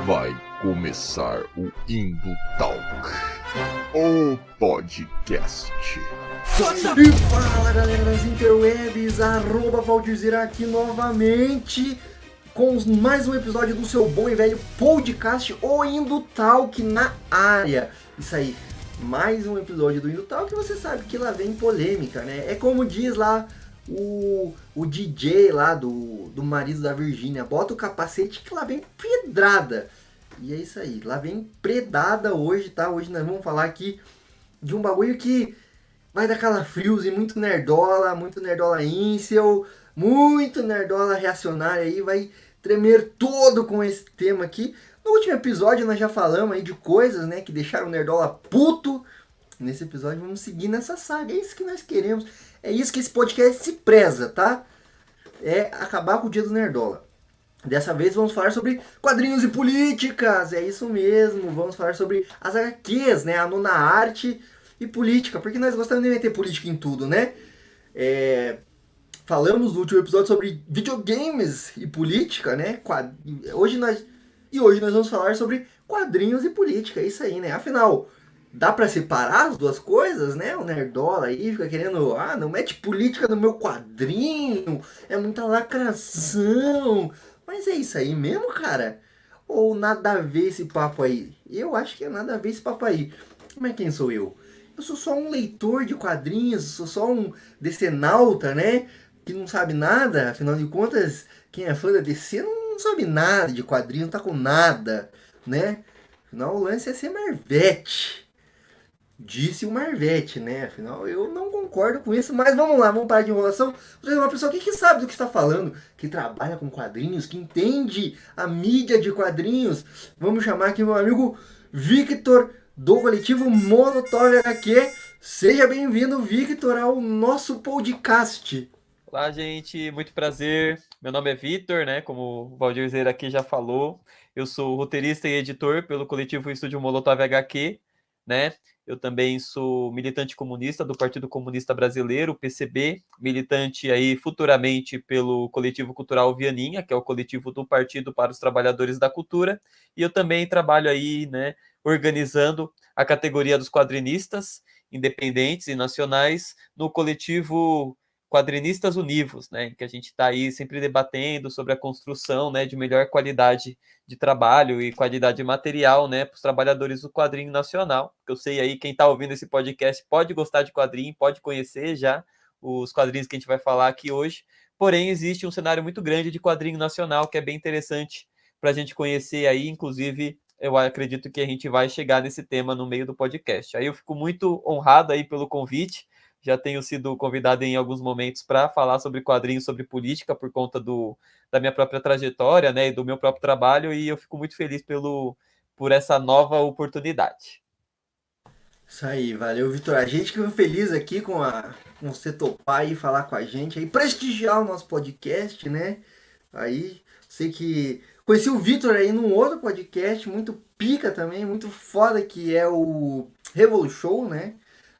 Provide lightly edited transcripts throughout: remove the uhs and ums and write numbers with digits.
Vai começar o Indo Talk, o podcast. E fala galera das interwebs, @Valdirzera aqui novamente com mais um episódio do seu bom e velho podcast, o Indo Talk na área. Isso aí, mais um episódio do Indo Talk, você sabe que lá vem polêmica, né? É como diz lá o DJ lá do marido da Virgínia, bota o capacete que lá vem pedrada. E é isso aí, lá vem predada hoje, tá? Hoje nós vamos falar aqui de um bagulho que vai dar calafrios e muito nerdola incel, muito nerdola reacionária aí, vai tremer todo com esse tema aqui. No último episódio nós já falamos aí de coisas, né, que deixaram o nerdola puto. Nesse episódio vamos seguir nessa saga, é isso que nós queremos, é isso que esse podcast se preza, tá? É acabar com o dia do nerdola. Dessa vez vamos falar sobre quadrinhos e políticas, é isso mesmo, vamos falar sobre as HQs, né, a nona arte e política, porque nós gostamos de meter política em tudo, né? Falamos no último episódio sobre videogames e política, né? Hoje nós vamos falar sobre quadrinhos e política, é isso aí, né? Afinal, dá pra separar as duas coisas, né? O nerdola aí fica querendo, não mete política no meu quadrinho, é muita lacração. Mas é isso aí mesmo, cara? Ou nada a ver esse papo aí? Eu acho que é nada a ver esse papo aí. Mas quem sou eu? Eu sou só um leitor de quadrinhos, sou só um decenauta, né? Que não sabe nada, afinal de contas, quem é fã da DC não sabe nada de quadrinho, não tá com nada, né? Afinal, o lance é ser Marvete. Disse o Marvete, né? Afinal, eu não concordo com isso, mas vamos lá, vamos parar de enrolação. Você é uma pessoa que sabe do que está falando, que trabalha com quadrinhos, que entende a mídia de quadrinhos. Vamos chamar aqui meu amigo Victor, do coletivo Molotov HQ. Seja bem-vindo, Victor, ao nosso podcast. Olá, gente, muito prazer. Meu nome é Victor, né? Como o Valdirzera aqui já falou, eu sou roteirista e editor pelo coletivo Estúdio Molotov HQ, né? Eu também sou militante comunista do Partido Comunista Brasileiro, PCB, militante aí futuramente pelo coletivo cultural Vianinha, que é o coletivo do Partido para os Trabalhadores da Cultura, e eu também trabalho aí, né, organizando a categoria dos quadrinistas independentes e nacionais no coletivo Quadrinistas Univos, né, que a gente está aí sempre debatendo sobre a construção, né, de melhor qualidade de trabalho e qualidade material, né, para os trabalhadores do quadrinho nacional. Eu sei aí quem está ouvindo esse podcast pode gostar de quadrinho, pode conhecer já os quadrinhos que a gente vai falar aqui hoje. Porém, existe um cenário muito grande de quadrinho nacional que é bem interessante para a gente conhecer aí, inclusive. Eu acredito que a gente vai chegar nesse tema no meio do podcast. Aí eu fico muito honrado aí pelo convite. Já tenho sido convidado em alguns momentos para falar sobre quadrinhos, sobre política, por conta da minha própria trajetória, né, e do meu próprio trabalho, e eu fico muito feliz por essa nova oportunidade. Isso aí, valeu, Vitor. A gente que foi feliz aqui com você topar e falar com a gente, aí prestigiar o nosso podcast, né? Aí, sei que conheci o Vitor aí num outro podcast, muito pica também, muito foda, que é o Revolu Show, né?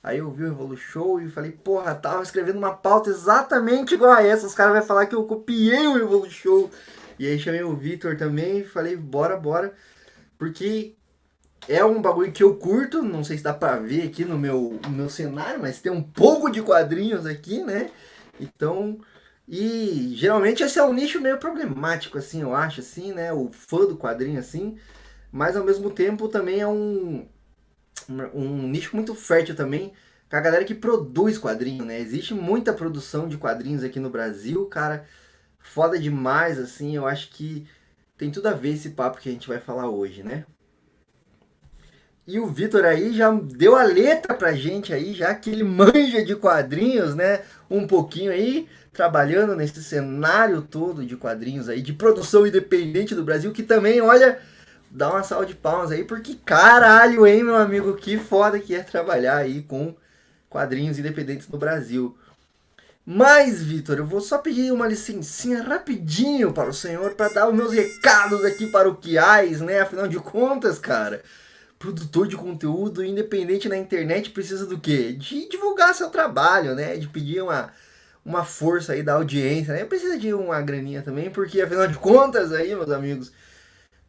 Aí eu vi o Revolu Show e falei, porra, tava escrevendo uma pauta exatamente igual a essa, os caras vão falar que eu copiei o Revolu Show. E aí chamei o Vitor também e falei, bora, porque é um bagulho que eu curto, não sei se dá pra ver aqui no meu cenário, mas tem um pouco de quadrinhos aqui, né? Então, e geralmente esse é um nicho meio problemático, assim, eu acho, assim, né? O fã do quadrinho, assim, mas ao mesmo tempo também é um nicho muito fértil também, com a galera que produz quadrinho, né? Existe muita produção de quadrinhos aqui no Brasil, cara, foda demais, assim, eu acho que tem tudo a ver esse papo que a gente vai falar hoje, né? E o Vitor aí já deu a letra pra gente aí, já que ele manja de quadrinhos, né? Um pouquinho aí, trabalhando nesse cenário todo de quadrinhos aí, de produção independente do Brasil, que também, olha, dá uma salva de palmas aí, porque caralho, hein, meu amigo, que foda que é trabalhar aí com quadrinhos independentes no Brasil. Mas, Vitor, eu vou só pedir uma licencinha rapidinho para o senhor para dar os meus recados aqui paroquiais, né? Afinal de contas, cara, produtor de conteúdo independente na internet precisa do quê? De divulgar seu trabalho, né? De pedir uma força aí da audiência, né? Precisa de uma graninha também, porque afinal de contas aí, meus amigos,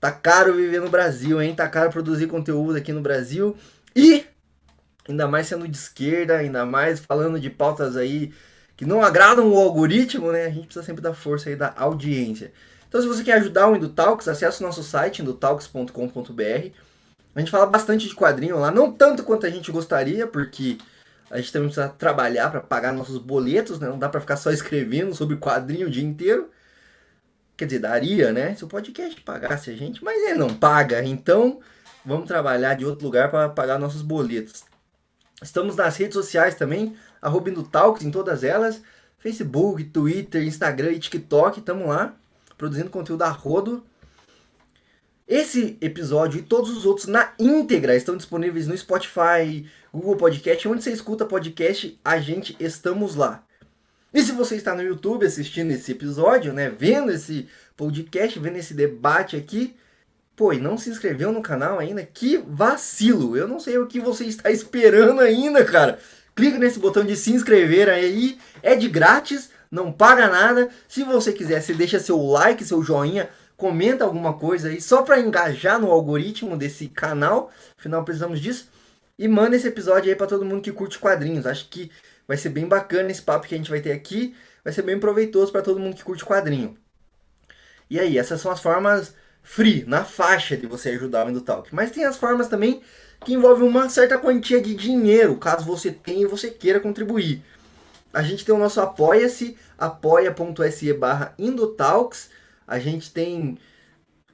Tá caro viver no Brasil, hein? Tá caro produzir conteúdo aqui no Brasil. E ainda mais sendo de esquerda, ainda mais falando de pautas aí que não agradam o algoritmo, né? A gente precisa sempre dar força aí da audiência. Então, se você quer ajudar o Indutalks, acesse o nosso site, indutalks.com.br. A gente fala bastante de quadrinho lá, não tanto quanto a gente gostaria, porque a gente também precisa trabalhar para pagar nossos boletos, né? Não dá para ficar só escrevendo sobre quadrinho o dia inteiro. Quer dizer, daria, né? Se o podcast pagasse a gente, mas ele não paga, então vamos trabalhar de outro lugar para pagar nossos boletos. Estamos nas redes sociais também, @Indutalks em todas elas, Facebook, Twitter, Instagram e TikTok, estamos lá, produzindo conteúdo a rodo. Esse episódio e todos os outros na íntegra estão disponíveis no Spotify, Google Podcast, onde você escuta podcast, a gente estamos lá. E se você está no YouTube assistindo esse episódio, né, vendo esse podcast, vendo esse debate aqui, pô, e não se inscreveu no canal ainda? Que vacilo! Eu não sei o que você está esperando ainda, cara. Clica nesse botão de se inscrever aí, é de grátis, não paga nada. Se você quiser, você deixa seu like, seu joinha, comenta alguma coisa aí, só para engajar no algoritmo desse canal, afinal precisamos disso. E manda esse episódio aí para todo mundo que curte quadrinhos. Acho que vai ser bem bacana esse papo que a gente vai ter aqui, vai ser bem proveitoso para todo mundo que curte quadrinho. E aí, essas são as formas free, na faixa de você ajudar o Indutalk. Mas tem as formas também que envolvem uma certa quantia de dinheiro, caso você tenha e você queira contribuir. A gente tem o nosso Apoia-se, apoia.se/Indutalks. A gente tem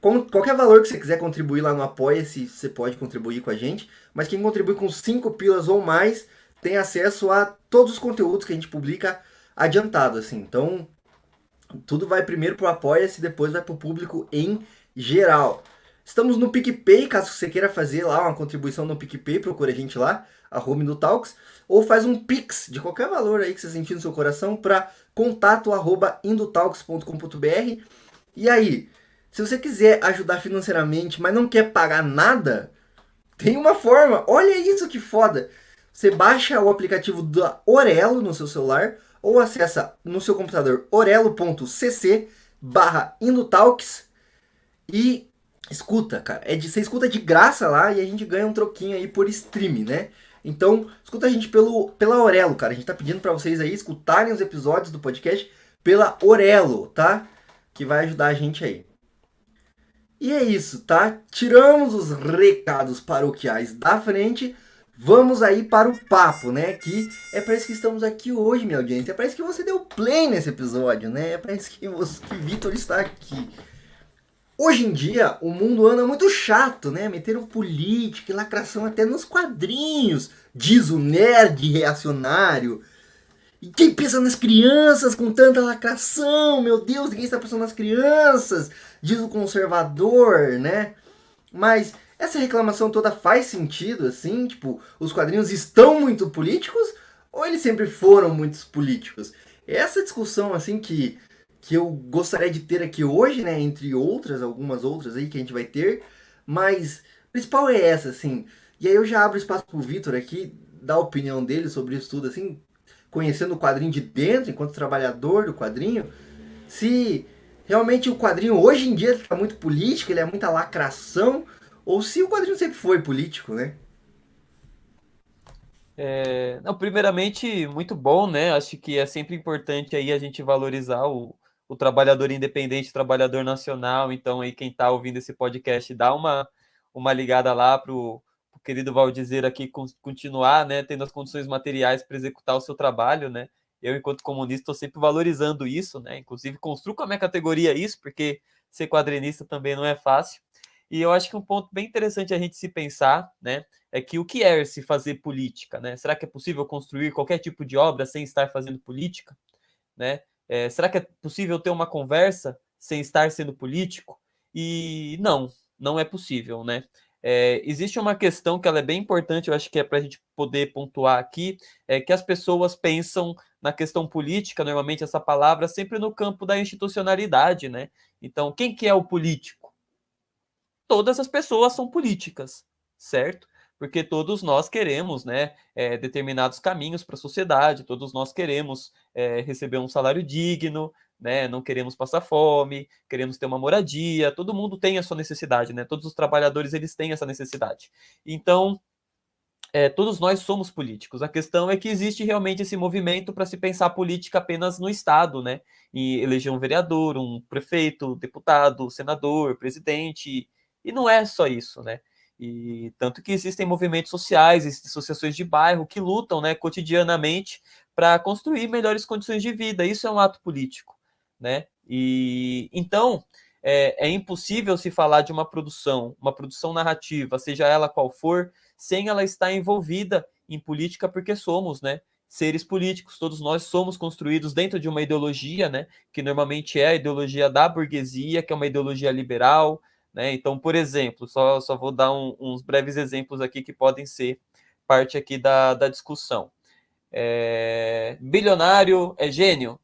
qualquer valor que você quiser contribuir lá no Apoia-se, você pode contribuir com a gente. Mas quem contribui com 5 pilas ou mais tem acesso a todos os conteúdos que a gente publica adiantado, assim. Então, tudo vai primeiro pro Apoia-se, depois vai pro público em geral. Estamos no PicPay, caso você queira fazer lá uma contribuição no PicPay, procura a gente lá, @Indutalks, ou faz um Pix de qualquer valor aí que você sentir no seu coração para contato@indutalks.com.br. E aí, se você quiser ajudar financeiramente, mas não quer pagar nada, tem uma forma. Olha isso que foda! Você baixa o aplicativo da Orelo no seu celular ou acessa no seu computador orelo.cc/Indutalks e escuta, cara. Você escuta de graça lá e a gente ganha um troquinho aí por stream, né? Então, escuta a gente pela Orelo, cara. A gente tá pedindo para vocês aí escutarem os episódios do podcast pela Orelo, tá? Que vai ajudar a gente aí. E é isso, tá? Tiramos os recados paroquiais da frente. Vamos aí para o papo, né? Que é para isso que estamos aqui hoje, minha audiência. É para isso que você deu play nesse episódio, né? É para isso que Vitor está aqui. Hoje em dia, o mundo anda muito chato, né? Meteram política e lacração até nos quadrinhos, diz o nerd reacionário. E quem pensa nas crianças com tanta lacração? Meu Deus, ninguém está pensando nas crianças, diz o conservador, né? Mas essa reclamação toda faz sentido, assim? Tipo, os quadrinhos estão muito políticos ou eles sempre foram muito políticos? Essa discussão, assim, que eu gostaria de ter aqui hoje, né? Entre outras, algumas outras aí que a gente vai ter. Mas a principal é essa, assim. E aí eu já abro espaço pro Vitor aqui, dar a opinião dele sobre isso tudo, assim, conhecendo o quadrinho de dentro, enquanto trabalhador do quadrinho. Se realmente o quadrinho hoje em dia está muito político, ele é muita lacração, ou se o quadrinho sempre foi político, né? Não, primeiramente, muito bom, né? Acho que é sempre importante aí a gente valorizar o trabalhador independente, o trabalhador nacional. Então, aí quem está ouvindo esse podcast, dá uma ligada lá pro querido Valdizer aqui continuar, né? Tendo as condições materiais para executar o seu trabalho, né? Eu, enquanto comunista, estou sempre valorizando isso, né? Inclusive, construo com a minha categoria isso, porque ser quadrinista também não é fácil. E eu acho que um ponto bem interessante a gente se pensar, né? É que o que é se fazer política, né? Será que é possível construir qualquer tipo de obra sem estar fazendo política, né? Será que é possível ter uma conversa sem estar sendo político? E não é possível, né? Existe uma questão que ela é bem importante, eu acho que é para a gente poder pontuar aqui, é que as pessoas pensam na questão política, normalmente essa palavra, sempre no campo da institucionalidade, né? Então, quem que é o político? Todas as pessoas são políticas, certo? Porque todos nós queremos, né, determinados caminhos para a sociedade, todos nós queremos receber um salário digno, né? Não queremos passar fome, queremos ter uma moradia, todo mundo tem a sua necessidade, né? Todos os trabalhadores, eles têm essa necessidade. Então, todos nós somos políticos. A questão é que existe realmente esse movimento para se pensar política apenas no Estado, né? E eleger um vereador, um prefeito, deputado, senador, presidente. E não é só isso, né? E tanto que existem movimentos sociais, associações de bairro que lutam, né, cotidianamente para construir melhores condições de vida. Isso é um ato político, né? E então é impossível se falar de uma produção narrativa, seja ela qual for, sem ela estar envolvida em política, porque somos, né, seres políticos. Todos nós somos construídos dentro de uma ideologia, né, que normalmente é a ideologia da burguesia, que é uma ideologia liberal, né? Então, por exemplo, só vou dar uns breves exemplos aqui que podem ser parte aqui da discussão. Bilionário é gênio?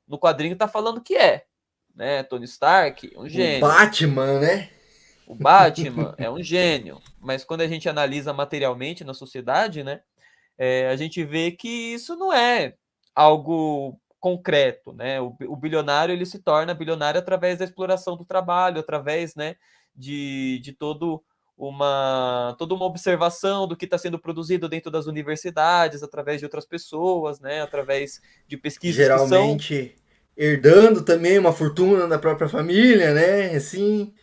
No quadrinho está falando que né? Tony Stark, um O gênio. Batman, né? O Batman é um gênio, mas quando a gente analisa materialmente na sociedade, né, a gente vê que isso não é algo concreto, né? O bilionário, ele se torna bilionário através da exploração do trabalho, através, né, de toda uma observação do que está sendo produzido dentro das universidades, através de outras pessoas, né, através de pesquisas que são. Geralmente herdando também uma fortuna da própria família, né? Assim.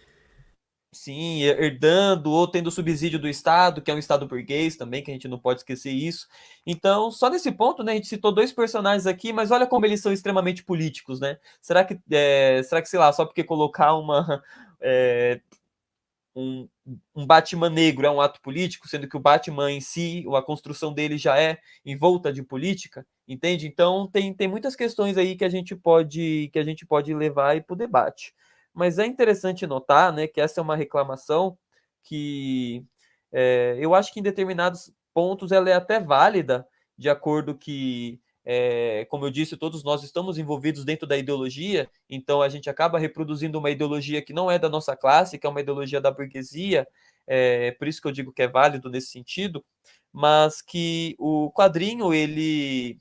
Sim, herdando ou tendo subsídio do Estado, que é um Estado burguês também, que a gente não pode esquecer isso. Então, só nesse ponto, né, a gente citou dois personagens aqui, mas olha como eles são extremamente políticos, né? Será que sei lá, só porque colocar é, um Batman negro é um ato político, sendo que o Batman em si, a construção dele já é envolta de política, entende? Então, tem muitas questões aí que a gente pode levar aí para o debate. Mas é interessante notar, né, que essa é uma reclamação que eu acho que em determinados pontos ela é até válida, de acordo que, como eu disse, todos nós estamos envolvidos dentro da ideologia, então a gente acaba reproduzindo uma ideologia que não é da nossa classe, que é uma ideologia da burguesia, por isso que eu digo que é válido nesse sentido, mas que o quadrinho, ele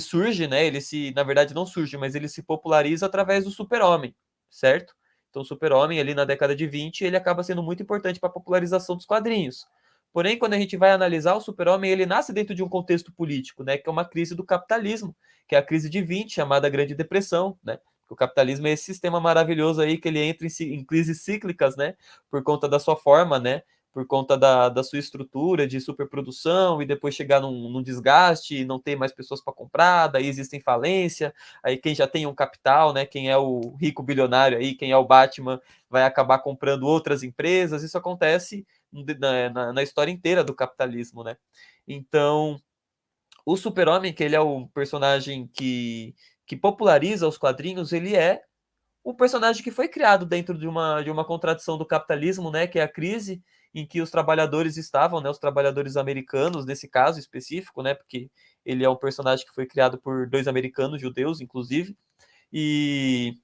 surge, né? Na verdade não surge, mas ele se populariza através do Super-Homem, certo? Então o Super-Homem ali na década de 20, ele acaba sendo muito importante para a popularização dos quadrinhos. Porém, quando a gente vai analisar o Super-Homem, ele nasce dentro de um contexto político, né, que é uma crise do capitalismo, que é a crise de 20, chamada Grande Depressão, né? O capitalismo é esse sistema maravilhoso aí que ele entra em crises cíclicas, né, por conta da sua forma, né, por conta da sua estrutura de superprodução e depois chegar num desgaste e não ter mais pessoas para comprar, daí existem falência, aí quem já tem um capital, né, quem é o rico bilionário aí, quem é o Batman, vai acabar comprando outras empresas, isso acontece na história inteira do capitalismo, né? Então, o Super-Homem, que ele é o personagem que populariza os quadrinhos, ele é o personagem que foi criado dentro de uma contradição do capitalismo, né, que é a crise em que os trabalhadores estavam, né, os trabalhadores americanos, nesse caso específico, né, porque ele é um personagem que foi criado por dois americanos, judeus, inclusive, e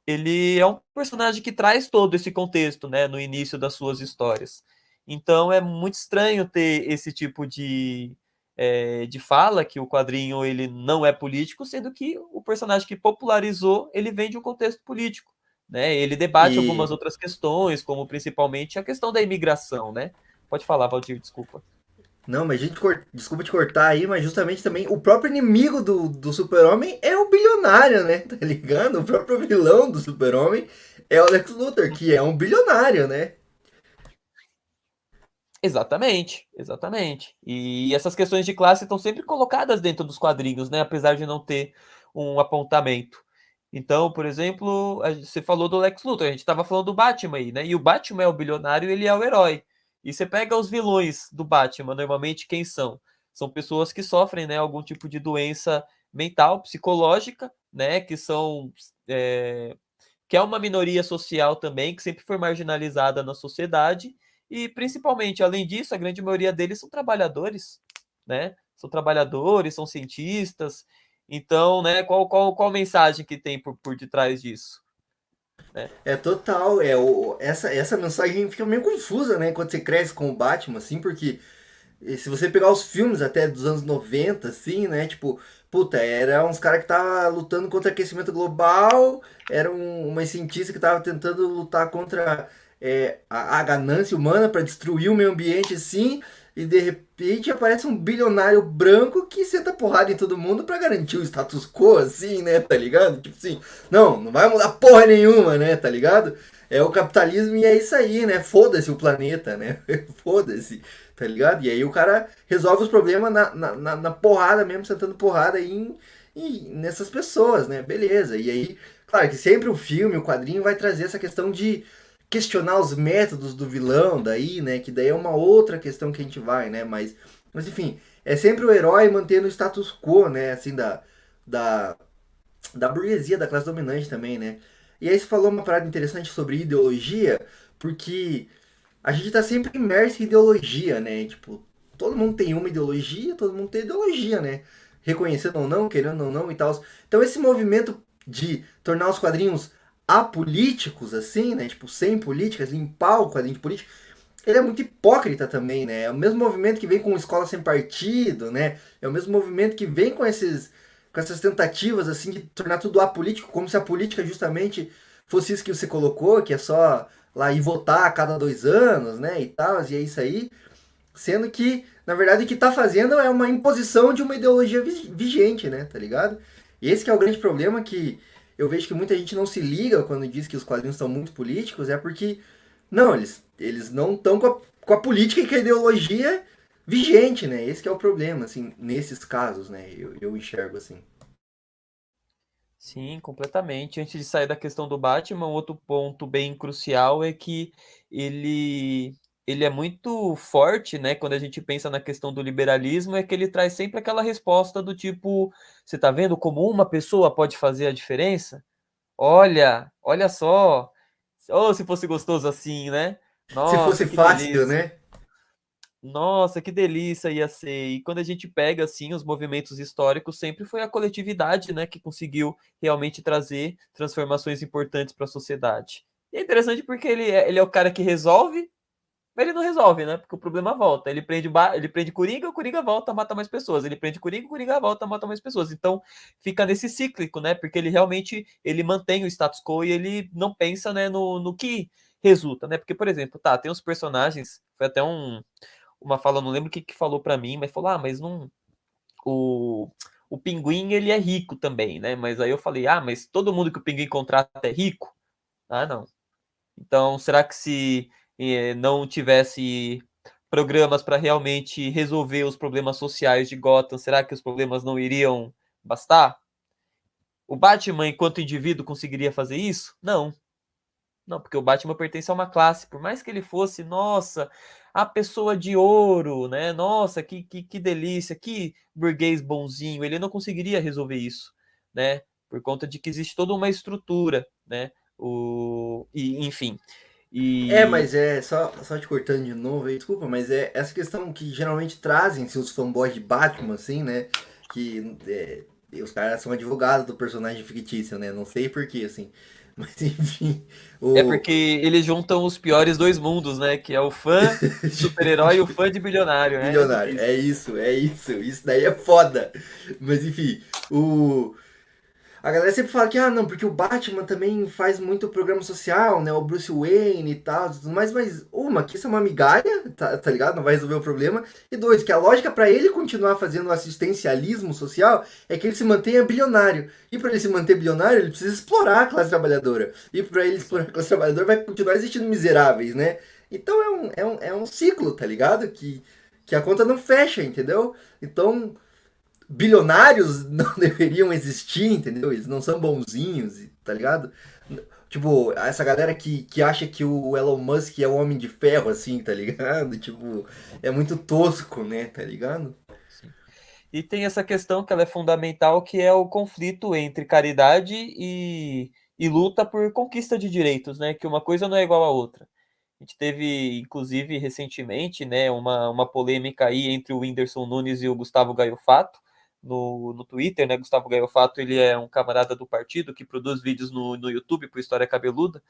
ele é um personagem que traz todo esse contexto, né, no início das suas histórias. Então é muito estranho ter esse tipo de fala que o quadrinho ele não é político, sendo que o personagem que popularizou ele vem de um contexto político, né? Ele debate algumas E outras questões, como principalmente a questão da imigração, né? Pode falar, Valdir, desculpa. não, mas desculpa te cortar aí, mas justamente também o próprio inimigo do Super-Homem é o bilionário, né? Tá ligado? O próprio vilão do Super-Homem é o Lex Luthor, que é um bilionário, né? Exatamente, exatamente. E essas questões de classe estão sempre colocadas dentro dos quadrinhos, né? Apesar de não ter um apontamento. Então, por exemplo, você falou do Lex Luthor, a gente estava falando do Batman aí, né? E o Batman é o bilionário, ele é o herói. E você pega os vilões do Batman, normalmente quem são? São pessoas que sofrem, né, algum tipo de doença mental, psicológica, né? É, que é uma minoria social também, que sempre foi marginalizada na sociedade, e principalmente, além disso, a grande maioria deles são trabalhadores, né? São trabalhadores, são cientistas. Então, né, qual mensagem que tem por detrás disso? Né? É total, essa mensagem fica meio confusa, né? Quando você cresce com o Batman, assim, porque E se você pegar os filmes até dos anos 90 assim, né? Tipo, puta, era uns caras que tava lutando contra aquecimento global, era uma cientista que tava tentando lutar contra a ganância humana para destruir o meio ambiente, assim, e de repente aparece um bilionário branco que senta porrada em todo mundo para garantir o status quo, assim, né? Tá ligado? Tipo assim, não vai mudar porra nenhuma, né? Tá ligado? É o capitalismo e é isso aí, né? Foda-se o planeta, né? Foda-se, tá ligado? E aí o cara resolve os problemas na porrada mesmo, sentando porrada aí nessas pessoas, né? Beleza. E aí, claro que sempre o filme, o quadrinho vai trazer essa questão de questionar os métodos do vilão daí, né? Que daí é uma outra questão que a gente vai, né? Mas enfim, é sempre o herói mantendo o status quo, né? Assim, da, da burguesia, da classe dominante também, né? E aí você falou uma parada interessante sobre ideologia, porque a gente tá sempre imerso em ideologia, né? Tipo, todo mundo tem uma ideologia, todo mundo tem ideologia, né? Reconhecendo ou não, querendo ou não e tal. Então esse movimento de tornar os quadrinhos apolíticos, assim, né? Tipo, sem políticas, limpar o quadrinho de política, ele é muito hipócrita também, né? É o mesmo movimento que vem com escola sem partido, né? É o mesmo movimento que vem com essas tentativas assim de tornar tudo apolítico, como se a política justamente fosse isso que você colocou, que é só lá ir votar a cada 2 anos, né? E tal, e é isso aí. Sendo que, na verdade, o que tá fazendo é uma imposição de uma ideologia vigente, né? Tá ligado? E esse que é o grande problema que eu vejo que muita gente não se liga quando diz que os quadrinhos são muito políticos, é porque não, eles não estão com a política e com a ideologia vigente, né? Esse que é o problema, assim, nesses casos, né? Eu enxergo assim. Sim, completamente. Antes de sair da questão do Batman, outro ponto bem crucial é que ele ele é muito forte, né? Quando a gente pensa na questão do liberalismo, é que ele traz sempre aquela resposta do tipo, você tá vendo como uma pessoa pode fazer a diferença? Olha só. Oh, se fosse gostoso assim, né? Se fosse Nossa, que fácil, delícia. né? Nossa, que delícia ia ser. E quando a gente pega assim os movimentos históricos, sempre foi a coletividade, né, que conseguiu realmente trazer transformações importantes para a sociedade. E é interessante porque ele é o cara que resolve, mas ele não resolve, né? Porque o problema volta. Ele prende Coringa, o Coringa volta, mata mais pessoas. Ele prende Coringa, o Coringa volta, mata mais pessoas. Então fica nesse cíclico, né? Porque ele realmente ele mantém o status quo e ele não pensa, né, no que resulta, né? Porque, por exemplo, tá, tem os personagens, foi até uma fala, não lembro o que, que falou para mim, mas falou, mas não. O, o Pinguim, ele é rico também, né? Mas aí eu falei, mas todo mundo que o Pinguim contrata é rico? Ah, não. Então, será que se não tivesse programas para realmente resolver os problemas sociais de Gotham, será que os problemas não iriam bastar? O Batman, enquanto indivíduo, conseguiria fazer isso? Não. Não, porque o Batman pertence a uma classe. Por mais que ele fosse, nossa, a pessoa de ouro, né? Nossa, que delícia, que burguês bonzinho. Ele não conseguiria resolver isso, né? Por conta de que existe toda uma estrutura, né? Enfim. É, E mas só te cortando de novo aí, desculpa, mas é essa questão que geralmente trazem assim, os fanboys de Batman, assim, né? Que os caras são advogados do personagem fictício, né? Não sei porquê, assim. Mas enfim, é o. porque eles juntam os piores dois mundos, né? Que é o fã de super-herói e o fã de bilionário, né? É Bilionário, difícil. é isso. Isso daí é foda. Mas enfim, o. A galera sempre fala que, não, porque o Batman também faz muito programa social, né? O Bruce Wayne e tal, tudo mais, mas que isso é uma migalha, tá ligado? Não vai resolver o problema. E dois, que a lógica para ele continuar fazendo assistencialismo social é que ele se mantenha bilionário. E para ele se manter bilionário, ele precisa explorar a classe trabalhadora. E para ele explorar a classe trabalhadora, vai continuar existindo miseráveis, né? Então é um ciclo, tá ligado? Que a conta não fecha, entendeu? Então, bilionários não deveriam existir, entendeu? Eles não são bonzinhos, tá ligado? Tipo, essa galera que acha que o Elon Musk é o Homem de Ferro, assim, tá ligado? Tipo, é muito tosco, né? Tá ligado? Sim. E tem essa questão que ela é fundamental, que é o conflito entre caridade e luta por conquista de direitos, né? Que uma coisa não é igual à outra. A gente teve, inclusive, recentemente, né, uma polêmica aí entre o Whindersson Nunes e o Gustavo Gaio Fato no Twitter, né? Gustavo Gaio Fato, ele é um camarada do partido que produz vídeos no YouTube por História Cabeluda,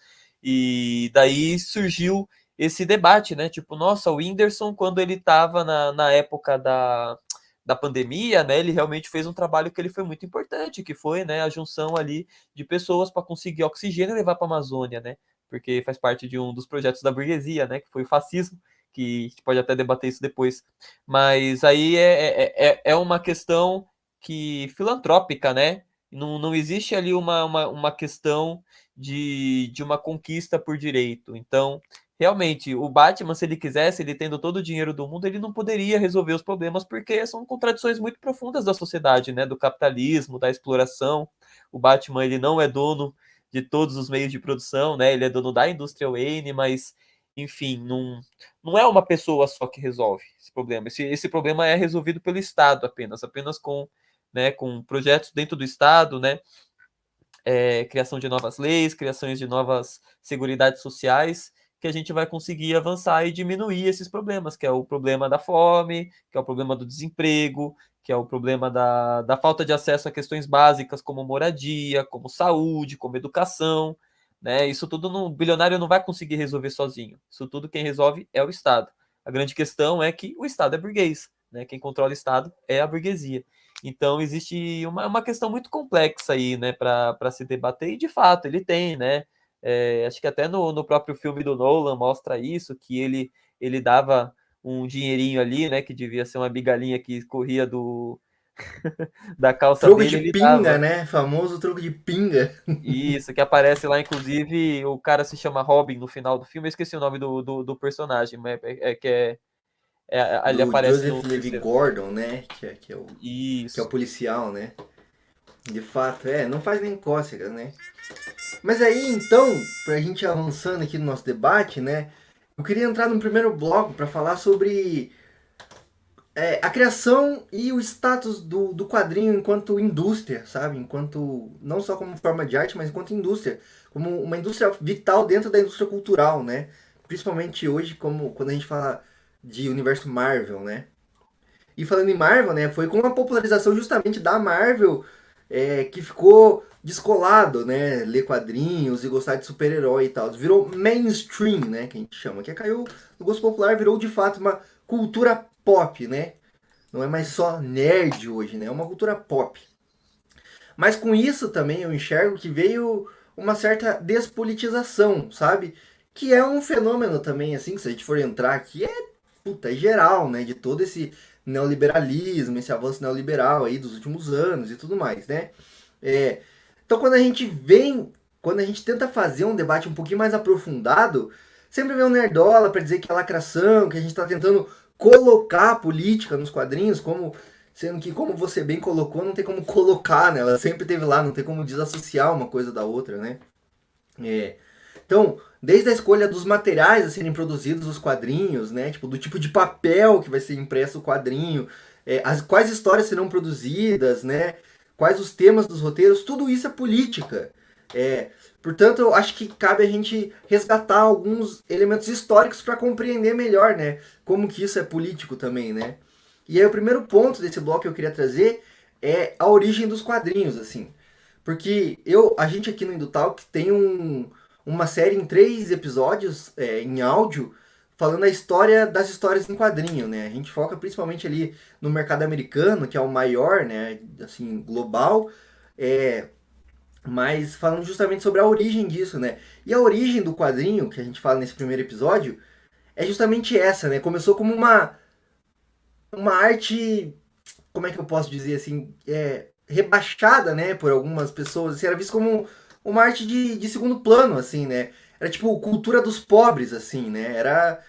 e daí surgiu esse debate, né? Tipo, nossa, o Whindersson, quando ele estava na época da pandemia, né, ele realmente fez um trabalho que ele foi muito importante, que foi, né, a junção ali de pessoas para conseguir oxigênio e levar para a Amazônia, né? Porque faz parte de um dos projetos da burguesia, né? Que foi o fascismo, que a gente pode até debater isso depois. Mas aí é uma questão que filantrópica, né? Não existe ali uma questão de uma conquista por direito. Então, realmente, o Batman, se ele quisesse, ele tendo todo o dinheiro do mundo, ele não poderia resolver os problemas, porque são contradições muito profundas da sociedade, né? Do capitalismo, da exploração. O Batman, ele não é dono de todos os meios de produção, né? Ele é dono da Industrial Wayne, mas, enfim, não é uma pessoa só que resolve esse problema. Esse problema é resolvido pelo Estado apenas com, né, com projetos dentro do Estado, né? Criação de novas leis, criações de novas seguridades sociais, que a gente vai conseguir avançar e diminuir esses problemas, que é o problema da fome, que é o problema do desemprego, que é o problema da falta de acesso a questões básicas como moradia, como saúde, como educação, né? Isso tudo o bilionário não vai conseguir resolver sozinho. Isso tudo quem resolve é o Estado. A grande questão é que o Estado é burguês, né? Quem controla o Estado é a burguesia. Então existe uma questão muito complexa aí, né, para se debater, e de fato ele tem, né? Acho que até no próprio filme do Nolan mostra isso, que ele dava um dinheirinho ali, né, que devia ser uma migalhinha que escorria da calça Troco dele, de ele pinga, dava. né? Famoso troco de pinga. Isso, que aparece lá, inclusive, o cara se chama Robin no final do filme, eu esqueci o nome do personagem, mas ele Do aparece Joseph no Levi terceiro. Gordon, né? Que é o Isso. policial, né? De fato, não faz nem cócegas, né? Mas aí, então, pra gente ir avançando aqui no nosso debate, né? Eu queria entrar no primeiro bloco para falar sobre a criação e o status do quadrinho enquanto indústria, sabe? Enquanto, não só como forma de arte, mas enquanto indústria. Como uma indústria vital dentro da indústria cultural, né? Principalmente hoje, como quando a gente fala de universo Marvel, né? E falando em Marvel, né? Foi com a popularização justamente da Marvel que ficou descolado, né? Ler quadrinhos e gostar de super-herói e tal. Virou mainstream, né? Que a gente chama. Que caiu no gosto popular, virou de fato uma cultura pop, né? Não é mais só nerd hoje, né? É uma cultura pop. Mas com isso também eu enxergo que veio uma certa despolitização, sabe? Que é um fenômeno também, assim, que se a gente for entrar aqui, é geral, né? De todo esse neoliberalismo, esse avanço neoliberal aí dos últimos anos e tudo mais, né? Então quando a gente tenta fazer um debate um pouquinho mais aprofundado, sempre vem um nerdola para dizer que é lacração, que a gente está tentando colocar a política nos quadrinhos, sendo que, como você bem colocou, não tem como colocar, né? Ela sempre esteve lá, não tem como desassociar uma coisa da outra, né? Então, desde a escolha dos materiais a serem produzidos os quadrinhos, né? Tipo, do tipo de papel que vai ser impresso o quadrinho, quais histórias serão produzidas, né? Quais os temas dos roteiros, tudo isso é política. Portanto, eu acho que cabe a gente resgatar alguns elementos históricos para compreender melhor, né? Como que isso é político também, né? E aí o primeiro ponto desse bloco que eu queria trazer é a origem dos quadrinhos, assim. Porque a gente aqui no Indutalk tem uma série em 3 episódios em áudio falando a história das histórias em quadrinho, né? A gente foca principalmente ali no mercado americano, que é o maior, né? Assim, global. Mas falando justamente sobre a origem disso, né? E a origem do quadrinho, que a gente fala nesse primeiro episódio, é justamente essa, né? Começou como uma arte, como é que eu posso dizer assim, rebaixada, né, por algumas pessoas, assim, era visto como uma arte de segundo plano, assim, né, era tipo cultura dos pobres, assim, né, era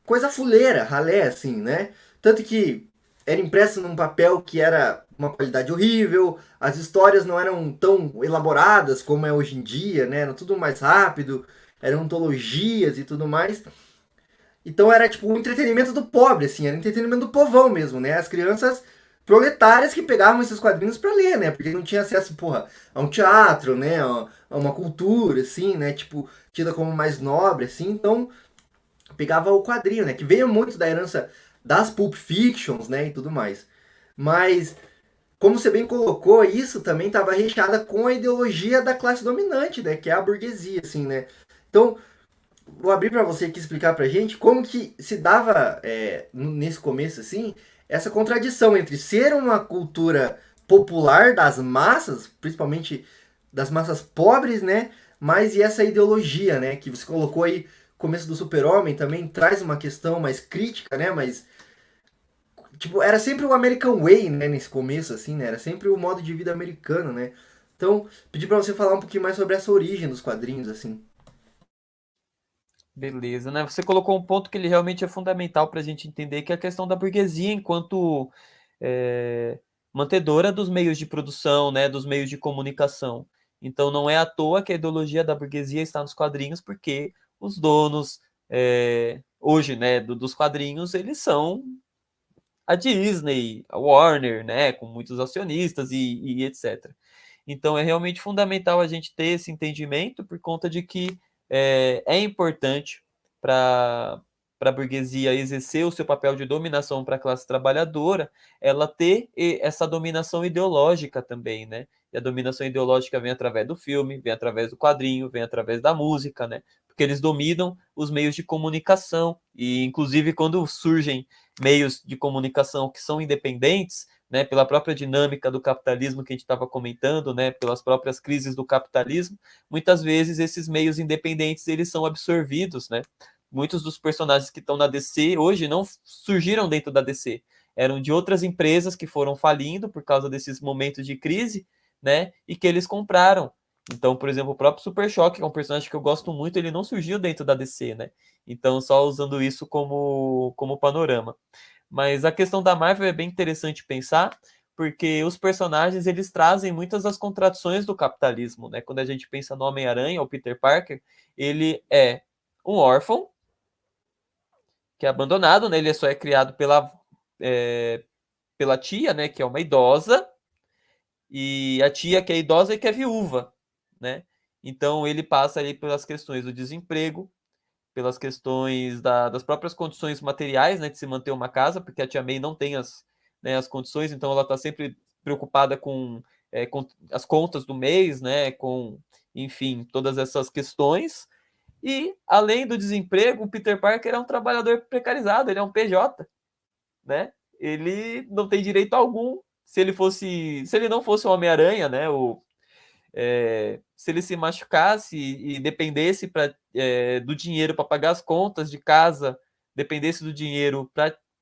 coisa fuleira, ralé, assim, né, tanto que era impresso num papel que era uma qualidade horrível, as histórias não eram tão elaboradas como é hoje em dia, né, era tudo mais rápido, eram antologias e tudo mais. Então era tipo um entretenimento do pobre, assim, era um entretenimento do povão mesmo, né? As crianças proletárias que pegavam esses quadrinhos para ler, né? Porque não tinha acesso, porra, a um teatro, né? A uma cultura, assim, né? Tipo, tida como mais nobre, assim. Então, pegava o quadrinho, né? Que veio muito da herança das Pulp Fictions, né? E tudo mais. Mas, como você bem colocou, isso também estava recheada com a ideologia da classe dominante, né? Que é a burguesia, assim, né? Então, vou abrir para você aqui explicar pra gente como que se dava nesse começo assim essa contradição entre ser uma cultura popular das massas, principalmente das massas pobres, né? Mas e essa ideologia, né? Que você colocou aí, começo do Super-Homem também traz uma questão mais crítica, né? Mas tipo, era sempre o American Way, né? Nesse começo, assim, né? Era sempre o modo de vida americano, né? Então, pedi para você falar um pouquinho mais sobre essa origem dos quadrinhos, assim. Beleza, né? Você colocou um ponto que ele realmente é fundamental para a gente entender, que é a questão da burguesia enquanto é, mantedora dos meios de produção, né? Dos meios de comunicação. Então, não é à toa que a ideologia da burguesia está nos quadrinhos, porque os donos hoje, né? Dos quadrinhos, eles são a Disney, a Warner, né? Com muitos acionistas e etc. Então, é realmente fundamental a gente ter esse entendimento por conta de que é importante para a burguesia exercer o seu papel de dominação para a classe trabalhadora, ela ter essa dominação ideológica também, né? E a dominação ideológica vem através do filme, vem através do quadrinho, vem através da música, né? Porque eles dominam os meios de comunicação e, inclusive, quando surgem meios de comunicação que são independentes, né, pela própria dinâmica do capitalismo que a gente estava comentando, né, pelas próprias crises do capitalismo, muitas vezes esses meios independentes eles são absorvidos, né? Muitos dos personagens que estão na DC hoje não surgiram dentro da DC, eram de outras empresas que foram falindo por causa desses momentos de crise, né, e que eles compraram. Então, por exemplo, o próprio Super Choque, que é um personagem que eu gosto muito, ele não surgiu dentro da DC, né? Então, só usando isso como panorama. Mas a questão da Marvel é bem interessante pensar, porque os personagens eles trazem muitas das contradições do capitalismo, né? Quando a gente pensa no Homem-Aranha, o Peter Parker, ele é um órfão que é abandonado, né? Ele só é criado pela tia, né? Que é uma idosa, e a tia que é idosa e que é viúva, né? Então ele passa ali pelas questões do desemprego, pelas questões das próprias condições materiais, né, de se manter uma casa, porque a tia May não tem as condições, então ela está sempre preocupada com as contas do mês, né, com, enfim, todas essas questões. E, além do desemprego, o Peter Parker é um trabalhador precarizado, ele é um PJ, né? Ele não tem direito algum. Se ele não fosse o Homem-Aranha, né, se ele se machucasse e dependesse do dinheiro para pagar as contas de casa, dependesse do dinheiro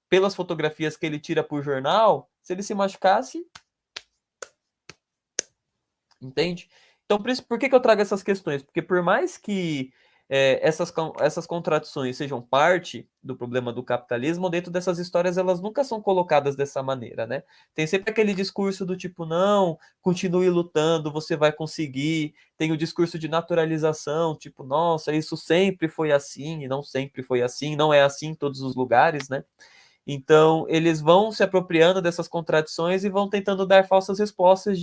pelas fotografias que ele tira por jornal, se ele se machucasse, entende? Então, por que eu trago essas questões? Porque por mais que essas contradições sejam parte do problema do capitalismo, dentro dessas histórias elas nunca são colocadas dessa maneira, né? Tem sempre aquele discurso do tipo, não, continue lutando, você vai conseguir. Tem o discurso de naturalização, tipo, nossa, isso sempre foi assim, e não sempre foi assim, não é assim em todos os lugares, né? Então, eles vão se apropriando dessas contradições e vão tentando dar falsas respostas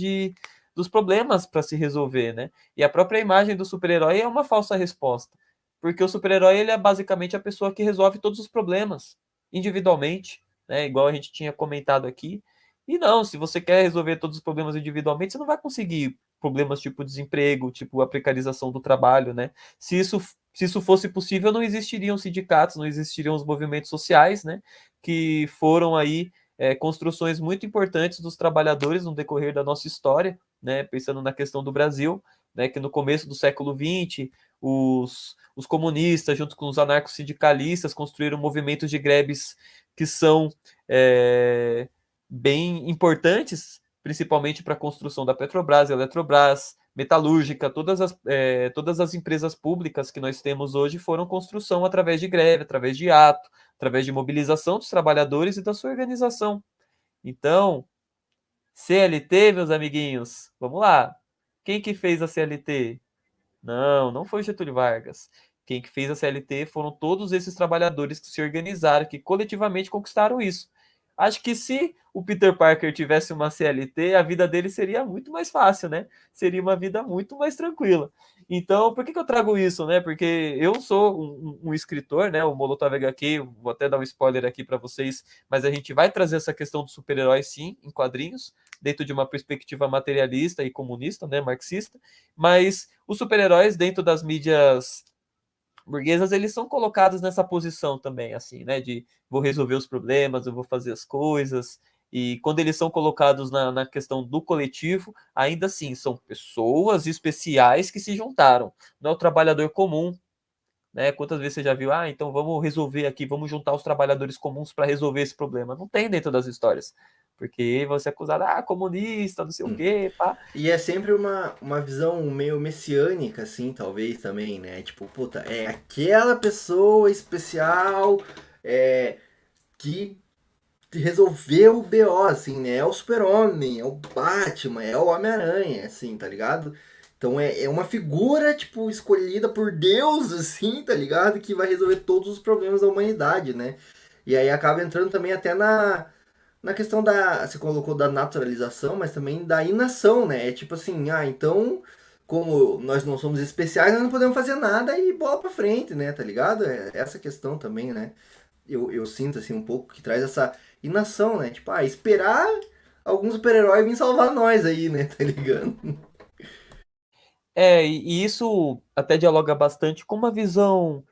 dos problemas para se resolver, né? E a própria imagem do super-herói é uma falsa resposta, porque o super-herói ele é basicamente a pessoa que resolve todos os problemas individualmente, né? Igual a gente tinha comentado aqui. E não, se você quer resolver todos os problemas individualmente, você não vai conseguir problemas tipo desemprego, tipo a precarização do trabalho, né? Se isso fosse possível, não existiriam sindicatos, não existiriam os movimentos sociais, né? Que foram aí construções muito importantes dos trabalhadores no decorrer da nossa história, né? Pensando na questão do Brasil, né? Que no começo do século XX, os comunistas, junto com os anarcossindicalistas, construíram movimentos de greves que são bem importantes, principalmente para a construção da Petrobras, Eletrobras, Metalúrgica, todas as empresas públicas que nós temos hoje foram construção através de greve, através de ato, através de mobilização dos trabalhadores e da sua organização. Então, CLT, meus amiguinhos, vamos lá. Quem que fez a CLT? Não foi Getúlio Vargas. Quem que fez a CLT foram todos esses trabalhadores que se organizaram, que coletivamente conquistaram isso. Acho que se o Peter Parker tivesse uma CLT, a vida dele seria muito mais fácil, né? Seria uma vida muito mais tranquila. Então, por que eu trago isso, né? Porque eu sou um escritor, né? O Molotov HQ, vou até dar um spoiler aqui para vocês, mas a gente vai trazer essa questão do super-herói, sim, em quadrinhos, dentro de uma perspectiva materialista e comunista, né? Marxista, mas os super-heróis dentro das mídias burguesas, eles são colocados nessa posição também, assim, né? De vou resolver os problemas, eu vou fazer as coisas. E quando eles são colocados na questão do coletivo, ainda assim, são pessoas especiais que se juntaram. Não é o trabalhador comum, né? Quantas vezes você já viu, então vamos resolver aqui, vamos juntar os trabalhadores comuns para resolver esse problema. Não tem dentro das histórias. Porque você é acusado, comunista, não sei o quê, pá. E é sempre uma visão meio messiânica, assim, talvez também, né? Tipo, puta, é aquela pessoa especial que resolveu o BO, assim, né? É o Super-Homem, é o Batman, é o Homem-Aranha, assim, tá ligado? Então é uma figura, tipo, escolhida por Deus, assim, tá ligado? Que vai resolver todos os problemas da humanidade, né? E aí acaba entrando também até na questão da. Você colocou da naturalização, mas também da inação, né? É tipo assim, então, como nós não somos especiais, nós não podemos fazer nada e bola pra frente, né? Tá ligado? É essa questão também, né? Eu sinto assim um pouco que traz essa inação, né? Tipo, esperar algum super-herói vir salvar nós aí, né? Tá ligado? E isso até dialoga bastante com uma visão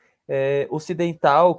ocidental,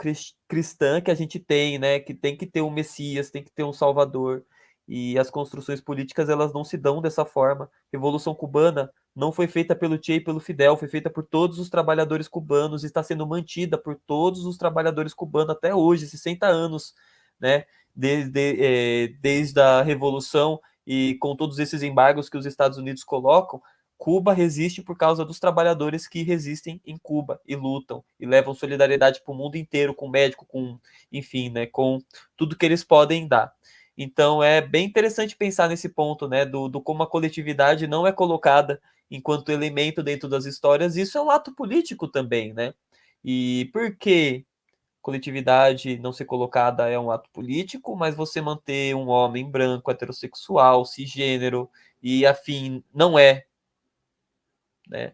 cristã que a gente tem, né? Que tem que ter um Messias, tem que ter um Salvador. E as construções políticas, elas não se dão dessa forma. A Revolução Cubana não foi feita pelo Che e pelo Fidel, foi feita por todos os trabalhadores cubanos e está sendo mantida por todos os trabalhadores cubanos até hoje, 60 anos, né? Desde a Revolução e com todos esses embargos que os Estados Unidos colocam, Cuba resiste por causa dos trabalhadores que resistem em Cuba e lutam e levam solidariedade para o mundo inteiro, com médico, com, enfim, né, com tudo que eles podem dar. Então é bem interessante pensar nesse ponto, né, do como a coletividade não é colocada enquanto elemento dentro das histórias. Isso é um ato político também, né? E por que coletividade não ser colocada é um ato político, mas você manter um homem branco, heterossexual, cisgênero e afim não é, né?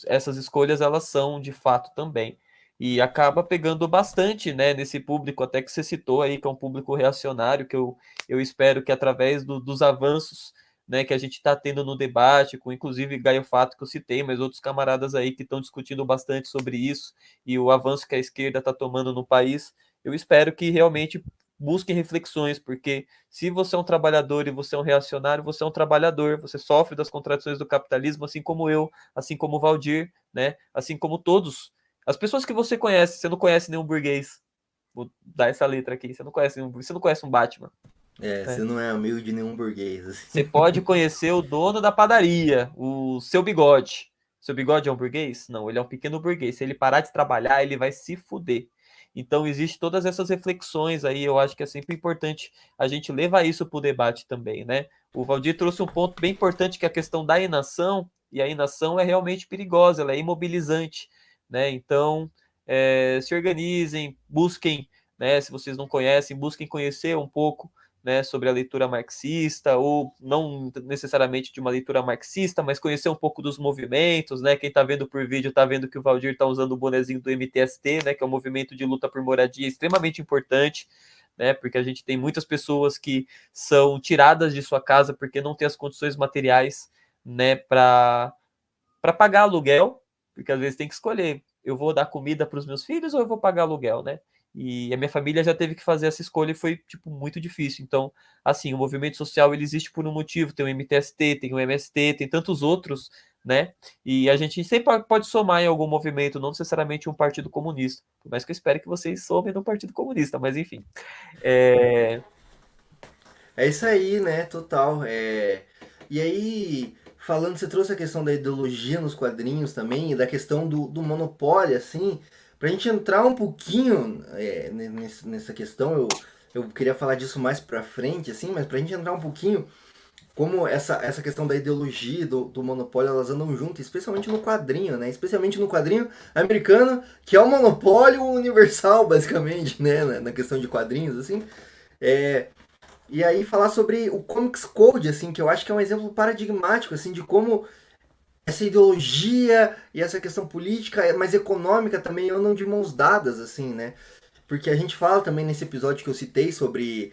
Essas escolhas elas são de fato também. E acaba pegando bastante, né, nesse público, até que você citou aí, que é um público reacionário, que eu espero que através dos avanços, né, que a gente está tendo no debate, com inclusive Gaio Fato, que eu citei, mas outros camaradas aí que estão discutindo bastante sobre isso, e o avanço que a esquerda está tomando no país, eu espero que realmente busquem reflexões, porque se você é um trabalhador e você é um reacionário, você é um trabalhador, você sofre das contradições do capitalismo, assim como eu, assim como o Valdir, né? Assim como todos. As pessoas que você conhece, você não conhece nenhum burguês. Vou dar essa letra aqui. Você não conhece um Batman. Você Né? não é amigo de nenhum burguês, Você assim. pode conhecer o dono da padaria, o seu bigode. Seu bigode é um burguês? Não, ele é um pequeno burguês. Se ele parar de trabalhar, ele vai se fuder. Então, existe todas essas reflexões aí. Eu acho que é sempre importante a gente levar isso para o debate também, né? O Valdir trouxe um ponto bem importante, que é a questão da inação. E a inação é realmente perigosa, ela é imobilizante, né? Então, se organizem, busquem, né? Se vocês não conhecem, busquem conhecer um pouco, né, sobre a leitura marxista, ou não necessariamente de uma leitura marxista, mas conhecer um pouco dos movimentos, né? Quem está vendo por vídeo está vendo que o Valdir está usando o bonezinho do MTST, né, que é um movimento de luta por moradia extremamente importante, né, porque a gente tem muitas pessoas que são tiradas de sua casa porque não tem as condições materiais, né, para pagar aluguel, porque às vezes tem que escolher, eu vou dar comida para os meus filhos ou eu vou pagar aluguel, né? E a minha família já teve que fazer essa escolha e foi, tipo, muito difícil. Então, assim, o movimento social, ele existe por um motivo. Tem o MTST, tem o MST, tem tantos outros, né? E a gente sempre pode somar em algum movimento, não necessariamente um partido comunista. Por mais que eu espere que vocês somem no partido comunista, mas enfim. É... É isso aí, né? Total. E aí, falando, você trouxe a questão da ideologia nos quadrinhos também, e da questão do monopólio, assim, pra gente entrar um pouquinho nessa questão, eu queria falar disso mais pra frente, assim, mas pra gente entrar um pouquinho, como essa questão da ideologia, do monopólio, elas andam juntas, especialmente no quadrinho, né? Especialmente no quadrinho americano, que é o monopólio universal, basicamente, né? Na questão de quadrinhos, assim. É, e aí falar sobre o Comics Code, assim, que eu acho que é um exemplo paradigmático, assim, de como essa ideologia e essa questão política, mas econômica também andam de mãos dadas, assim, né? Porque a gente fala também nesse episódio que eu citei sobre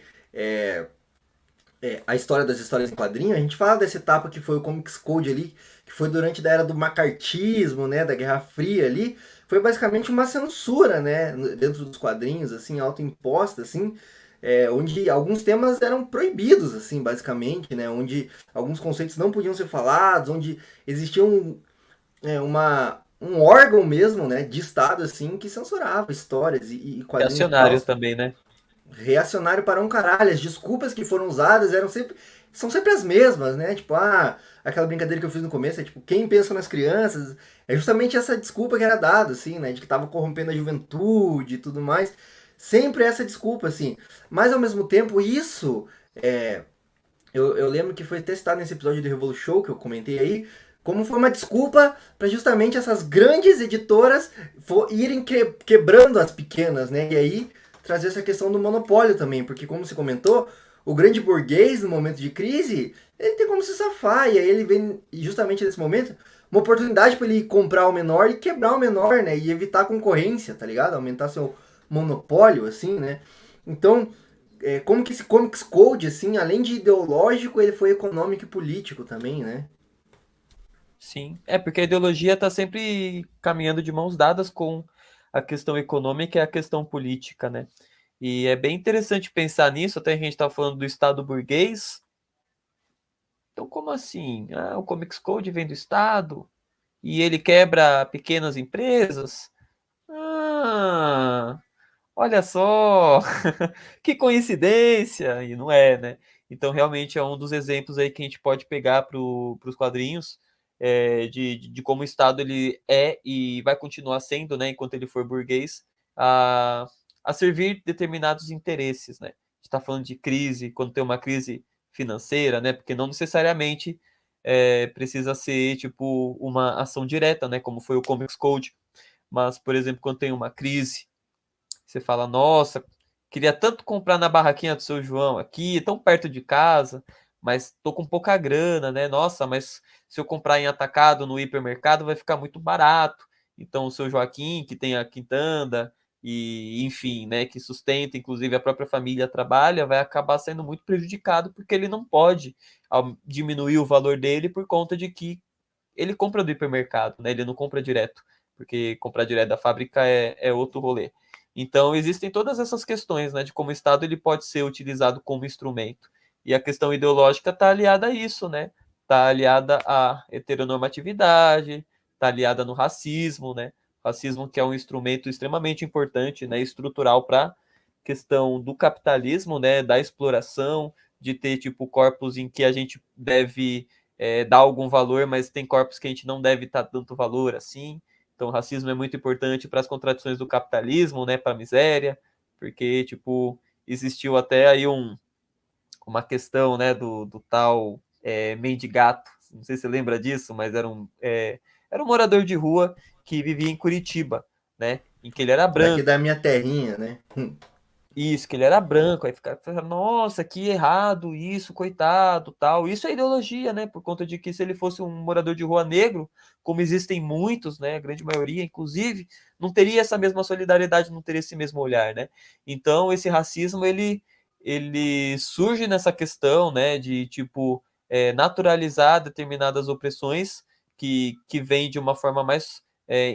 a história das histórias em quadrinho, a gente fala dessa etapa que foi o Comics Code ali, que foi durante a era do macartismo, né, da Guerra Fria ali, foi basicamente uma censura, né, dentro dos quadrinhos, assim, autoimposta, assim, onde alguns temas eram proibidos, assim, basicamente, né, onde alguns conceitos não podiam ser falados, onde existia um órgão mesmo, né, de Estado, assim, que censurava histórias e quadrinhos e tal. Reacionário também, né? Reacionário para um caralho. As desculpas que foram usadas são sempre as mesmas, né? Tipo, aquela brincadeira que eu fiz no começo, é tipo, quem pensa nas crianças, é justamente essa desculpa que era dada, assim, né? De que tava corrompendo a juventude e tudo mais. Sempre essa desculpa, assim. Mas ao mesmo tempo, isso eu lembro que foi testado nesse episódio do Revolu Show que eu comentei aí, como foi uma desculpa para justamente essas grandes editoras irem quebrando as pequenas, né? E aí trazer essa questão do monopólio também, porque como você comentou, o grande burguês no momento de crise, ele tem como se safar, e aí ele vem justamente nesse momento uma oportunidade para ele comprar o menor e quebrar o menor, né? E evitar a concorrência, tá ligado? Aumentar seu monopólio, assim, né? Então, como que esse Comics Code, assim, além de ideológico, ele foi econômico e político também, né? Sim, porque a ideologia está sempre caminhando de mãos dadas com a questão econômica e a questão política, né? E é bem interessante pensar nisso, até a gente está falando do Estado burguês. Então, como assim? O Comics Code vem do Estado e ele quebra pequenas empresas? Ah, olha só, que coincidência! E não é, né? Então, realmente é um dos exemplos aí que a gente pode pegar para os quadrinhos, de como o Estado ele é e vai continuar sendo, né, enquanto ele for burguês, a, a servir determinados interesses, né? A gente está falando de crise, quando tem uma crise financeira, né? Porque não necessariamente precisa ser tipo uma ação direta, né? Como foi o Comics Code. Mas, por exemplo, quando tem uma crise, você fala, nossa, queria tanto comprar na barraquinha do seu João aqui, tão perto de casa, mas tô com pouca grana, né? Nossa, mas se eu comprar em atacado no hipermercado vai ficar muito barato. Então o seu Joaquim, que tem a quintanda e, enfim, né, que sustenta, inclusive a própria família trabalha, vai acabar sendo muito prejudicado porque ele não pode diminuir o valor dele por conta de que ele compra do hipermercado, né? Ele não compra direto, porque comprar direto da fábrica é outro rolê. Então existem todas essas questões, né, de como o Estado ele pode ser utilizado como instrumento. E a questão ideológica está aliada a isso, né? Está aliada à heteronormatividade, está aliada no racismo, né? Racismo que é um instrumento extremamente importante, né, estrutural para questão do capitalismo, né, da exploração, de ter tipo corpos em que a gente deve dar algum valor, mas tem corpos que a gente não deve estar tanto valor assim. Então, o racismo é muito importante para as contradições do capitalismo, né, para a miséria, porque, tipo, existiu até aí uma questão, né, do tal mendigato, não sei se você lembra disso, mas era um morador de rua que vivia em Curitiba, né, em que ele era Daqui branco. da minha terrinha, né? Isso, que ele era branco, aí fica, nossa, que errado isso, coitado, tal. Isso é ideologia, né? Por conta de que se ele fosse um morador de rua negro, como existem muitos, né? A grande maioria, inclusive, não teria essa mesma solidariedade, não teria esse mesmo olhar, né? Então, esse racismo, ele surge nessa questão, né? De, tipo, naturalizar determinadas opressões que vêm de uma forma mais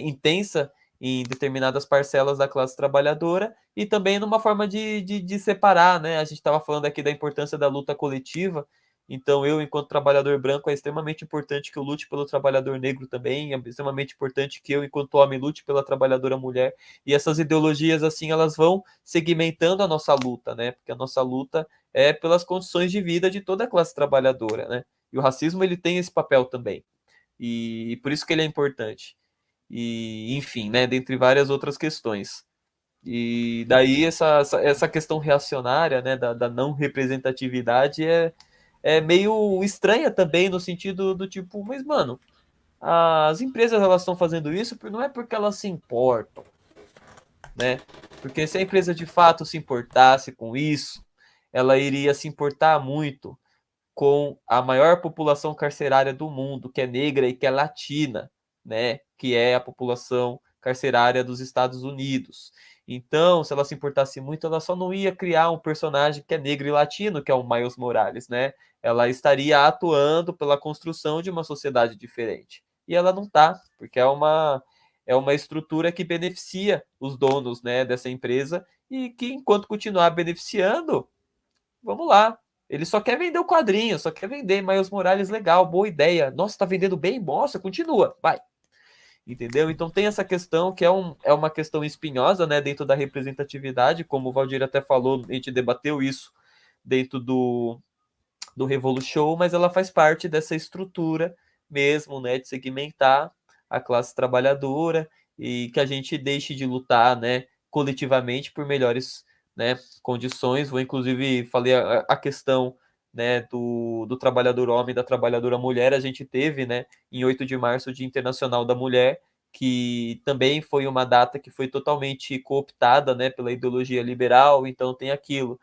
intensa em determinadas parcelas da classe trabalhadora e também numa forma de separar, né? A gente estava falando aqui da importância da luta coletiva, então eu, enquanto trabalhador branco, é extremamente importante que eu lute pelo trabalhador negro também, é extremamente importante que eu, enquanto homem, lute pela trabalhadora mulher, e essas ideologias, assim, elas vão segmentando a nossa luta, né? Porque a nossa luta é pelas condições de vida de toda a classe trabalhadora, né? E o racismo, ele tem esse papel também, e por isso que ele é importante. E, enfim, né, dentre várias outras questões. E daí essa questão reacionária, né, da não representatividade é meio estranha também no sentido do tipo, mas mano, as empresas elas estão fazendo isso não é porque elas se importam, né? Porque se a empresa de fato se importasse com isso, ela iria se importar muito com a maior população carcerária do mundo, que é negra e que é latina, né? Que é a população carcerária dos Estados Unidos. Então, se ela se importasse muito, ela só não ia criar um personagem que é negro e latino, que é o Miles Morales, né? Ela estaria atuando pela construção de uma sociedade diferente. E ela não está, porque é uma estrutura que beneficia os donos, né, dessa empresa e que, enquanto continuar beneficiando, vamos lá. Ele só quer vender o quadrinho, só quer vender Miles Morales, legal, boa ideia. Nossa, tá vendendo bem? Nossa, continua, vai. Entendeu? Então tem essa questão que é uma questão espinhosa, né, dentro da representatividade, como o Valdir até falou, a gente debateu isso dentro do Revolution, mas ela faz parte dessa estrutura mesmo, né, de segmentar a classe trabalhadora e que a gente deixe de lutar, né, coletivamente por melhores, né, condições. Vou inclusive falei a questão, né, do trabalhador homem e da trabalhadora mulher. A gente teve, né, em 8 de março, o Dia Internacional da Mulher, que também foi uma data que foi totalmente cooptada, né, pela ideologia liberal. Então tem aquilo,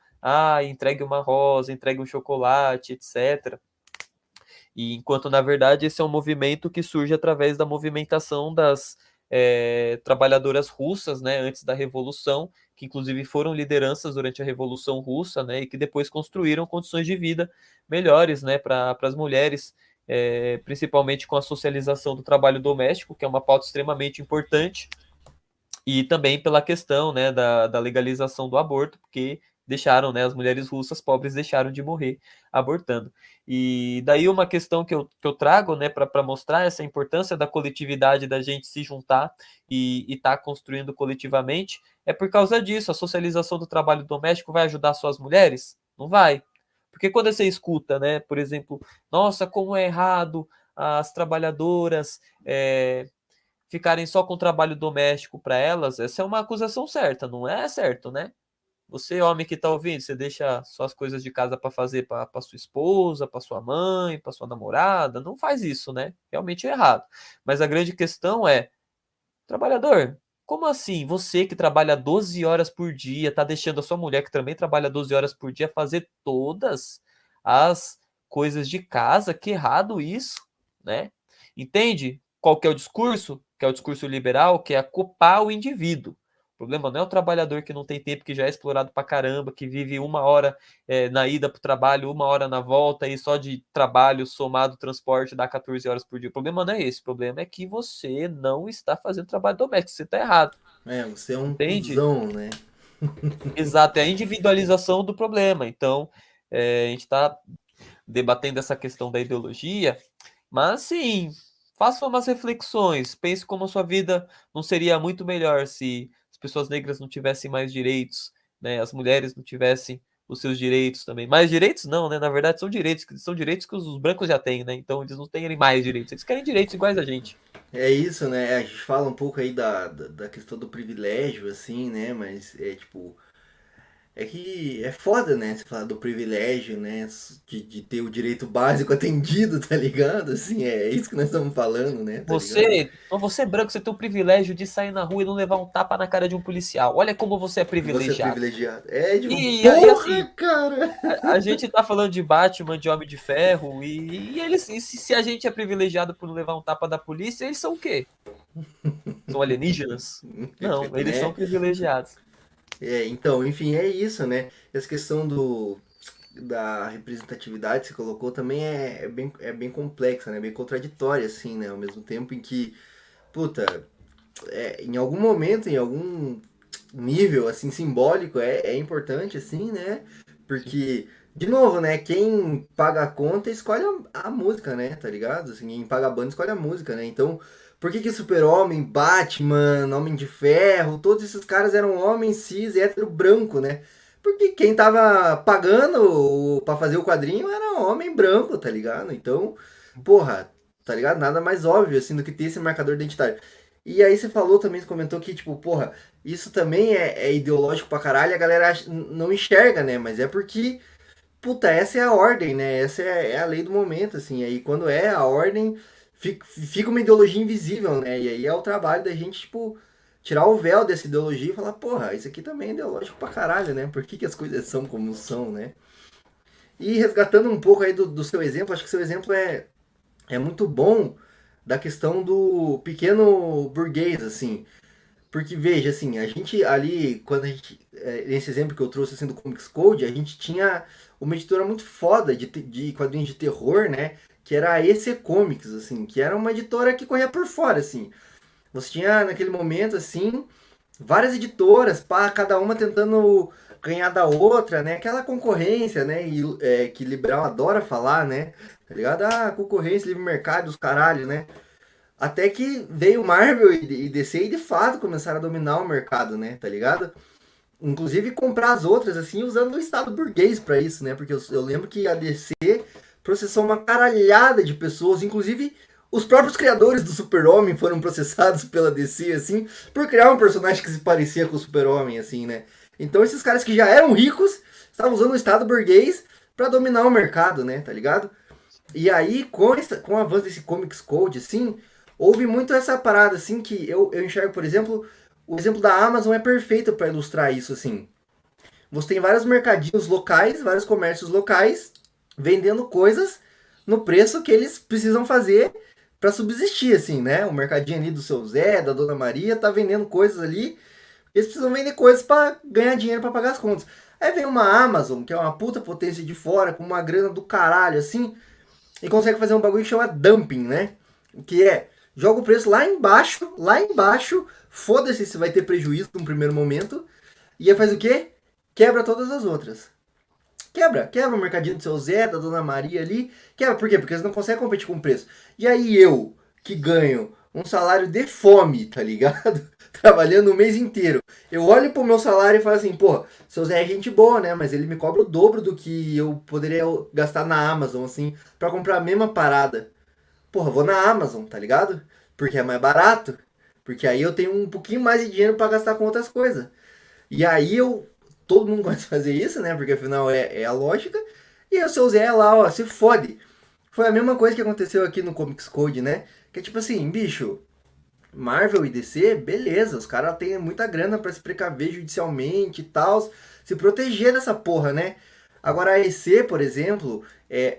entregue uma rosa, entregue um chocolate, etc. E enquanto, na verdade, esse é um movimento que surge através da movimentação das trabalhadoras russas, né, antes da Revolução, que inclusive foram lideranças durante a Revolução Russa, né, e que depois construíram condições de vida melhores, né, para as mulheres, principalmente com a socialização do trabalho doméstico, que é uma pauta extremamente importante, e também pela questão, né, da legalização do aborto, porque deixaram, né, as mulheres russas pobres deixaram de morrer abortando. E daí uma questão que eu trago, né, para mostrar essa importância da coletividade, da gente se juntar e estar construindo coletivamente, é por causa disso. A socialização do trabalho doméstico vai ajudar só as mulheres? Não vai. Porque quando você escuta, né, por exemplo, nossa, como é errado as trabalhadoras ficarem só com o trabalho doméstico para elas, essa é uma acusação certa, não é certo, né? Você, homem que está ouvindo, você deixa suas coisas de casa para fazer para sua esposa, para sua mãe, para sua namorada, não faz isso, né? Realmente é errado. Mas a grande questão é, trabalhador, como assim? Você que trabalha 12 horas por dia, está deixando a sua mulher que também trabalha 12 horas por dia fazer todas as coisas de casa? Que errado isso, né? Entende qual que é o discurso? Que é o discurso liberal, que é culpar o indivíduo. O problema não é o trabalhador que não tem tempo, que já é explorado pra caramba, que vive 1 hora na ida pro trabalho, 1 hora na volta, e só de trabalho somado transporte dá 14 horas por dia. O problema não é esse. O problema é que você não está fazendo trabalho doméstico. Você está errado. Você é um Entende? cuzão, né? Exato, é a individualização do problema. Então, a gente está debatendo essa questão da ideologia, mas sim, faça umas reflexões, pense como a sua vida não seria muito melhor se as pessoas negras não tivessem mais direitos, né? As mulheres não tivessem os seus direitos também. Mais direitos não, né? Na verdade, são direitos que os brancos já têm, né? Então eles não têm mais direitos, eles querem direitos iguais a gente. É isso, né? A gente fala um pouco aí da questão do privilégio, assim, né? Mas é tipo. É que é foda, né? Você falar do privilégio, né? De ter o direito básico atendido, tá ligado? Assim, é isso que nós estamos falando, né? Tá ligado? Você branco, você tem o privilégio de sair na rua e não levar um tapa na cara de um policial. Olha como você é Você é privilegiado. privilegiado. É, tipo, E porra, assim, cara! a gente tá falando de Batman, de Homem de Ferro, e eles, se a gente é privilegiado por não levar um tapa da polícia, eles são o quê? São alienígenas? Não, eles são Né? privilegiados. Então, enfim, é isso, né? Essa questão da representatividade que você colocou também é bem complexa, né? Bem contraditória, assim, né? Ao mesmo tempo em que, puta, em algum momento, em algum nível, assim, simbólico, é importante, assim, né? Porque, de novo, né? Quem paga a conta escolhe a música, né? Tá ligado? Assim, quem paga a banda escolhe a música, né? Então, por que que Super-Homem, Batman, Homem de Ferro, todos esses caras eram homens cis, hétero, branco, né? Porque quem tava pagando pra fazer o quadrinho era homem branco, tá ligado? Então, porra, tá ligado? Nada mais óbvio, assim, do que ter esse marcador identitário. E aí você falou também, você comentou que, tipo, porra, isso também é ideológico pra caralho, a galera não enxerga, né? Mas é porque, puta, essa é a ordem, né? Essa é a lei do momento, assim. Aí quando é a ordem, fica uma ideologia invisível, né? E aí é o trabalho da gente, tipo, tirar o véu dessa ideologia e falar, porra, isso aqui também é ideológico pra caralho, né? Por que, que as coisas são como são, né? E resgatando um pouco aí do seu exemplo, acho que seu exemplo é muito bom da questão do pequeno burguês, assim. Porque, veja, assim, a gente ali, quando a gente. Nesse exemplo que eu trouxe assim, do Comics Code, a gente tinha uma editora muito foda de quadrinhos de terror, né? Que era a EC Comics, assim, que era uma editora que corria por fora, assim. Você tinha, naquele momento, assim, várias editoras, pá, cada uma tentando ganhar da outra, né? Aquela concorrência, né? Que liberal adora falar, né? Tá ligado? Ah, concorrência, livre mercado, os caralho, né? Até que veio Marvel e DC e de fato começaram a dominar o mercado, né? Tá ligado? Inclusive comprar as outras, assim, usando o estado burguês pra isso, né? Porque eu lembro que a DC processou uma caralhada de pessoas, inclusive os próprios criadores do Super-Homem foram processados pela DC, assim, por criar um personagem que se parecia com o Super-Homem, assim, né? Então esses caras que já eram ricos estavam usando o estado burguês pra dominar o mercado, né? Tá ligado? E aí, com o avanço desse Comics Code, assim, houve muito essa parada, assim, que eu enxergo, por exemplo, o exemplo da Amazon é perfeito para ilustrar isso, assim. Você tem vários mercadinhos locais, vários comércios locais, vendendo coisas no preço que eles precisam fazer para subsistir, assim, né? O mercadinho ali do seu Zé, da Dona Maria, tá vendendo coisas ali. Eles precisam vender coisas para ganhar dinheiro para pagar as contas. Aí vem uma Amazon, que é uma puta potência de fora, com uma grana do caralho, assim, e consegue fazer um bagulho que chama dumping, né? Que é, joga o preço lá embaixo, foda-se se vai ter prejuízo no primeiro momento, e aí faz o quê? Quebra todas as outras. Quebra o mercadinho do seu Zé, da Dona Maria ali. Quebra, por quê? Porque eles não conseguem competir com o preço. E aí eu, que ganho um salário de fome, tá ligado? Trabalhando o mês inteiro. Eu olho pro meu salário e falo assim, pô, seu Zé é gente boa, né? Mas ele me cobra o dobro do que eu poderia gastar na Amazon, assim, pra comprar a mesma parada. Porra, vou na Amazon, tá ligado? Porque é mais barato. Porque aí eu tenho um pouquinho mais de dinheiro pra gastar com outras coisas. E aí eu. Todo mundo gosta de fazer isso, né? Porque afinal é a lógica. E o seu Zé lá, ó, se fode. Foi a mesma coisa que aconteceu aqui no Comics Code, né? Que é tipo assim, bicho, Marvel e DC, beleza, os caras têm muita grana pra se precaver judicialmente e tal, se proteger dessa porra, né? Agora a EC, por exemplo,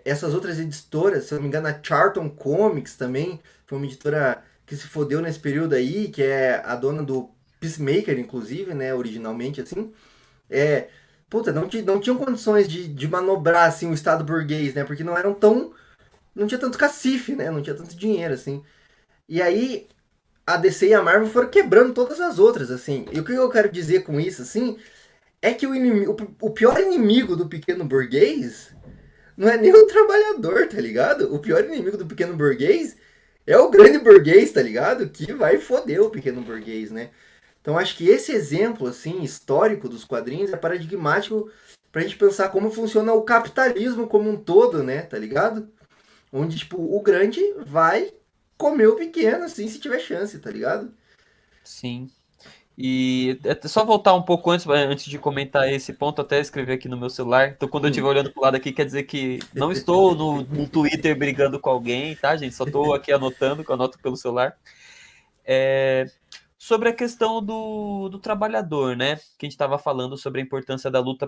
essas outras editoras, se eu não me engano, a Charlton Comics também, foi uma editora que se fodeu nesse período aí, que é a dona do Peacemaker, inclusive, né, originalmente, assim, é, puta, não tinham condições de manobrar, assim, o Estado burguês, né, porque não eram tão, não tinha tanto cacife, né, não tinha tanto dinheiro, assim. E aí, a DC e a Marvel foram quebrando todas as outras, assim. E o que eu quero dizer com isso, assim, é que o pior inimigo do pequeno burguês não é nem o trabalhador, tá ligado? O pior inimigo do pequeno burguês é o grande burguês, tá ligado? Que vai foder o pequeno burguês, né? Então acho que esse exemplo, assim, histórico dos quadrinhos é paradigmático pra gente pensar como funciona o capitalismo como um todo, né? Tá ligado? Onde, tipo, o grande vai comer o pequeno, assim, se tiver chance, tá ligado? Sim. E só voltar um pouco antes de comentar esse ponto, até escrever aqui no meu celular. Então, quando eu estiver olhando pro lado aqui, quer dizer que não estou no Twitter brigando com alguém, tá, gente? Só estou aqui anotando, que eu anoto pelo celular. Sobre a questão do trabalhador, né? Que a gente estava falando sobre a importância da luta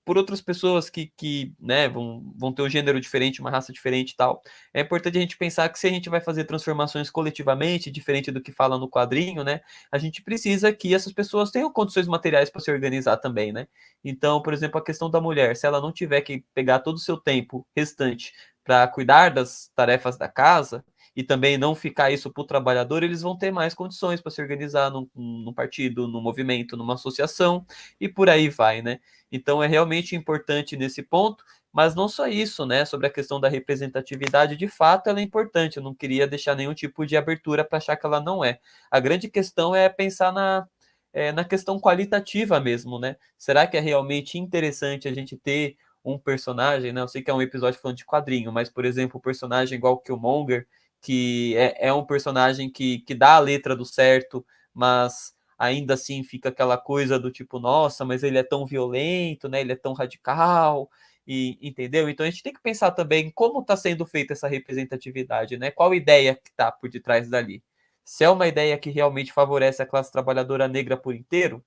por outras pessoas que né, vão ter um gênero diferente, uma raça diferente e tal. É importante a gente pensar que se a gente vai fazer transformações coletivamente, diferente do que fala no quadrinho, né, a gente precisa que essas pessoas tenham condições materiais para se organizar também, né? Então, por exemplo, a questão da mulher, se ela não tiver que pegar todo o seu tempo restante para cuidar das tarefas da casa, e também não ficar isso para o trabalhador, eles vão ter mais condições para se organizar num partido, num movimento, numa associação, e por aí vai, né? Então é realmente importante nesse ponto, mas não só isso, né? Sobre a questão da representatividade, de fato ela é importante. Eu não queria deixar nenhum tipo de abertura para achar que ela não é. A grande questão é pensar na questão qualitativa mesmo, né? Será que é realmente interessante a gente ter um personagem, né? Eu sei que é um episódio falando de quadrinho, mas, por exemplo, um personagem igual o Killmonger, que é um personagem que dá a letra do certo, mas ainda assim fica aquela coisa do tipo, nossa, mas ele é tão violento, né? Ele é tão radical, e entendeu? Então a gente tem que pensar também como está sendo feita essa representatividade, né? Qual ideia que está por detrás dali? Se é uma ideia que realmente favorece a classe trabalhadora negra por inteiro,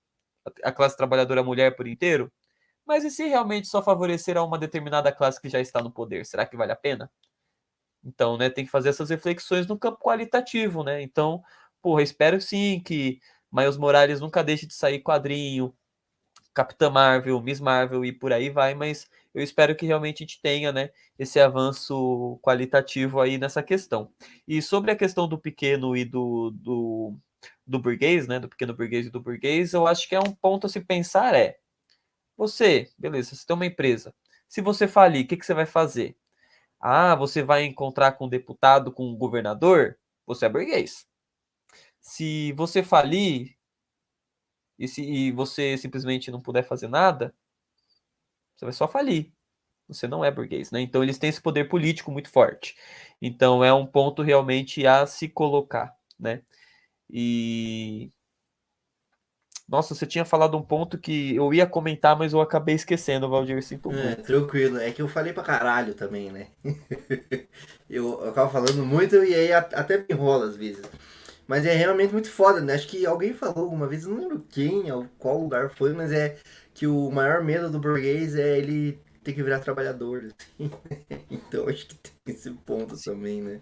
a classe trabalhadora mulher por inteiro, mas e se realmente só favorecer a uma determinada classe que já está no poder? Será que vale a pena? Então, né, tem que fazer essas reflexões no campo qualitativo, né? Então, porra, espero sim que Miles Morales nunca deixa de sair quadrinho, Capitã Marvel, Miss Marvel e por aí vai, mas eu espero que realmente a gente tenha, né, esse avanço qualitativo aí nessa questão. E sobre a questão do pequeno e do burguês, né, do pequeno burguês e do burguês, eu acho que é um ponto a se pensar você, beleza, você tem uma empresa, se você falir, o que você vai fazer? Ah, você vai encontrar com um deputado, com um governador? Você é burguês. Se você falir e você simplesmente não puder fazer nada, você vai só falir. Você não é burguês, né? Então eles têm esse poder político muito forte. Então é um ponto realmente a se colocar, né? E nossa, você tinha falado um ponto que eu ia comentar, mas eu acabei esquecendo, Valdir, sinto muito. Tranquilo. É que eu falei pra caralho também, né? Eu acabo falando muito e aí até me enrola às vezes. Mas é realmente muito foda, né? Acho que alguém falou alguma vez, não lembro quem, qual lugar foi, mas é que o maior medo do burguês é ele ter que virar trabalhador, assim. Então acho que tem esse ponto também, né?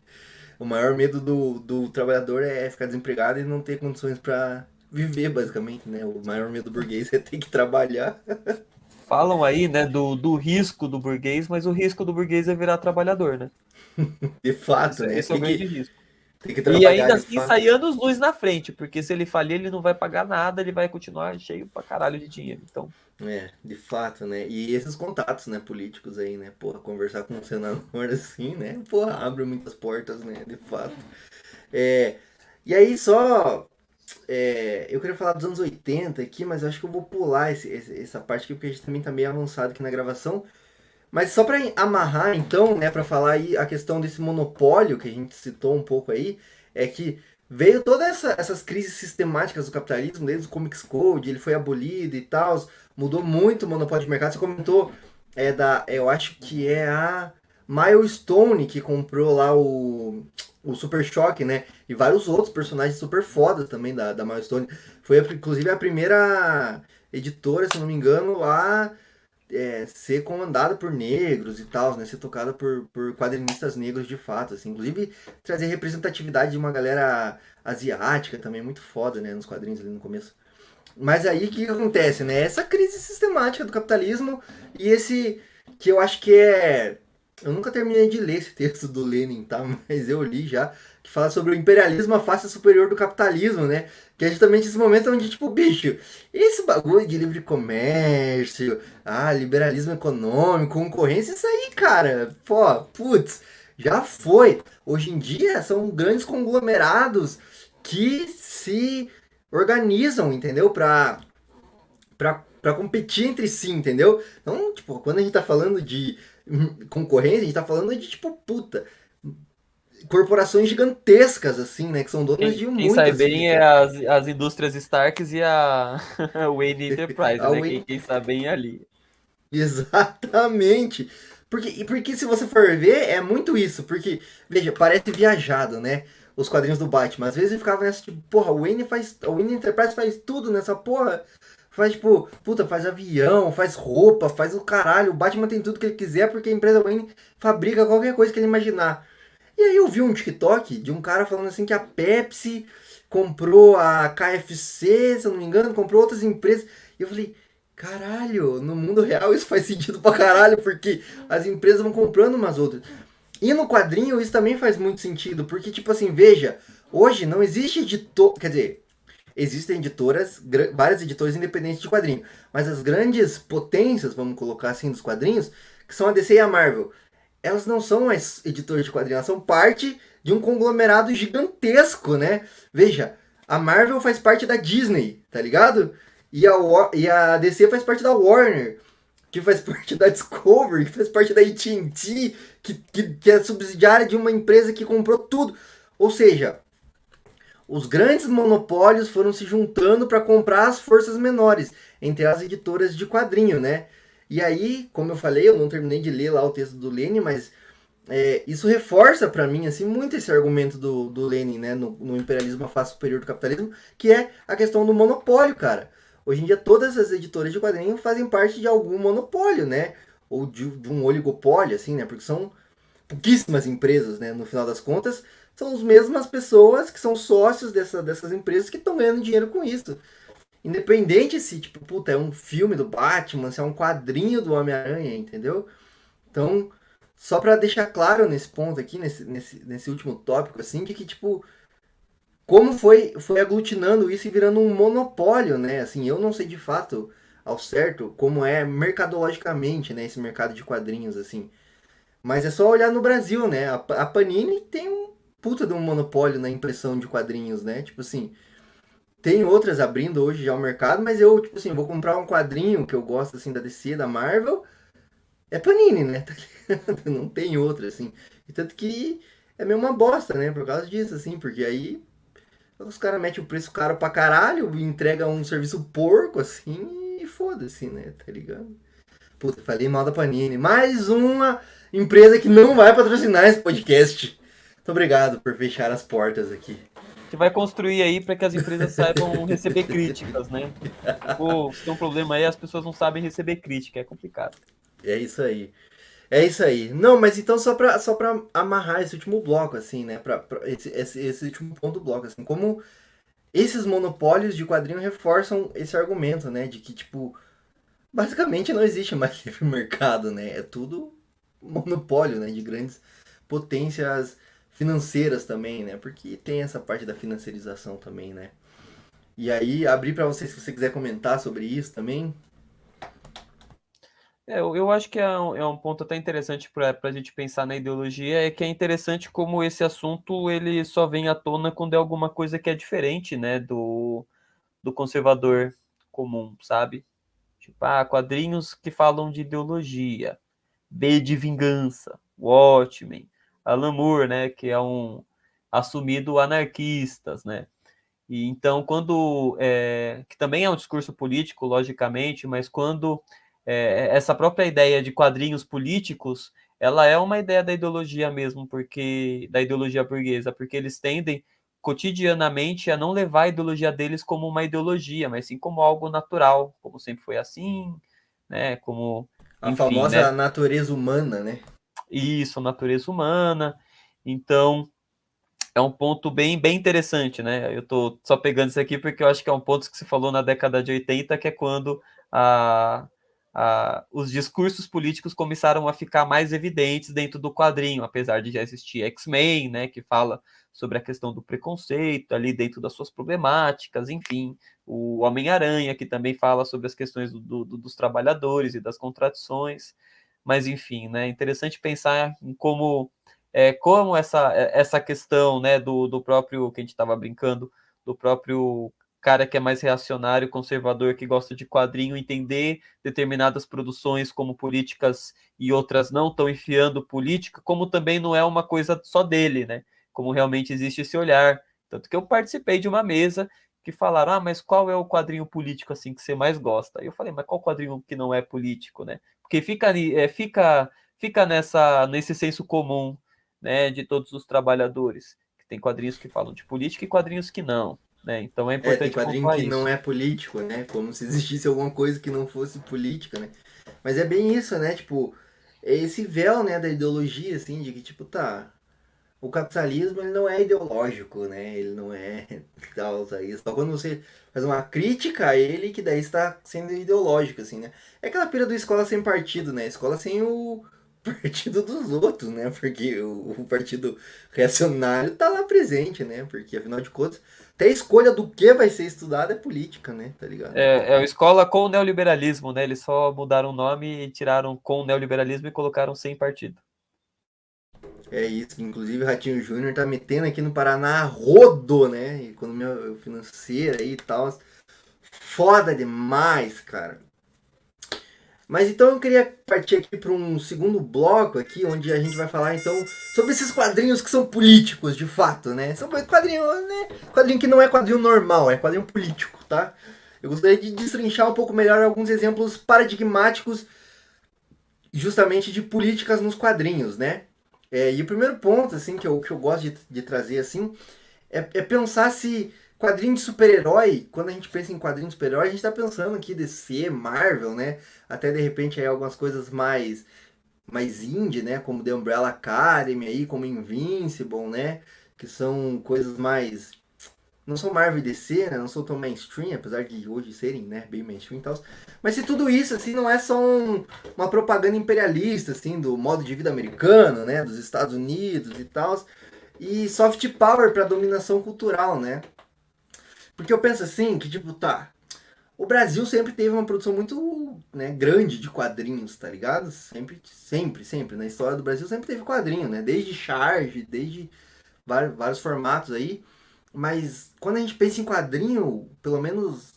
O maior medo do trabalhador é ficar desempregado e não ter condições pra viver, basicamente, né? O maior medo do burguês é ter que trabalhar. Falam aí, né, do risco do burguês, mas o risco do burguês é virar trabalhador, né? De fato, né? Esse é o grande risco. Tem que E trabalhar ainda de assim fato. sair anos-luz na frente, porque se ele falir, ele não vai pagar nada, ele vai continuar cheio pra caralho de dinheiro. Então, De fato, né? E esses contatos, né, políticos aí, né? Porra, conversar com um senador assim, né? Porra, abre muitas portas, né? De fato. É, e aí só. Eu queria falar dos anos 80 aqui, mas eu acho que eu vou pular essa parte aqui, porque a gente também tá meio avançado aqui na gravação. Mas só para amarrar, então, né, para falar aí a questão desse monopólio que a gente citou um pouco aí, é que veio todas essas crises sistemáticas do capitalismo, desde o Comics Code, ele foi abolido e tal, mudou muito o monopólio de mercado. Você comentou, eu acho que é a Milestone que comprou lá o Super Choque, né? E vários outros personagens super fodas também da Milestone. Foi inclusive a primeira editora, se não me engano, a ser comandada por negros e tal, né? Ser tocada por quadrinistas negros de fato, assim. Inclusive, trazer representatividade de uma galera asiática também, muito foda, né? Nos quadrinhos ali no começo. Mas aí, o que acontece, né? Essa crise sistemática do capitalismo e esse que eu acho que é... Eu nunca terminei de ler esse texto do Lenin, tá? Mas eu li já, que fala sobre o imperialismo, a face superior do capitalismo, né? Que é justamente esse momento onde, tipo, bicho, esse bagulho de livre comércio, liberalismo econômico, concorrência, isso aí, cara, pô, putz, já foi. Hoje em dia são grandes conglomerados que se organizam, entendeu? Pra competir entre si, entendeu? Então, tipo, quando a gente tá falando de concorrência, a gente tá falando de, tipo, puta, corporações gigantescas, assim, né? Que são donas de quem sai muitas bem é editoras. as indústrias Starks e a Wayne Enterprise, A né? Win... Quem sabe bem é ali. Exatamente. Porque se você for ver, é muito isso. Porque, veja, parece viajado, né? Os quadrinhos do Batman. Às vezes eu ficava nessa, tipo, porra, a Wayne Enterprise faz tudo nessa porra. Faz, tipo, puta, faz avião, faz roupa, faz o caralho. O Batman tem tudo que ele quiser porque a empresa Wayne fabrica qualquer coisa que ele imaginar. E aí eu vi um TikTok de um cara falando assim que a Pepsi comprou a KFC, se eu não me engano, comprou outras empresas. E eu falei, caralho, no mundo real isso faz sentido pra caralho, porque as empresas vão comprando umas outras. E no quadrinho isso também faz muito sentido, porque, tipo assim, veja, hoje não existe editor. Quer dizer, existem editoras, várias editoras independentes de quadrinho, mas as grandes potências, vamos colocar assim, dos quadrinhos, que são a DC e a Marvel, elas não são mais editoras de quadrinhos, elas são parte de um conglomerado gigantesco, né? Veja, a Marvel faz parte da Disney, tá ligado? E a DC faz parte da Warner, que faz parte da Discovery, que faz parte da AT&T, que é subsidiária de uma empresa que comprou tudo. Ou seja, os grandes monopólios foram se juntando para comprar as forças menores, entre as editoras de quadrinho, né? E aí, como eu falei, eu não terminei de ler lá o texto do Lenin, mas isso reforça para mim assim muito esse argumento do Lenin, né, no imperialismo, a face superior do capitalismo, que é a questão do monopólio, cara. Hoje em dia todas as editoras de quadrinho fazem parte de algum monopólio, né? Ou de um oligopólio, assim, né? Porque são pouquíssimas empresas, né, no final das contas, são as mesmas pessoas que são sócios dessas empresas que estão ganhando dinheiro com isso. Independente se, tipo, puta, é um filme do Batman, se é um quadrinho do Homem-Aranha, entendeu? Então, só pra deixar claro nesse ponto aqui, nesse último tópico, assim, de que, tipo, como foi aglutinando isso e virando um monopólio, né? Assim, eu não sei de fato, ao certo, como é mercadologicamente, né, esse mercado de quadrinhos, assim. Mas é só olhar no Brasil, né? A Panini tem um puta de um monopólio na impressão de quadrinhos, né? Tipo assim, tem outras abrindo hoje já o mercado, mas eu, tipo assim, vou comprar um quadrinho que eu gosto, assim, da DC, da Marvel, é Panini, né? Tá ligado? Não tem outra, assim. E tanto que é meio uma bosta, né? Por causa disso, assim, porque aí os caras metem o preço caro pra caralho, entrega um serviço porco, assim, e foda-se, né? Tá ligado? Puta, falei mal da Panini. Mais uma empresa que não vai patrocinar esse podcast. Muito obrigado por fechar as portas aqui. Você vai construir aí para que as empresas saibam receber críticas, né? Tipo, se tem um problema aí, as pessoas não sabem receber crítica, é complicado. É isso aí. É isso aí. Não, mas então só pra amarrar esse último bloco, assim, né? Pra esse último ponto do bloco, assim. Como esses monopólios de quadrinho reforçam esse argumento, né? De que, tipo, basicamente não existe mais livre mercado, né? É tudo monopólio, né? De grandes potências financeiras também, né? Porque tem essa parte da financiarização também, né? E aí, abrir para você, se você quiser comentar sobre isso também. Eu acho que é um ponto até interessante para a gente pensar na ideologia, é que é interessante como esse assunto ele só vem à tona quando é alguma coisa que é diferente, né, do conservador comum, sabe? Tipo, quadrinhos que falam de ideologia, B de Vingança, Watchmen, Alan Moore, né, que é um assumido anarquistas, né? E então, que também é um discurso político, logicamente, mas quando essa própria ideia de quadrinhos políticos, ela é uma ideia da ideologia mesmo, porque da ideologia burguesa, porque eles tendem cotidianamente a não levar a ideologia deles como uma ideologia, mas sim como algo natural, como sempre foi assim, né? Como, A enfim, né? famosa natureza humana, né? Isso, natureza humana. Então, é um ponto bem interessante, né? Eu tô só pegando isso aqui porque eu acho que é um ponto que se falou na década de 80, que é quando os discursos políticos começaram a ficar mais evidentes dentro do quadrinho, apesar de já existir X-Men, né, que fala sobre a questão do preconceito ali dentro das suas problemáticas, enfim, o Homem-Aranha, que também fala sobre as questões dos trabalhadores e das contradições, mas enfim, né, é interessante pensar em como essa questão, né, do próprio, que a gente estava brincando, do próprio cara que é mais reacionário, conservador, que gosta de quadrinho, entender determinadas produções como políticas e outras não, estão enfiando política, como também não é uma coisa só dele, né? Como realmente existe esse olhar. Tanto que eu participei de uma mesa que falaram, mas qual é o quadrinho político assim que você mais gosta? Aí eu falei, mas qual quadrinho que não é político, né? Porque fica nesse senso comum, né, de todos os trabalhadores. Tem quadrinhos que falam de política e quadrinhos que não, né? Então é É, tem importante quadrinho pontuar que não isso. é político, né? Como se existisse alguma coisa que não fosse política, né? Mas é bem isso, né? Tipo, é esse véu, né, da ideologia, assim, de que, tipo, tá, o capitalismo ele não é ideológico, né? Ele não é tal, aí. Só quando você faz uma crítica a ele que daí está sendo ideológico, assim, né? É aquela pira do escola sem partido, né? Escola sem o partido dos outros, né? Porque o partido reacionário tá lá presente, né? Porque afinal de contas, até a escolha do que vai ser estudado é política, né? Tá ligado? É a escola com o neoliberalismo, né? Eles só mudaram o nome e tiraram com o neoliberalismo e colocaram sem partido. É isso, inclusive o Ratinho Júnior tá metendo aqui no Paraná rodo, né? Economia financeira aí e tal. Foda demais, cara. Mas então eu queria partir aqui para um segundo bloco aqui, onde a gente vai falar então sobre esses quadrinhos que são políticos, de fato, né? São quadrinho, né? Quadrinho que não é quadrinho normal, é quadrinho político, tá? Eu gostaria de destrinchar um pouco melhor alguns exemplos paradigmáticos justamente de políticas nos quadrinhos, né? E o primeiro ponto, assim, que eu gosto de trazer, assim, é pensar se quadrinho de super-herói, quando a gente pensa em quadrinho de super-herói, a gente tá pensando aqui DC, Marvel, né? Até de repente aí algumas coisas mais indie, né? Como The Umbrella Academy aí, como Invincible, né? que são coisas mais. Não são Marvel e DC, né? Não são tão mainstream, apesar de hoje serem, né? Bem mainstream e tal. Mas se tudo isso, assim, não é só uma propaganda imperialista, assim, do modo de vida americano, né? Dos Estados Unidos e tal. E soft power para dominação cultural, né? Porque eu penso assim, que tipo, tá. O Brasil sempre teve uma produção muito, né, grande de quadrinhos, tá ligado? Sempre. Na história do Brasil sempre teve quadrinho, né? Desde charge, desde vários formatos aí. Mas quando a gente pensa em quadrinho, pelo menos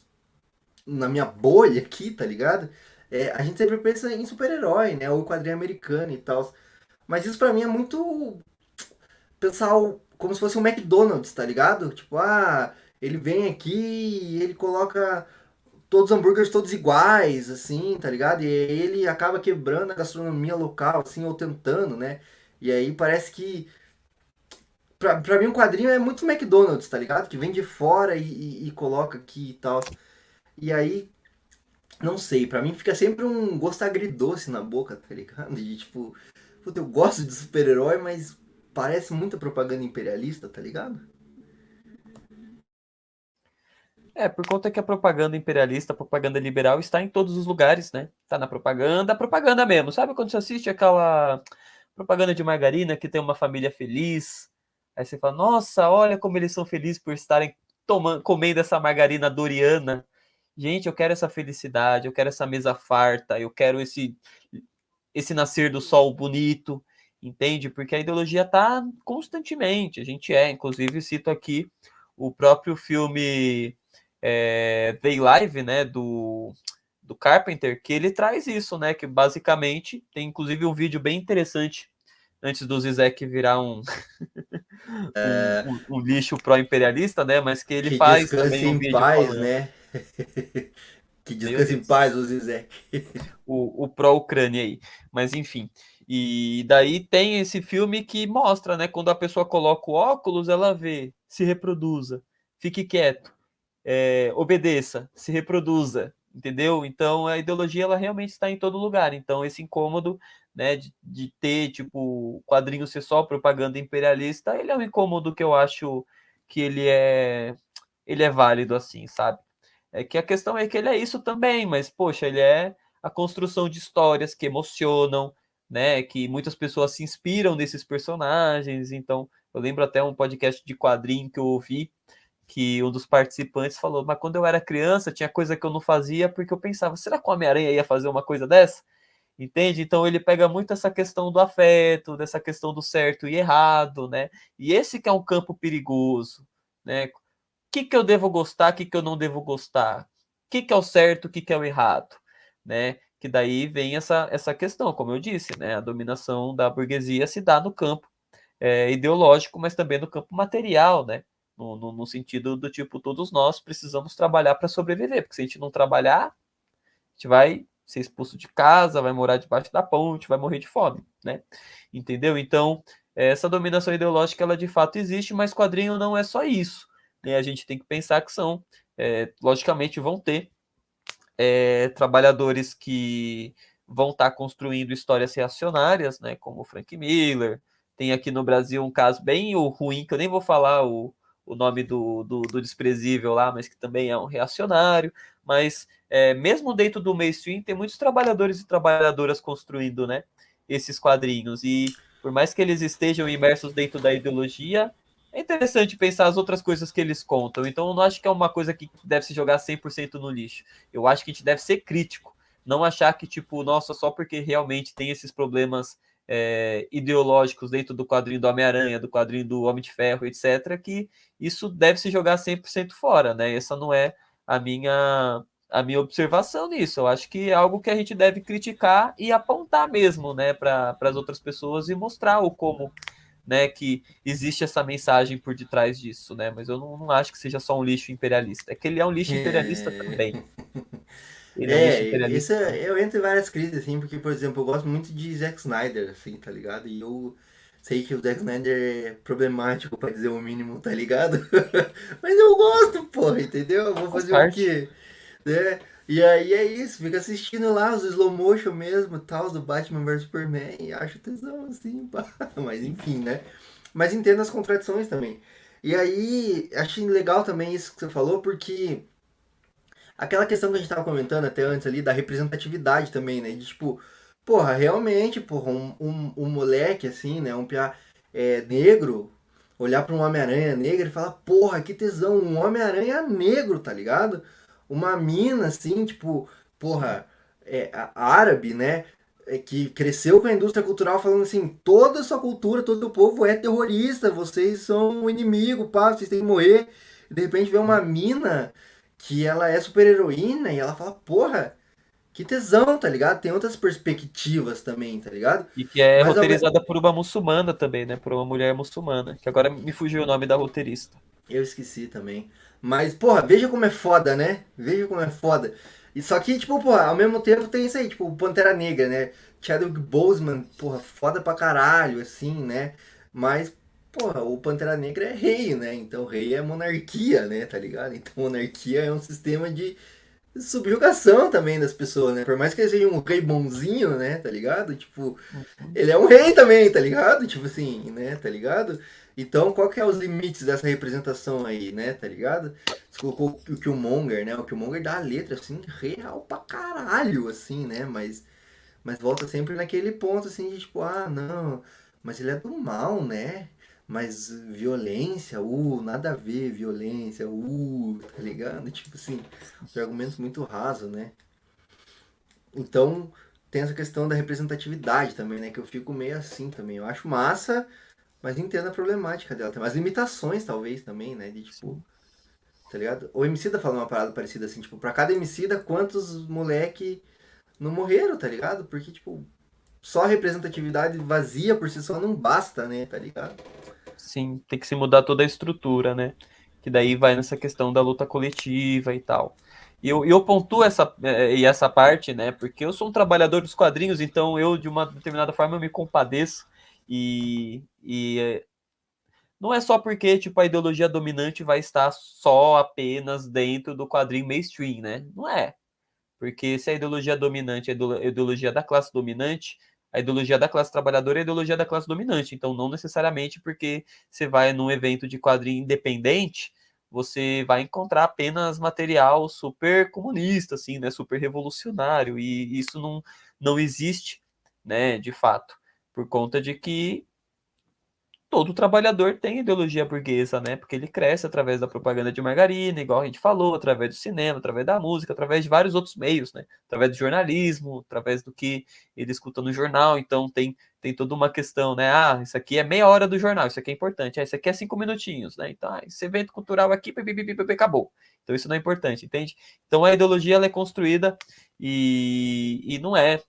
na minha bolha aqui, tá ligado? A gente sempre pensa em super-herói, né? Ou quadrinho americano e tal. Mas isso pra mim é muito pensar como se fosse um McDonald's, tá ligado? Tipo, ele vem aqui e ele coloca todos os hambúrgueres todos iguais, assim, tá ligado? E aí ele acaba quebrando a gastronomia local, assim, ou tentando, né? E aí parece que. Pra mim, um quadrinho é muito McDonald's, tá ligado? Que vem de fora e coloca aqui e tal. E aí, não sei, pra mim fica sempre um gosto agridoce na boca, tá ligado? De tipo, puta, eu gosto de super-herói, mas parece muita propaganda imperialista, tá ligado? Por conta que a propaganda imperialista, a propaganda liberal está em todos os lugares, né? Tá na propaganda, a propaganda mesmo. Sabe quando você assiste aquela propaganda de margarina que tem uma família feliz? Aí você fala, nossa, olha como eles são felizes por estarem comendo essa margarina doriana. Gente, eu quero essa felicidade, eu quero essa mesa farta, eu quero esse nascer do sol bonito, entende? Porque a ideologia tá constantemente. A gente inclusive cito aqui o próprio filme Day Live, né, do Carpenter, que ele traz isso, né, que basicamente tem inclusive um vídeo bem interessante antes do Zizek virar um lixo pró-imperialista, né, mas que ele Que faz também descanse um em vídeo paz, falando, né? Que meu descanse em Deus, paz, o Zizek. o pró-Ucrânia aí, mas enfim. E daí tem esse filme que mostra, né, quando a pessoa coloca o óculos, ela vê, se reproduza, fique quieto, obedeça, se reproduza, entendeu? Então a ideologia ela realmente está em todo lugar. Então esse incômodo, né, de ter tipo quadrinho ser só propaganda imperialista, ele é um incômodo que eu acho que ele é válido assim, sabe? É que a questão é que ele é isso também, mas poxa, ele é a construção de histórias que emocionam, né? Que muitas pessoas se inspiram nesses personagens. Então, eu lembro até um podcast de quadrinho que eu ouvi que um dos participantes falou, mas quando eu era criança tinha coisa que eu não fazia porque eu pensava, será que o Homem-Aranha ia fazer uma coisa dessa? Entende? Então ele pega muito essa questão do afeto, dessa questão do certo e errado, né? E esse que é um campo perigoso, né? O que eu devo gostar, o que eu não devo gostar? O que é o certo, o que é o errado, né? Que daí vem essa questão, como eu disse, né? A dominação da burguesia se dá no campo ideológico, mas também no campo material, né? No sentido do tipo, todos nós precisamos trabalhar para sobreviver, porque se a gente não trabalhar, a gente vai ser expulso de casa, vai morar debaixo da ponte, vai morrer de fome, né? Entendeu? Então, essa dominação ideológica, ela de fato existe, mas quadrinho não é só isso, né? A gente tem que pensar que logicamente, vão ter trabalhadores que vão estar construindo histórias reacionárias, né, como o Frank Miller. Tem aqui no Brasil um caso bem ruim, que eu nem vou falar o nome do desprezível lá, mas que também é um reacionário. Mas mesmo dentro do mainstream, tem muitos trabalhadores e trabalhadoras construindo, né, esses quadrinhos. E por mais que eles estejam imersos dentro da ideologia, é interessante pensar as outras coisas que eles contam. Então, eu não acho que é uma coisa que deve se jogar 100% no lixo. Eu acho que a gente deve ser crítico. Não achar que, tipo, nossa, só porque realmente tem esses problemas ideológicos dentro do quadrinho do Homem-Aranha, do quadrinho do Homem de Ferro, etc., que isso deve se jogar 100% fora, né? Essa não é a minha observação nisso. Eu acho que é algo que a gente deve criticar e apontar mesmo, né, para as outras pessoas e mostrar o como, né, que existe essa mensagem por detrás disso, né? Mas eu não acho que seja só um lixo imperialista. É que ele é um lixo imperialista também. Ele é um lixo imperialista também. Eu entro em várias crises, assim, porque, por exemplo, eu gosto muito de Zack Snyder, assim, tá ligado? E eu sei que o Zack Snyder é problemático, pra dizer o mínimo, tá ligado? Mas eu gosto, porra, entendeu? Eu vou Faz fazer o parte. quê? Né? E aí é isso, fica assistindo lá os slow motion mesmo, tal, do Batman vs Superman, e acho tesão, assim, pá. Mas enfim, né? mas entendo as contradições também. E aí, achei legal também isso que você falou, porque aquela questão que a gente tava comentando até antes ali, da representatividade também, né? De tipo, porra, realmente, porra, um moleque assim, né? Um piá negro, olhar pra um Homem-Aranha negro e falar, porra, que tesão, um Homem-Aranha negro, tá ligado? Uma mina assim, tipo, porra, árabe, né? Que cresceu com a indústria cultural falando assim, toda a sua cultura, todo o povo é terrorista, vocês são o inimigo, pá, vocês têm que morrer. E de repente vê uma mina que ela é super heroína e ela fala, porra, que tesão, tá ligado? Tem outras perspectivas também, tá ligado? E que é Mas ao me... roteirizada por uma muçulmana também, né? Por uma mulher muçulmana. Que agora me fugiu o nome da roteirista. eu esqueci também. Mas, porra, veja como é foda, né? Veja como é foda. E só que, tipo, porra, ao mesmo tempo tem isso aí, tipo, o Pantera Negra, né? Chadwick Boseman, porra, foda pra caralho, assim, né? Mas, porra, o Pantera Negra é rei, né? Então, rei é monarquia, né? Tá ligado? Então, monarquia é um sistema de subjugação também das pessoas, né? Por mais que ele seja um rei bonzinho, né? Tá ligado? Tipo, Uhum. ele é um rei também, tá ligado? Tipo assim, né? Tá ligado? Então, qual que é os limites dessa representação aí, né? Tá ligado? Você colocou o Killmonger, né? O Killmonger dá a letra, assim, real pra caralho, assim, né? Mas volta sempre naquele ponto, assim, de tipo, ah, não, mas ele é do mal, né? Mas violência, nada a ver, violência, tá ligado? Tipo assim, os argumentos muito rasos, né? Então, tem essa questão da representatividade também, né? Que eu fico meio assim também. Eu acho massa, mas entendo a problemática dela. Tem umas limitações, talvez, também, né? De tipo, Sim. tá ligado? O Emicida fala uma parada parecida assim, tipo, pra cada Emicida, quantos moleque não morreram, tá ligado? Porque, tipo, só a representatividade vazia por si só não basta, né? Tá ligado? Sim, tem que se mudar toda a estrutura, né? Que daí vai nessa questão da luta coletiva e tal. E eu pontuo essa parte, né? Porque eu sou um trabalhador dos quadrinhos, então eu, de uma determinada forma, eu me compadeço. E não é só porque tipo, a ideologia dominante vai estar só apenas dentro do quadrinho mainstream, né? Não é. Porque se a ideologia dominante é a ideologia da classe dominante, a ideologia da classe trabalhadora é a ideologia da classe dominante. Então, não necessariamente porque você vai num evento de quadrinho independente, você vai encontrar apenas material super comunista, assim, né? Super revolucionário. E isso não existe, né? De fato. Por conta de que todo trabalhador tem ideologia burguesa, né? Porque ele cresce através da propaganda de margarina, igual a gente falou, através do cinema, através da música, através de vários outros meios, né? Através do jornalismo, através do que ele escuta no jornal. Então tem toda uma questão, né? Ah, isso aqui é meia hora do jornal, isso aqui é importante. Ah, isso aqui é 5 minutinhos, né? Então, esse evento cultural aqui, acabou. Então isso não é importante, entende? Então a ideologia ela é construída e não é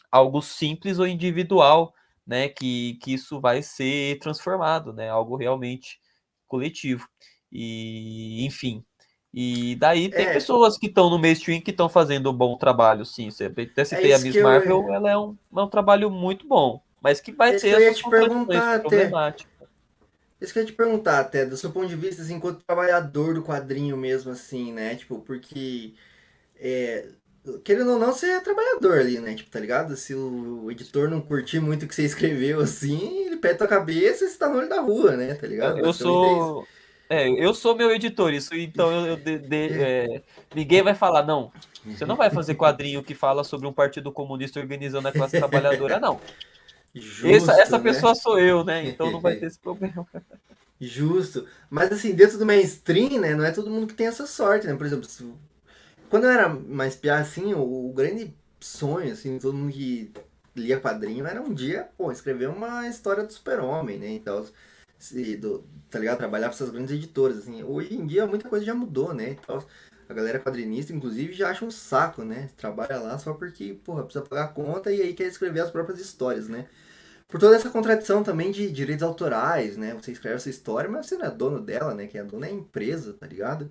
algo simples ou individual, né? Que isso vai ser transformado, né? Algo realmente coletivo. E, enfim. E daí tem É, pessoas que estão no mainstream que estão fazendo um bom trabalho, sim. Você até é citei a isso Miss que eu, Marvel, ela é um trabalho muito bom, mas que vai é isso ter que eu as ia suas te contradições perguntar até. problemáticas. Isso que eu ia te perguntar até, do seu ponto de vista, assim, enquanto trabalhador do quadrinho mesmo, assim, né? Tipo, porque é, querendo ou não, você é trabalhador ali, né? Tipo, tá ligado? Se o editor não curtir muito o que você escreveu, assim, ele pega tua cabeça e você tá no olho da rua, né? Tá ligado? Eu Basicamente é isso. sou. Eu sou meu editor, isso então ninguém vai falar, não. Você não vai fazer quadrinho que fala sobre um partido comunista organizando a classe trabalhadora, não. Essa Justo, né? pessoa sou eu, né? Então não vai ter esse problema. Justo. Mas assim, dentro do mainstream, né? Não é todo mundo que tem essa sorte, né? Por exemplo, quando eu era mais piá, assim, o grande sonho, assim, todo mundo que lia quadrinho era um dia, pô, escrever uma história do super-homem, né? Então, tá ligado? Trabalhar para essas grandes editoras, assim. Hoje em dia muita coisa já mudou, né? Então, a galera quadrinista, inclusive, já acha um saco, né? Trabalha lá só porque, porra, precisa pagar a conta e aí quer escrever as próprias histórias, né? Por toda essa contradição também de direitos autorais, né? Você escreve essa história, mas você não é dono dela, né? Quem é dono é a empresa, tá ligado?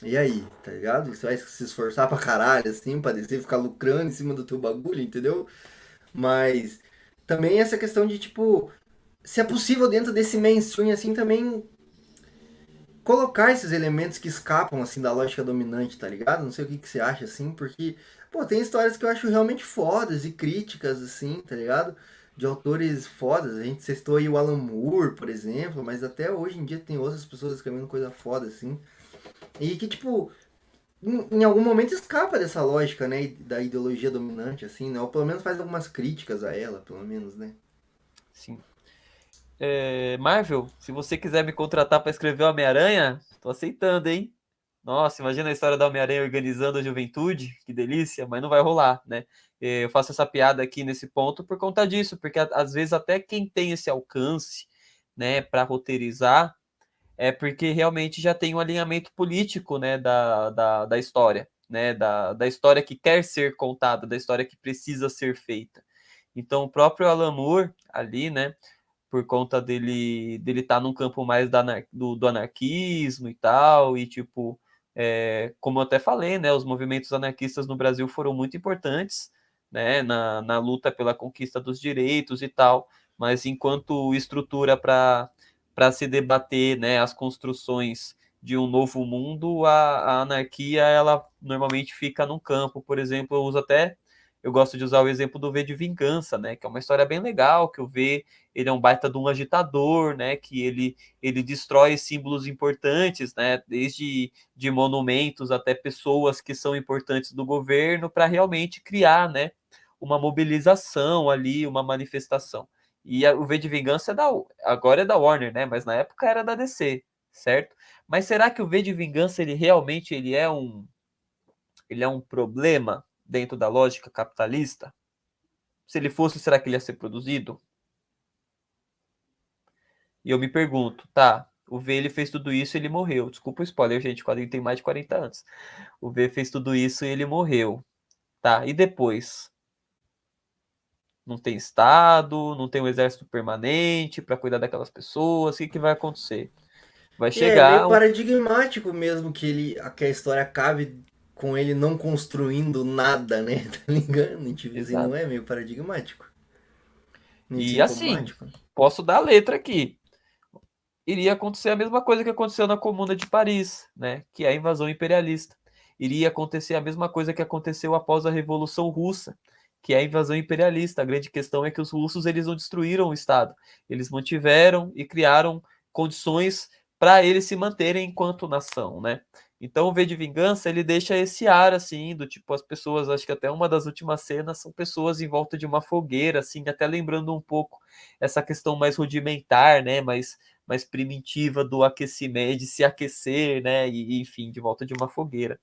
E aí, tá ligado? Você vai se esforçar pra caralho, assim, pra descer, ficar lucrando em cima do teu bagulho, entendeu? Mas também essa questão de, tipo, se é possível dentro desse mainstream, assim, também colocar esses elementos que escapam, assim, da lógica dominante, tá ligado? Não sei o que você acha, assim, porque, pô, tem histórias que eu acho realmente fodas e críticas, assim, tá ligado? de autores fodas. A gente citou aí o Alan Moore, por exemplo, mas até hoje em dia tem outras pessoas escrevendo coisa foda, assim. E que, tipo, em algum momento escapa dessa lógica, né, da ideologia dominante, assim, né? Ou pelo menos faz algumas críticas a ela, pelo menos, né? Sim. Marvel, se você quiser me contratar para escrever o Homem-Aranha, tô aceitando, hein? Nossa, imagina a história do Homem-Aranha organizando a juventude, que delícia, mas não vai rolar, né? Eu faço essa piada aqui nesse ponto por conta disso, porque às vezes até quem tem esse alcance, né, para roteirizar, é porque realmente já tem um alinhamento político, né, da história, né, da história que quer ser contada, da história que precisa ser feita. Então, o próprio Alan Moore ali, né, por conta dele estar num campo mais do anarquismo e tal, e tipo, como eu até falei, né, os movimentos anarquistas no Brasil foram muito importantes, né, na luta pela conquista dos direitos e tal, mas enquanto estrutura para se debater, né, as construções de um novo mundo, a anarquia ela normalmente fica num campo, por exemplo, eu gosto de usar o exemplo do V de Vingança, né, que é uma história bem legal, que o V ele é um baita de um agitador, né, que ele destrói símbolos importantes, né, desde de monumentos até pessoas que são importantes do governo para realmente criar, né, uma mobilização ali, uma manifestação. E o V de Vingança agora é da Warner, né, mas na época era da DC, certo? Mas será que o V de Vingança ele realmente ele é um problema dentro da lógica capitalista? Se ele fosse, será que ele ia ser produzido? E eu me pergunto, tá, o V ele fez tudo isso e ele morreu. Desculpa o spoiler, gente, o quadrinho tem mais de 40 anos. O V fez tudo isso e ele morreu. Tá, e depois? Não tem Estado, não tem um exército permanente para cuidar daquelas pessoas, o que, que vai acontecer? Vai E é meio chegar um. paradigmático mesmo que a história acabe com ele não construindo nada, né? Tá ligado? Tipo assim, não Exato. é meio paradigmático? Meio E assim, sintomático? posso dar a letra aqui. Iria acontecer a mesma coisa que aconteceu na Comuna de Paris, né? Que é a invasão imperialista. Iria acontecer a mesma coisa que aconteceu após a Revolução Russa, que é a invasão imperialista. A grande questão é que os russos eles não destruíram o Estado, eles mantiveram e criaram condições para eles se manterem enquanto nação, né? Então o V de Vingança ele deixa esse ar assim do tipo as pessoas, acho que até uma das últimas cenas são pessoas em volta de uma fogueira, assim, até lembrando um pouco essa questão mais rudimentar, né? Mais primitiva do aquecimento, de se aquecer, né? E enfim, de volta de uma fogueira.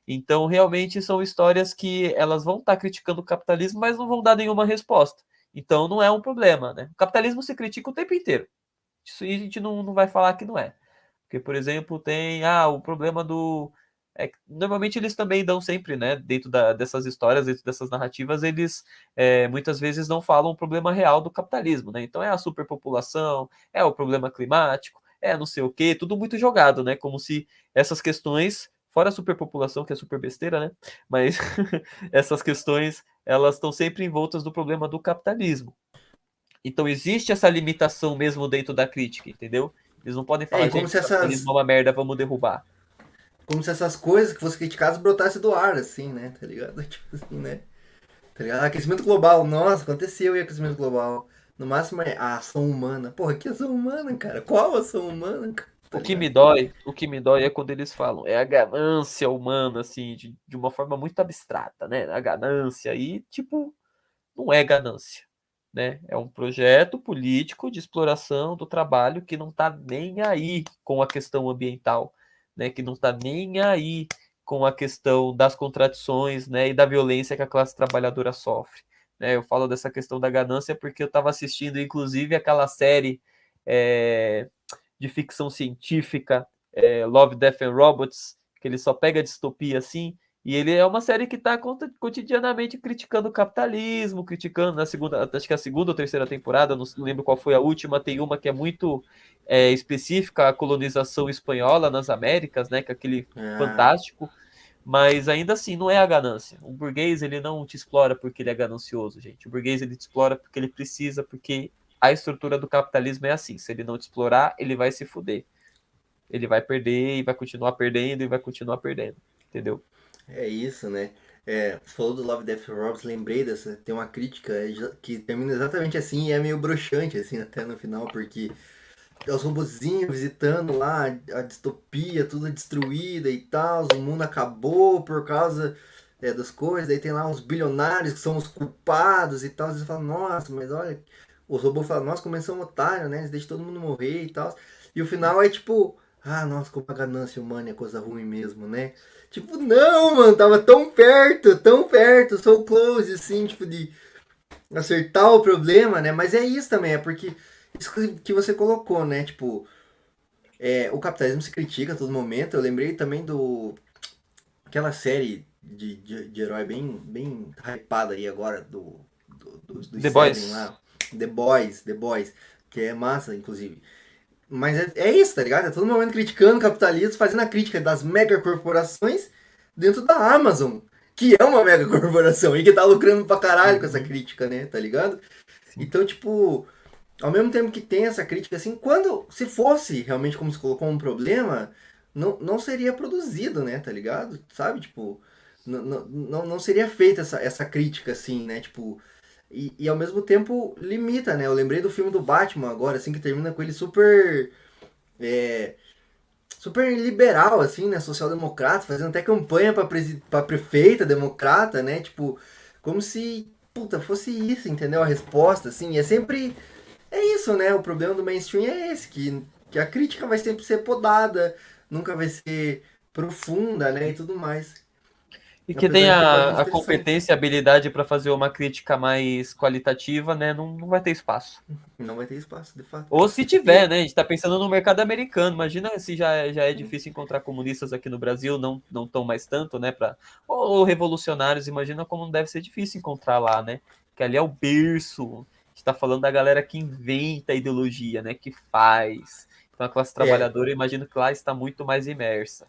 Então, realmente são histórias que elas vão estar criticando o capitalismo, mas não vão dar nenhuma resposta. Então, não é um problema, né? O capitalismo se critica o tempo inteiro. Isso aí a gente não vai falar que não é. Porque, por exemplo, tem o problema do. Normalmente eles também dão sempre, né? Dentro dessas histórias, dentro dessas narrativas, eles muitas vezes não falam o problema real do capitalismo, né? Então é a superpopulação, é o problema climático, é não sei o quê, tudo muito jogado, né? Como se essas questões, fora a superpopulação, que é super besteira, né? Mas essas questões, elas estão sempre envoltas do problema do capitalismo. Então existe essa limitação mesmo dentro da crítica, entendeu? Eles não podem É, falar, e como gente, se o capitalismo é essas, uma merda, vamos derrubar. como se essas coisas que fossem criticadas brotassem do ar, assim, né? Tá ligado? Tipo assim, né? Tá ligado? Aquecimento global, nossa, aconteceu e aquecimento global. No máximo é a ação humana. Porra, que ação humana, cara? Qual ação humana, cara? Tá ligado? O que me dói é quando eles falam, é a ganância humana, assim, de uma forma muito abstrata, né? A ganância, e, tipo, não é ganância, né? É um projeto político de exploração do trabalho que não tá nem aí com a questão ambiental, né? Que não tá nem aí com a questão das contradições, né? E da violência que a classe trabalhadora sofre, né? Eu falo dessa questão da ganância porque eu estava assistindo, inclusive, aquela série é, de ficção científica, Love, Death and Robots, que ele só pega distopia assim, e ele é uma série que está cotidianamente criticando o capitalismo, criticando na segunda, acho que é a segunda ou terceira temporada, não lembro qual foi a última, tem uma que é muito específica, a colonização espanhola nas Américas, né, que é aquele Ah, fantástico, mas ainda assim não é a ganância. O burguês ele não te explora porque ele é ganancioso, gente. O burguês ele te explora porque ele precisa, porque a estrutura do capitalismo é assim. Se ele não te explorar, ele vai se fuder. Ele vai perder e vai continuar perdendo e vai continuar perdendo. Entendeu? é isso, né? Você falou do Love, Death Robots, lembrei dessa, tem uma crítica que termina exatamente assim e é meio broxante, assim, até no final, porque é os robozinhos visitando lá a distopia, tudo destruída e tal, o mundo acabou por causa das coisas, aí tem lá uns bilionários que são os culpados e tal, eles falam, nossa, mas olha, os robôs falam, nossa, como eles são otários, né, eles deixam todo mundo morrer e tal, e o final é tipo, ah, nossa, como a ganância humana é coisa ruim mesmo, né? Tipo, não, mano, tava tão perto, so close, assim, tipo, de acertar o problema, né? Mas é isso também, é porque isso que você colocou, né? Tipo, o capitalismo se critica a todo momento. Eu lembrei também do aquela série de herói bem hypada aí agora, dos The Seven Boys. lá, The Boys, que é massa, inclusive. Mas é isso, tá ligado? É todo momento criticando o capitalismo, fazendo a crítica das megacorporações dentro da Amazon, que é uma megacorporação e que tá lucrando pra caralho com essa Uhum, crítica, né? Tá ligado? sim. Então, tipo, ao mesmo tempo que tem essa crítica, assim, quando se fosse realmente como se colocou um problema, não seria produzido, né? Tá ligado? Sabe? Tipo, não seria feita essa crítica, assim, né? Tipo, e ao mesmo tempo limita, né? Eu lembrei do filme do Batman agora, assim, que termina com ele super. é, Super liberal, assim, né? Social-democrata, fazendo até campanha pra prefeita democrata, né? Tipo, como se, puta, fosse isso, entendeu? A resposta, assim. E é sempre. É isso, né? O problema do mainstream é esse, que a crítica vai sempre ser podada, nunca vai ser profunda, né? E tudo mais. E que Apesar tem de ter quadrinhos a interessantes. competência e habilidade para fazer uma crítica mais qualitativa, né? Não vai ter espaço. Não vai ter espaço, de fato. Ou se tiver, E, né? A gente está pensando no mercado americano. Imagina se já é difícil encontrar comunistas aqui no Brasil, não tão mais tanto, né? Ou revolucionários, imagina como deve ser difícil encontrar lá, né? Que ali é o berço. A gente está falando da galera que inventa a ideologia, né? Que faz. Então a classe é, trabalhadora, eu imagino que lá está muito mais imersa.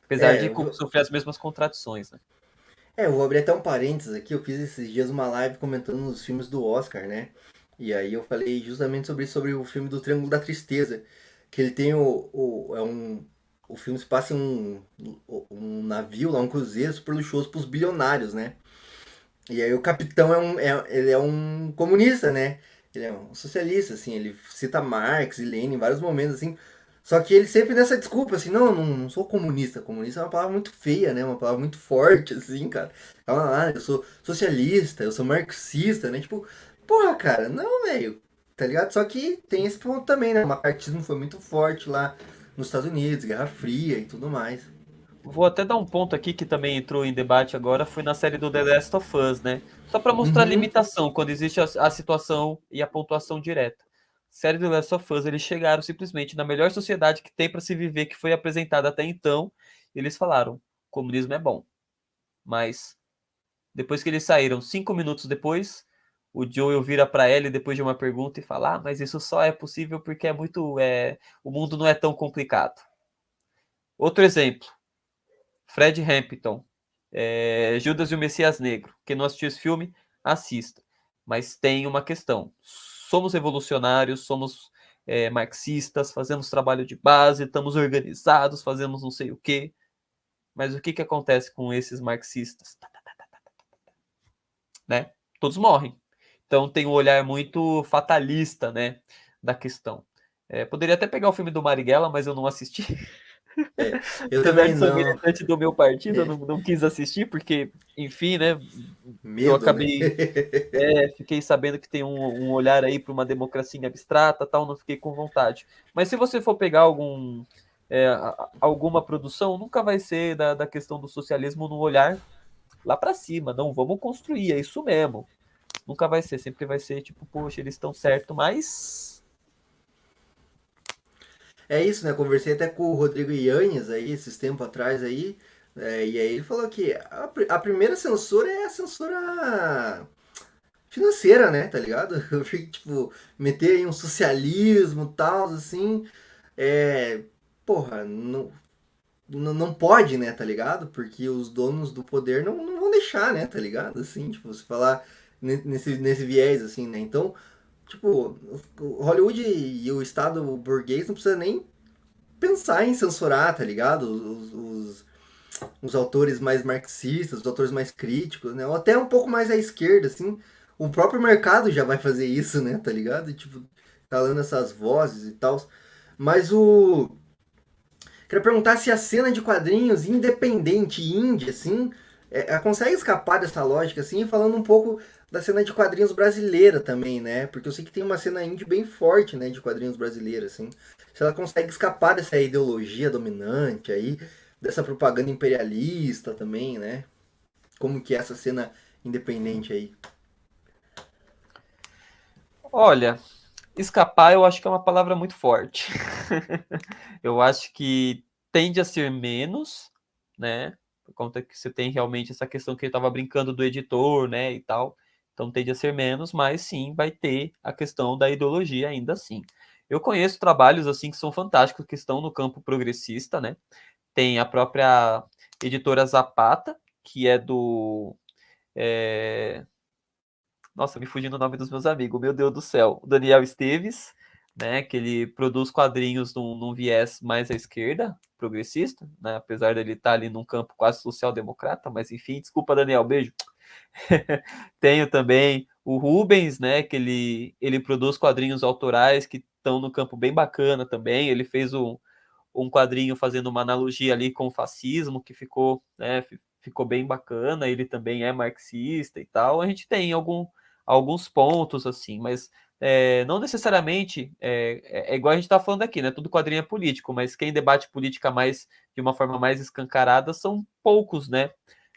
Apesar é, de eu vou, sofrer as mesmas contradições, né? eu vou abrir até um parênteses aqui. Eu fiz esses dias uma live comentando os filmes do Oscar, né? E aí eu falei justamente sobre o filme do Triângulo da Tristeza. Que ele tem o filme se passa em um navio lá, um cruzeiro super luxuoso para os bilionários, né? E aí o capitão ele é um comunista, né? Ele é um socialista, assim, ele cita Marx e Lenin em vários momentos, assim. Só que ele sempre nessa desculpa, assim, não sou comunista. Comunista é uma palavra muito feia, né? Uma palavra muito forte, assim, cara. Calma lá, eu sou socialista, eu sou marxista, né? Tipo, porra, cara, não, velho. Tá ligado? Só que tem esse ponto também, né? O macartismo foi muito forte lá nos Estados Unidos, Guerra Fria e tudo mais. Vou até dar um ponto aqui que também entrou em debate agora, foi na série do The Last of Us, né? Só para mostrar a Uhum. limitação quando existe a situação e a pontuação direta. Série do The Last of Us, eles chegaram simplesmente na melhor sociedade que tem para se viver, que foi apresentada até então, e eles falaram: comunismo é bom. Mas depois que eles saíram, 5 minutos depois, o Joel vira para Ellie depois de uma pergunta e fala: ah, mas isso só é possível porque o mundo não é tão complicado. Outro exemplo. Fred Hampton, Judas e o Messias Negro. Quem não assistiu esse filme, assista. Mas tem uma questão. Somos revolucionários, somos marxistas, fazemos trabalho de base, estamos organizados, fazemos não sei o quê. Mas o que, que acontece com esses marxistas? Né? Todos morrem. Então tem um olhar muito fatalista, né, da questão. Poderia até pegar o filme do Marighella, mas eu não assisti. É, eu Apesar também de ser não. militante do meu partido, eu É, não quis assistir, porque, enfim, né? Eu medo, né? acabei. Fiquei sabendo que tem um olhar aí para uma democracia abstrata, tal, não fiquei com vontade. Mas se você for pegar alguma produção, nunca vai ser da questão do socialismo no olhar lá para cima. Não, vamos construir, é isso mesmo. Nunca vai ser, sempre vai ser tipo, poxa, eles estão certo, mas. É isso, né? Conversei até com o Rodrigo Yanez aí, esses tempos atrás aí, e aí ele falou que a primeira censura é a censura financeira, né? Tá ligado? Eu fico, tipo, meter aí um socialismo e tal, assim, é... Porra, não pode, né? Tá ligado? Porque os donos do poder não vão deixar, né? Tá ligado? Assim, tipo, se falar nesse viés, assim, né? Então, tipo, o Hollywood e o Estado burguês não precisa nem pensar em censurar, tá ligado? os autores mais marxistas, os autores mais críticos, né? Ou até um pouco mais à esquerda, assim. O próprio mercado já vai fazer isso, né? Tá ligado? Tipo, calando essas vozes e tal. Mas o. Queria perguntar se a cena de quadrinhos independente, indie, assim, ela consegue escapar dessa lógica, assim, falando um pouco da cena de quadrinhos brasileira também, né? Porque eu sei que tem uma cena indie bem forte, né, de quadrinhos brasileiros, assim. Se ela consegue escapar dessa ideologia dominante aí, dessa propaganda imperialista também, né? Como que é essa cena independente aí? Olha, escapar eu acho que é uma palavra muito forte. Eu acho que tende a ser menos, né? Por conta que você tem realmente essa questão que ele estava brincando do editor, né? E tal. Então tende a ser menos, mas sim vai ter a questão da ideologia ainda assim. Eu conheço trabalhos assim que são fantásticos, que estão no campo progressista, né? Tem a própria editora Zapata, que é do. é, Nossa, me fugindo o nome dos meus amigos, meu Deus do céu. O Daniel Esteves, né? Que ele produz quadrinhos num viés mais à esquerda, progressista, né? Apesar dele estar ali num campo quase social-democrata, mas enfim, desculpa, Daniel, beijo. Tenho também o Rubens, né? Que ele produz quadrinhos autorais que estão no campo bem bacana também. Ele fez um quadrinho fazendo uma analogia ali com o fascismo, que ficou, né, ficou bem bacana. Ele também é marxista e tal. A gente tem alguns pontos assim, mas não necessariamente é igual a gente está falando aqui, né? Tudo quadrinho é político, mas quem debate política mais de uma forma mais escancarada são poucos, né?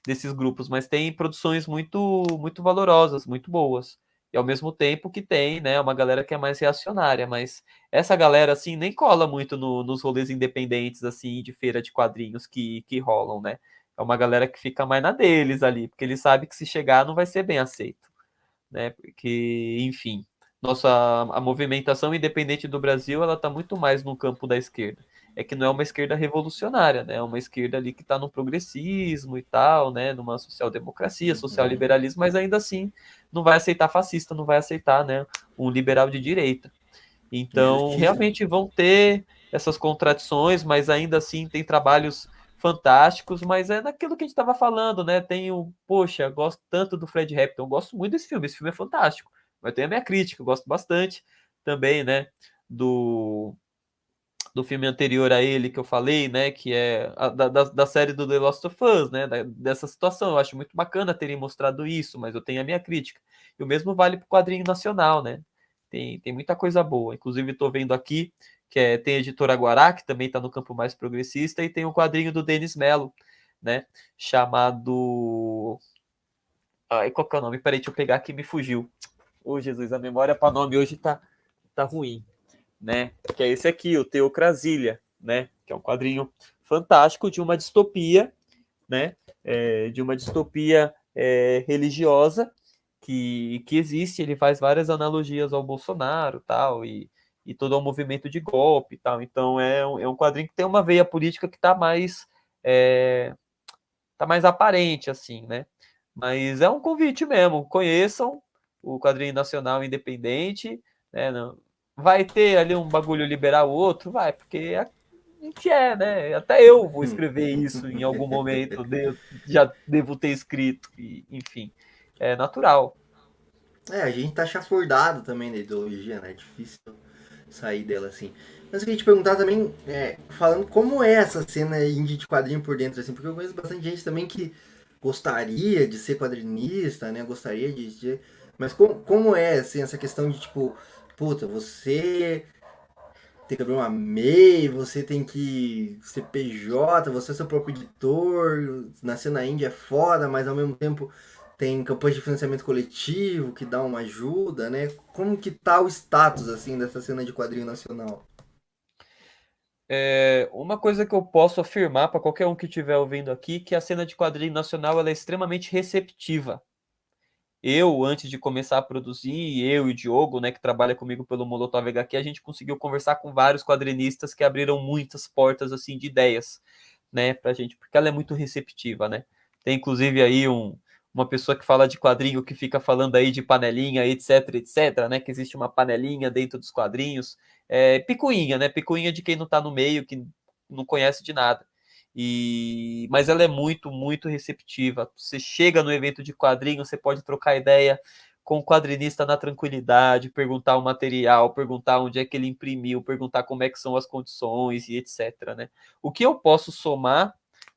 Desses grupos, mas tem produções muito valorosas, muito boas. E ao mesmo tempo que tem, né, uma galera que é mais reacionária, mas essa galera, assim, nem cola muito nos rolês independentes, assim, de feira de quadrinhos que rolam, né? É uma galera que fica mais na deles ali, porque eles sabem que se chegar não vai ser bem aceito, né? Porque, enfim, a movimentação independente do Brasil, ela tá muito mais no campo da esquerda. É que não é uma esquerda revolucionária, né? É uma esquerda ali que está no progressismo e tal, né? Numa social-democracia, Uhum. social-liberalismo, mas ainda assim não vai aceitar fascista, não vai aceitar, né? Um liberal de direita. Então, Justíssimo. realmente vão ter essas contradições, mas ainda assim tem trabalhos fantásticos, mas é naquilo que a gente estava falando, né? Tem o, poxa, gosto tanto do Fred Hampton, gosto muito esse filme é fantástico, mas tem a minha crítica, eu gosto bastante também, né? Do, do filme anterior a ele que eu falei, né? Que é da série do The Last of Us, né? Dessa situação. Eu acho muito bacana terem mostrado isso, mas eu tenho a minha crítica. E o mesmo vale para o quadrinho nacional, né? Tem muita coisa boa. Inclusive, estou vendo aqui tem a editora Guará, que também está no campo mais progressista, e tem o quadrinho do Denis Mello, né? Chamado. Ai, qual que é o nome? Peraí, deixa eu pegar aqui, me fugiu. Ô, Jesus, a memória para nome hoje tá ruim, né? Que é esse aqui, o Teocrasília, né? Que é um quadrinho fantástico de uma distopia, né? De uma distopia religiosa que existe. Ele faz várias analogias ao Bolsonaro, tal, e todo o movimento de golpe, tal. Então é um quadrinho que tem uma veia política que é, tá mais aparente, assim, né? Mas é um convite mesmo. Conheçam o quadrinho nacional independente, né? Não, vai ter ali um bagulho liberal outro, vai, porque a gente né? Até eu vou escrever isso em algum momento, já devo ter escrito, e, enfim, é natural. A gente tá chafurdado também da ideologia, né? É difícil sair dela assim. Mas eu queria te perguntar também, falando como é essa cena indie de quadrinho por dentro, assim, porque eu conheço bastante gente também que gostaria de ser quadrinista, né? Gostaria de. Mas como é, assim, essa questão de tipo, puta, você tem que abrir uma MEI, você tem que ser PJ, você é seu próprio editor, nascer na Índia é foda, mas ao mesmo tempo tem campanha de financiamento coletivo que dá uma ajuda, né? Como que tá o status, assim, dessa cena de quadrinho nacional? Uma coisa que eu posso afirmar para qualquer um que estiver ouvindo aqui, que a cena de quadrinho nacional ela é extremamente receptiva. Eu, antes de começar a produzir, eu e o Diogo, né, que trabalha comigo pelo Molotov HQ, a gente conseguiu conversar com vários quadrinistas que abriram muitas portas assim de ideias, né, pra gente, porque ela é muito receptiva, né? Tem inclusive aí uma pessoa que fala de quadrinho que fica falando aí de panelinha, etc, etc, né, que existe uma panelinha dentro dos quadrinhos, picuinha, né? Picuinha de quem não tá no meio, que não conhece de nada. Mas ela é muito, muito receptiva. Você chega no evento de quadrinho, você pode trocar ideia com o quadrinista na tranquilidade, perguntar o material, perguntar onde é que ele imprimiu, perguntar como é que são as condições e etc, né? O que eu posso somar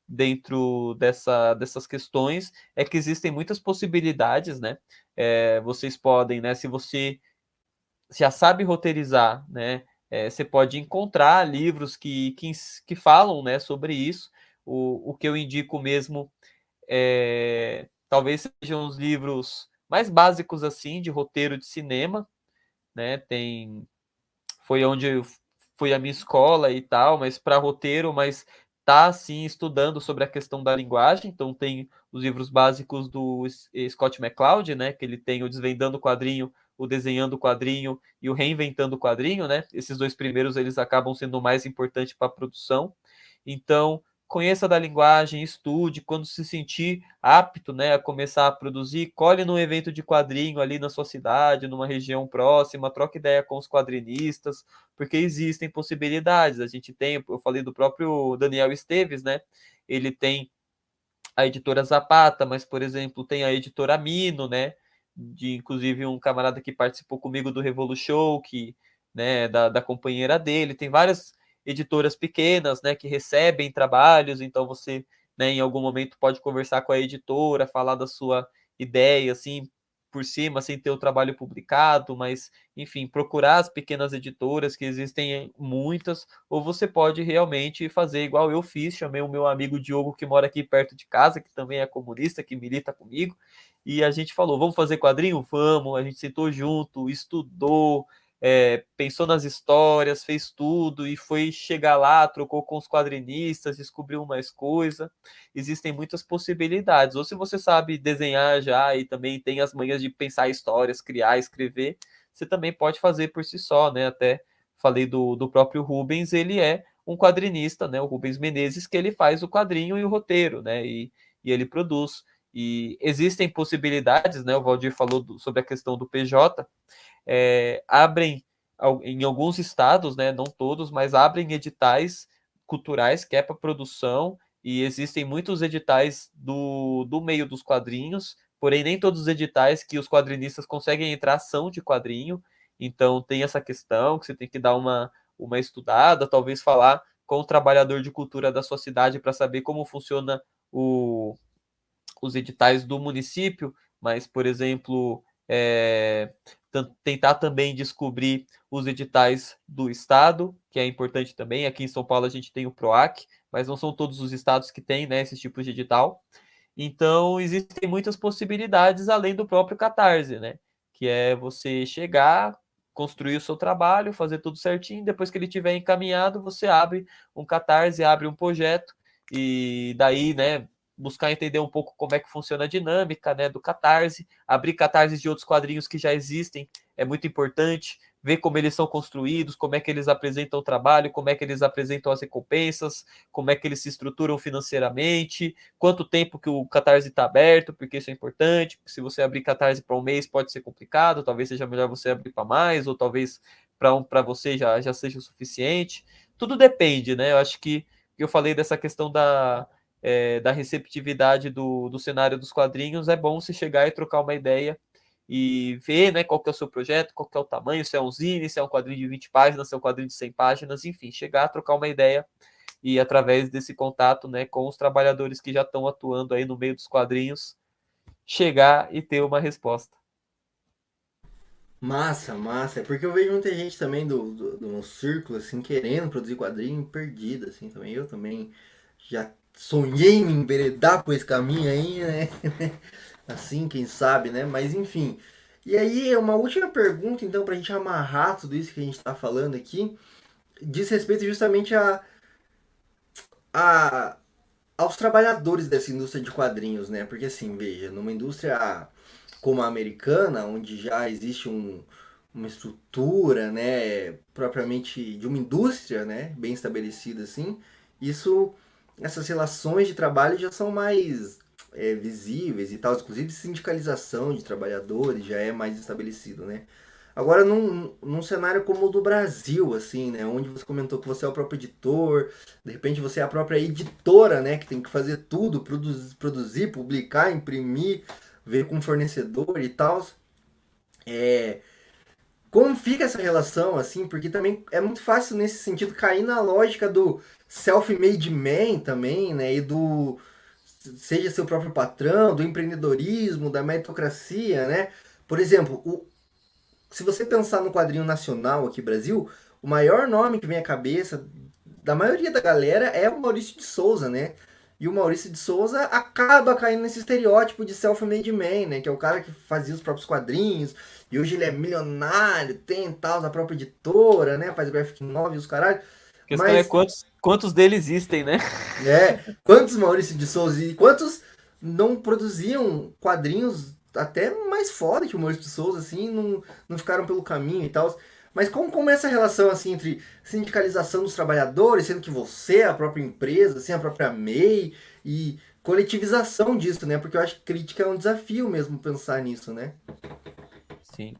dentro dessas questões é que existem muitas possibilidades, né? Vocês podem, né? Se você já sabe roteirizar, né? Você pode encontrar livros que falam, né, sobre isso. O que eu indico mesmo talvez sejam os livros mais básicos assim de roteiro de cinema, né? Foi onde foi a minha escola e tal, mas para roteiro, mas tá assim estudando sobre a questão da linguagem, então tem os livros básicos do Scott McCloud, né, que ele tem o Desvendando o Quadrinho, o Desenhando o Quadrinho e o Reinventando o Quadrinho, né? Esses dois primeiros eles acabam sendo o mais importante para a produção. Então, conheça da linguagem, estude, quando se sentir apto, né, a começar a produzir, colhe num evento de quadrinho ali na sua cidade, numa região próxima, troque ideia com os quadrinistas, porque existem possibilidades. A gente tem, eu falei do próprio Daniel Esteves, né? Ele tem a editora Zapata, mas, por exemplo, tem a editora Mino, né? De inclusive um camarada que participou comigo do Revolution, que, né, da companheira dele. Tem várias editoras pequenas, né, que recebem trabalhos, então você, né, em algum momento pode conversar com a editora, falar da sua ideia, assim, por cima, sem ter o trabalho publicado, mas, enfim, procurar as pequenas editoras, que existem muitas, ou você pode realmente fazer igual eu fiz, chamei o meu amigo Diogo, que mora aqui perto de casa, que também é comunista, que milita comigo, e a gente falou, vamos fazer quadrinho? Vamos, a gente sentou junto, estudou, pensou nas histórias, fez tudo, e foi chegar lá, trocou com os quadrinistas, descobriu mais coisa. Existem muitas possibilidades, ou se você sabe desenhar já e também tem as manhas de pensar histórias, criar, escrever, você também pode fazer por si só, né? Até falei do próprio Rubens, ele é um quadrinista, né? O Rubens Menezes, que ele faz o quadrinho e o roteiro, né? E ele produz. E existem possibilidades, né? O Valdir falou sobre a questão do PJ, abrem em alguns estados, né? Não todos, mas abrem editais culturais que é para produção, e existem muitos editais do meio dos quadrinhos, porém nem todos os editais que os quadrinistas conseguem entrar são de quadrinho, então tem essa questão que você tem que dar uma estudada, talvez falar com o trabalhador de cultura da sua cidade para saber como funciona os editais do município, mas, por exemplo, tentar também descobrir os editais do estado, que é importante também. Aqui em São Paulo a gente tem o PROAC, mas não são todos os estados que têm, né, esse tipo de edital. Então, existem muitas possibilidades além do próprio Catarse, né? Que é você chegar, construir o seu trabalho, fazer tudo certinho, depois que ele tiver encaminhado, você abre um Catarse, abre um projeto, e daí, né, buscar entender um pouco como é que funciona a dinâmica, né, do Catarse, abrir Catarses de outros quadrinhos que já existem, é muito importante, ver como eles são construídos, como é que eles apresentam o trabalho, como é que eles apresentam as recompensas, como é que eles se estruturam financeiramente, quanto tempo que o Catarse está aberto, porque isso é importante, porque se você abrir Catarse para um mês pode ser complicado, talvez seja melhor você abrir para mais, ou talvez para você já seja o suficiente. Tudo depende, né? Eu acho que eu falei dessa questão da receptividade do cenário dos quadrinhos, é bom se chegar e trocar uma ideia e ver, né, qual que é o seu projeto, qual que é o tamanho, se é um zine, se é um quadrinho de 20 páginas, se é um quadrinho de 100 páginas, enfim, chegar a trocar uma ideia e através desse contato, né, com os trabalhadores que já estão atuando aí no meio dos quadrinhos, chegar e ter uma resposta. Massa, massa. É porque eu vejo muita gente também do meu círculo, assim, querendo produzir quadrinho perdida, assim, também. Eu também já sonhei em me enveredar por esse caminho aí, né? Assim, quem sabe, né? Mas enfim. E aí, uma última pergunta, então, pra gente amarrar tudo isso que a gente tá falando aqui, diz respeito justamente a, aos trabalhadores dessa indústria de quadrinhos, né? Porque assim, veja, numa indústria como a americana, onde já existe uma estrutura, né, propriamente de uma indústria, né, bem estabelecida assim, isso, essas relações de trabalho já são mais visíveis e tal, inclusive sindicalização de trabalhadores já é mais estabelecido, né? Agora, num cenário como o do Brasil, assim, né? Onde você comentou que você é o próprio editor, de repente você é a própria editora, né? Que tem que fazer tudo, produzir, publicar, imprimir, ver com o fornecedor e tal. É, como fica essa relação, assim? Porque também é muito fácil nesse sentido cair na lógica do self-made man também, né? E do seja seu próprio patrão, do empreendedorismo, da meritocracia, né? Por exemplo, se você pensar no quadrinho nacional aqui Brasil, o maior nome que vem à cabeça da maioria da galera é o Maurício de Souza, né? E o Maurício de Souza acaba caindo nesse estereótipo de self-made man, né? Que é o cara que fazia os próprios quadrinhos, e hoje ele é milionário, tem tal, a própria editora, né? Faz graphic novel e os caralho. A questão é Mas, quantos deles existem, né? quantos Maurício de Souza e quantos não produziam quadrinhos até mais foda que o Maurício de Souza, assim, não ficaram pelo caminho e tal. Mas como é essa relação, assim, entre sindicalização dos trabalhadores, sendo que você é a própria empresa, assim, a própria MEI, e coletivização disso, né? Porque eu acho que crítica é um desafio mesmo pensar nisso, né? Sim.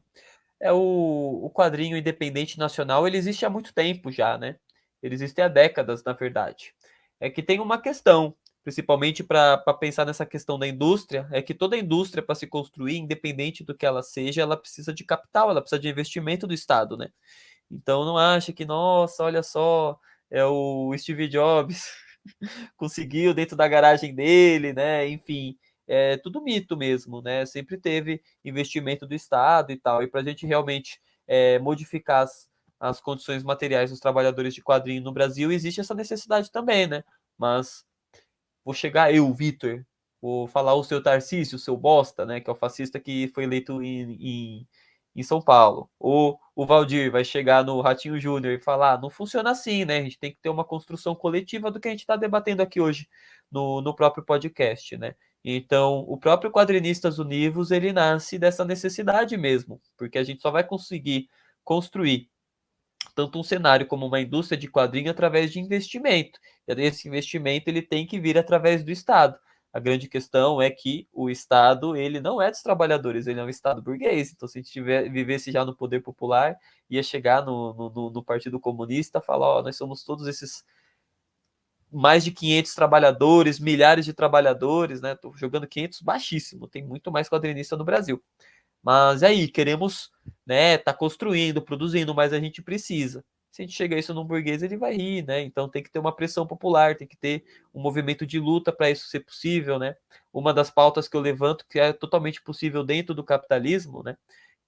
O quadrinho independente nacional, ele existe há muito tempo já, né? Ele existe há décadas, na verdade. É que tem uma questão, principalmente para pensar nessa questão da indústria, é que toda indústria, para se construir, independente do que ela seja, ela precisa de capital, ela precisa de investimento do Estado, né? Então não acha que, nossa, olha só, é o Steve Jobs conseguiu dentro da garagem dele, né? Enfim, é tudo mito mesmo, né? Sempre teve investimento do Estado e tal. E para a gente realmente modificar as condições materiais dos trabalhadores de quadrinho no Brasil, existe essa necessidade também, né? Mas vou chegar eu, Vitor, vou falar o seu Tarcísio, o seu bosta, né? Que é o fascista que foi eleito em São Paulo. Ou o Valdir vai chegar no Ratinho Júnior e falar: não funciona assim, né? A gente tem que ter uma construção coletiva do que a gente está debatendo aqui hoje no próprio podcast, né? Então, o próprio Quadrinistas Univos, ele nasce dessa necessidade mesmo, porque a gente só vai conseguir construir tanto um cenário como uma indústria de quadrinho através de investimento. E esse investimento ele tem que vir através do Estado. A grande questão é que o Estado ele não é dos trabalhadores, ele é um Estado burguês. Então, se a gente vivesse já no poder popular, ia chegar no Partido Comunista e falar: ó, nós somos todos esses mais de 500 trabalhadores, milhares de trabalhadores, né? Estou jogando 500 baixíssimo, tem muito mais quadrinista no Brasil. Mas aí, queremos, né, tá construindo, produzindo, mas a gente precisa. Se a gente chegar isso num burguês, ele vai rir, né? Então tem que ter uma pressão popular, tem que ter um movimento de luta para isso ser possível, né? Uma das pautas que eu levanto, que é totalmente possível dentro do capitalismo, né?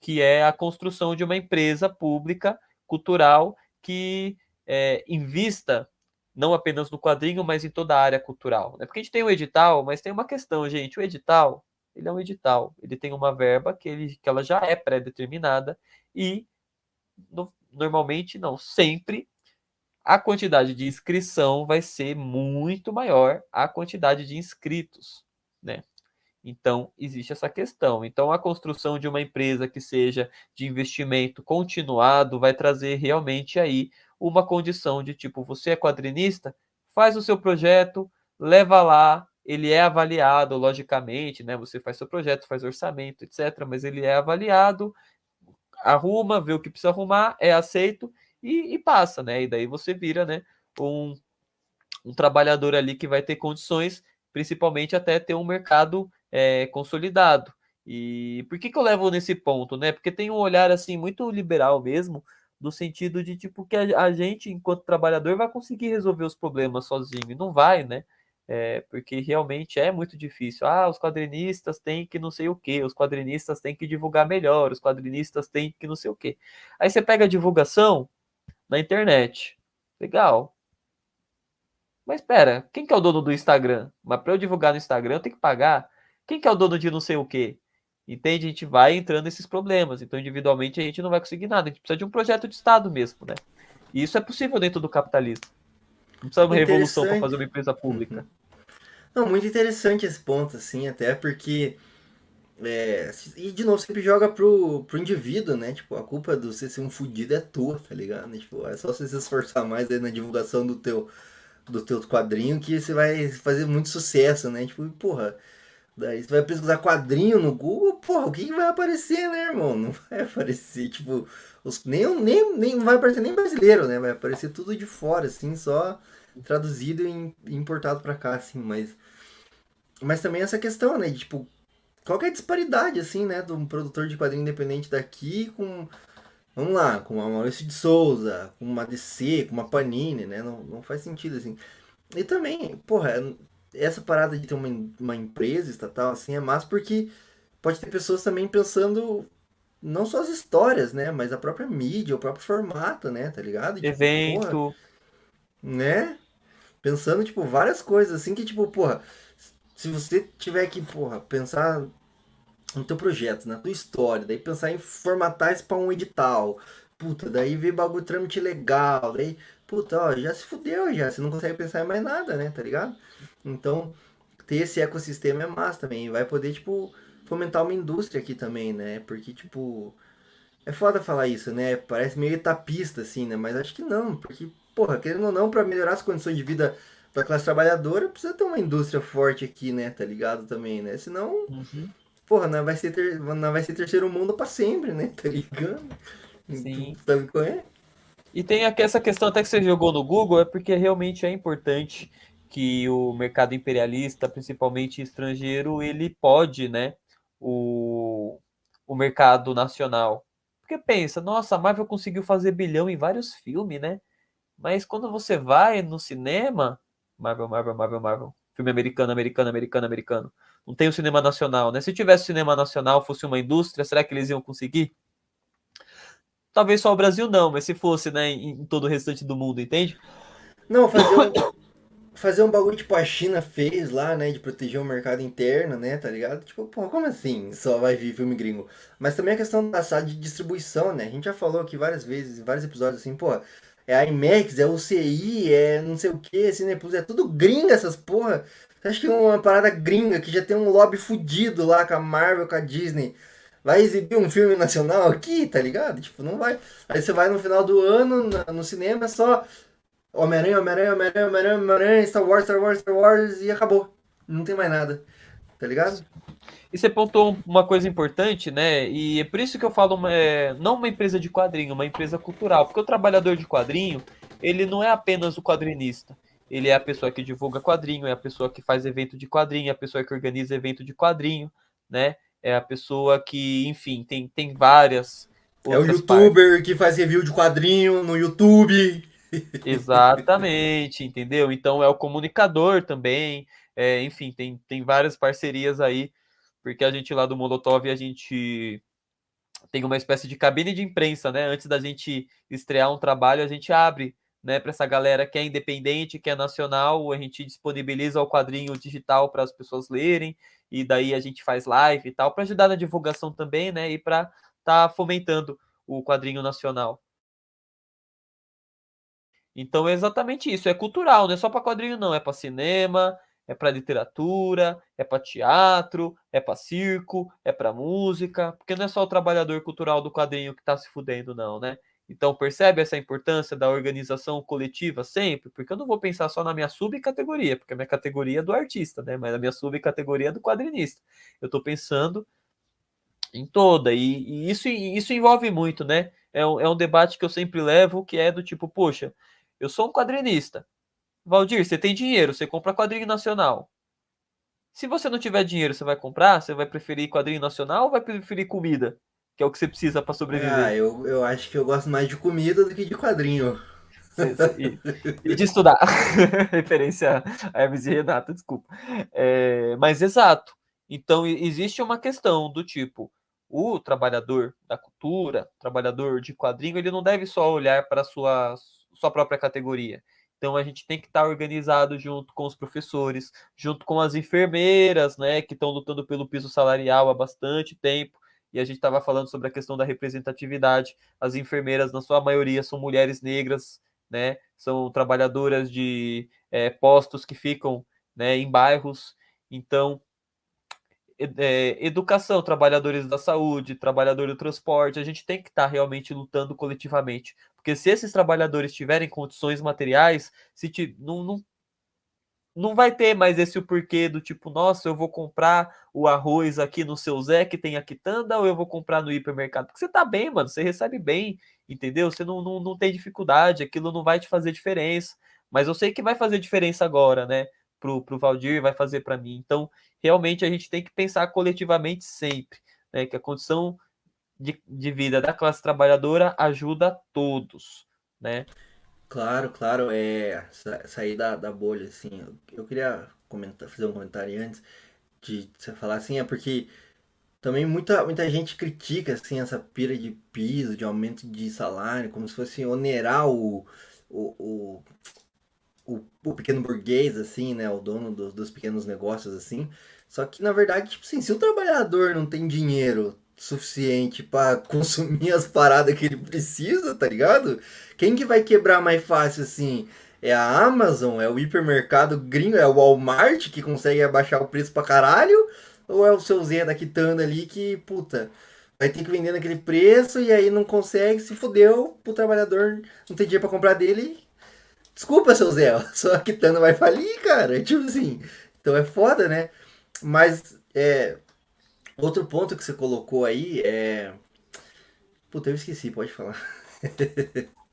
Que é a construção de uma empresa pública, cultural, que invista não apenas no quadrinho, mas em toda a área cultural. Né? Porque a gente tem o edital, mas tem uma questão, gente. O edital, ele é um edital. Ele tem uma verba que ela já é pré-determinada e normalmente, não, sempre, a quantidade de inscrição vai ser muito maior a quantidade de inscritos, né? Então, existe essa questão. Então, a construção de uma empresa que seja de investimento continuado vai trazer realmente aí uma condição de tipo, você é quadrinista, faz o seu projeto, leva lá, ele é avaliado, logicamente, né? Você faz seu projeto, faz orçamento, etc. Mas ele é avaliado, arruma, vê o que precisa arrumar, é aceito e passa, né? E daí você vira, né? Um, um trabalhador ali que vai ter condições, principalmente até ter um mercado consolidado. E por que eu levo nesse ponto, né? Porque tem um olhar assim muito liberal mesmo, no sentido de tipo que a gente, enquanto trabalhador, vai conseguir resolver os problemas sozinho. E não vai, né? Porque realmente é muito difícil. Ah, os quadrinistas têm que não sei o que, os quadrinistas têm que divulgar melhor, os quadrinistas têm que não sei o que. Aí você pega a divulgação na internet. Legal. Mas espera, quem que é o dono do Instagram? Mas para eu divulgar no Instagram, eu tenho que pagar. Quem que é o dono de não sei o quê? Entende? A gente vai entrando nesses problemas. Então, individualmente, a gente não vai conseguir nada. A gente precisa de um projeto de Estado mesmo, né? E isso é possível dentro do capitalismo. Não precisa de uma revolução para Interessante. fazer uma empresa pública. Não, muito interessante esse ponto, assim, até porque e de novo, sempre joga pro indivíduo, né? Tipo, a culpa de você ser um fudido é tua, tá ligado? Tipo, é só você se esforçar mais aí na divulgação do teu quadrinho que você vai fazer muito sucesso, né? Tipo, porra, Daí você vai pesquisar quadrinho no Google, porra, o que que vai aparecer, né, irmão? Não vai aparecer, tipo, nem não vai aparecer nem brasileiro, né? Vai aparecer tudo de fora, assim, só traduzido e importado pra cá, assim, mas também essa questão, né, de, tipo, qual que é a disparidade, assim, né, de um produtor de quadrinho independente daqui com, vamos lá, com uma Maurício de Souza, com uma DC, com uma Panini, né? Não faz sentido, assim. E também, porra, essa parada de ter uma empresa estatal, assim, é massa porque pode ter pessoas também pensando não só as histórias, né? Mas a própria mídia, o próprio formato, né? Tá ligado? E, tipo, porra, Evento. né? Pensando, tipo, várias coisas, assim, que, tipo, porra, se você tiver que, porra, pensar no teu projeto, na tua história, daí pensar em formatar isso pra um edital, puta, daí ver bagulho trâmite legal, daí, puta, ó, já se fudeu já, você não consegue pensar em mais nada, né, tá ligado? Então, ter esse ecossistema é massa também, vai poder, tipo, fomentar uma indústria aqui também, né, porque, tipo, é foda falar isso, né, parece meio etapista, assim, né, mas acho que não, porque, porra, querendo ou não, pra melhorar as condições de vida da classe trabalhadora, precisa ter uma indústria forte aqui, né, tá ligado também, né, senão Uhum. porra, nós vai ser terceiro mundo pra sempre, né? Tá ligado? Tu Sim. sabe qual é? E tem aqui essa questão até que você jogou no Google, é porque realmente é importante que o mercado imperialista, principalmente estrangeiro, ele pode, né, o, o mercado nacional. Porque pensa, nossa, a Marvel conseguiu fazer bilhão em vários filmes, né? Mas quando você vai no cinema, Marvel, Marvel, Marvel, Marvel, filme americano, americano, americano, americano, não tem o cinema nacional, né? Se tivesse cinema nacional, fosse uma indústria, será que eles iam conseguir? Talvez só o Brasil não, mas se fosse, né, em todo o restante do mundo, entende? Não, fazer um bagulho tipo a China fez lá, né? De proteger o mercado interno, né? Tá ligado? Tipo, pô, como assim? Só vai vir filme gringo. Mas também a questão da sala de distribuição, né? A gente já falou aqui várias vezes, em vários episódios, assim, pô, é a IMAX, é o CI, é não sei o que, Cineplus, é tudo gringa essas porra. Você acha que uma parada gringa que já tem um lobby fudido lá com a Marvel, com a Disney, vai exibir um filme nacional aqui, tá ligado? Tipo, não vai. Aí você vai no final do ano, no cinema, é só Homem-Aranha, Homem-Aranha, Homem-Aranha, Homem-Aranha, Homem-Aranha, Star Wars, Star Wars, Star Wars e acabou. Não tem mais nada, tá ligado? E você pontuou uma coisa importante, né? E é por isso que eu falo, não uma empresa de quadrinho, uma empresa cultural. Porque o trabalhador de quadrinho, ele não é apenas o quadrinista. Ele é a pessoa que divulga quadrinho, é a pessoa que faz evento de quadrinho, é a pessoa que organiza evento de quadrinho, né? É a pessoa que, enfim, tem várias É o outras partes. youtuber que faz review de quadrinho no YouTube. Exatamente, entendeu? Então é o comunicador também, enfim, tem várias parcerias aí, porque a gente lá do Molotov, a gente tem uma espécie de cabine de imprensa, né? Antes da gente estrear um trabalho, a gente abre, né, para essa galera que é independente, que é nacional, a gente disponibiliza o quadrinho digital para as pessoas lerem, e daí a gente faz live e tal, para ajudar na divulgação também, né? E para estar fomentando o quadrinho nacional. Então é exatamente isso, é cultural, não é só para quadrinho não, é para cinema, é para literatura, é para teatro, é para circo, é para música, porque não é só o trabalhador cultural do quadrinho que está se fudendo não, né? Então percebe essa importância da organização coletiva sempre, porque eu não vou pensar só na minha subcategoria, porque a minha categoria é do artista, né? Mas a minha subcategoria é do quadrinista. Eu estou pensando em toda, e isso envolve muito, né? É um debate que eu sempre levo, que é do tipo, poxa, eu sou um quadrinista. Valdir, você tem dinheiro, você compra quadrinho nacional. Se você não tiver dinheiro, você vai comprar? Você vai preferir quadrinho nacional ou vai preferir comida? Que é o que você precisa para Ah, sobreviver. eu acho que eu gosto mais de comida do que de quadrinho. E de estudar. Referência a Hermes e Renato, desculpa. Mas exato. Então, existe uma questão do tipo: o trabalhador da cultura, trabalhador de quadrinho, ele não deve só olhar para a sua própria categoria. Então, a gente tem que estar organizado junto com os professores, junto com as enfermeiras, né, que estão lutando pelo piso salarial há bastante tempo. E a gente estava falando sobre a questão da representatividade. As enfermeiras, na sua maioria, são mulheres negras, né? São trabalhadoras de postos que ficam, né, em bairros. Então, educação, trabalhadores da saúde, trabalhador do transporte, a gente tem que estar realmente lutando coletivamente. Porque se esses trabalhadores tiverem condições materiais, não, não vai ter mais esse o porquê do tipo, nossa, eu vou comprar o arroz aqui no seu Zé, que tem a quitanda, ou eu vou comprar no hipermercado? Porque você tá bem, mano, você recebe bem, entendeu? Você não tem dificuldade, aquilo não vai te fazer diferença. Mas eu sei que vai fazer diferença agora, né? Pro Valdir, vai fazer para mim. Então, realmente, a gente tem que pensar coletivamente sempre, né? Que a condição de vida da classe trabalhadora ajuda a todos, né? Claro, claro, sair da bolha, assim. Eu queria fazer um comentário antes de você falar assim, é porque também muita gente critica, assim, essa pira de piso, de aumento de salário, como se fosse onerar o, o pequeno burguês, assim, né? O dono dos pequenos negócios, assim. Só que, na verdade, tipo assim, se o trabalhador não tem dinheiro suficiente para consumir as paradas que ele precisa, tá ligado? Quem que vai quebrar mais fácil, assim? É a Amazon? É o hipermercado gringo? É o Walmart que consegue abaixar o preço pra caralho? Ou é o seu Zé da Quitanda ali que, puta, vai ter que vender naquele preço e aí não consegue, se fudeu, pro trabalhador não ter dinheiro pra comprar dele. Desculpa, seu Zé, sua Quitanda vai falir, cara. Tipo assim. Então é foda, né? Mas outro ponto que você colocou aí é. Puta, eu esqueci, pode falar.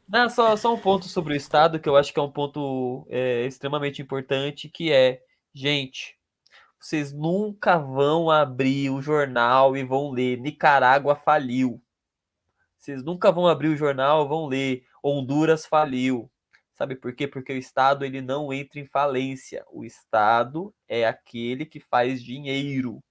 Não, só um ponto sobre o Estado, que eu acho que é um ponto extremamente importante, que é, gente, vocês nunca vão abrir o jornal e vão ler Nicarágua faliu. Vocês nunca vão abrir o jornal e vão ler Honduras faliu. Sabe por quê? Porque o Estado ele não entra em falência. O Estado é aquele que faz dinheiro.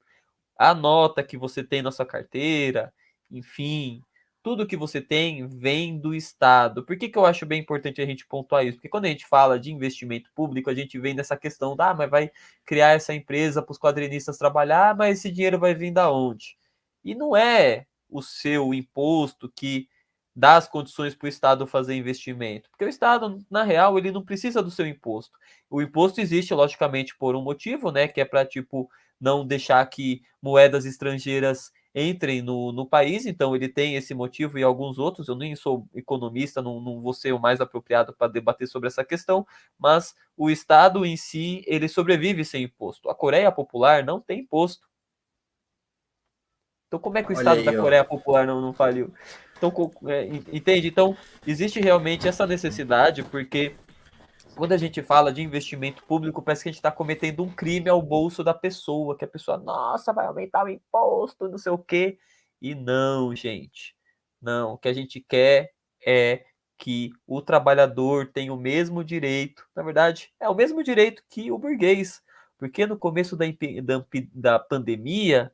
A nota que você tem na sua carteira, enfim, tudo que você tem vem do Estado. Por que, que eu acho bem importante a gente pontuar isso? Porque quando a gente fala de investimento público, a gente vem nessa questão da, mas vai criar essa empresa para os quadrinistas trabalhar, mas esse dinheiro vai vir da onde? E não é o seu imposto que dá as condições para o Estado fazer investimento. Porque o Estado, na real, ele não precisa do seu imposto. O imposto existe, logicamente, por um motivo, né? Que é para, tipo, não deixar que moedas estrangeiras entrem no país, então ele tem esse motivo e alguns outros. Eu nem sou economista, não vou ser o mais apropriado para debater sobre essa questão, mas o Estado em si, ele sobrevive sem imposto. A Coreia Popular não tem imposto. Então, como é que o Olha Estado da aí, ó. Coreia Popular não faliu? Então, entende? Então, existe realmente essa necessidade, porque quando a gente fala de investimento público, parece que a gente está cometendo um crime ao bolso da pessoa, que a pessoa, nossa, vai aumentar o imposto, não sei o quê. E não, gente. Não, o que a gente quer é que o trabalhador tenha o mesmo direito, na verdade, é o mesmo direito que o burguês, porque no começo da pandemia,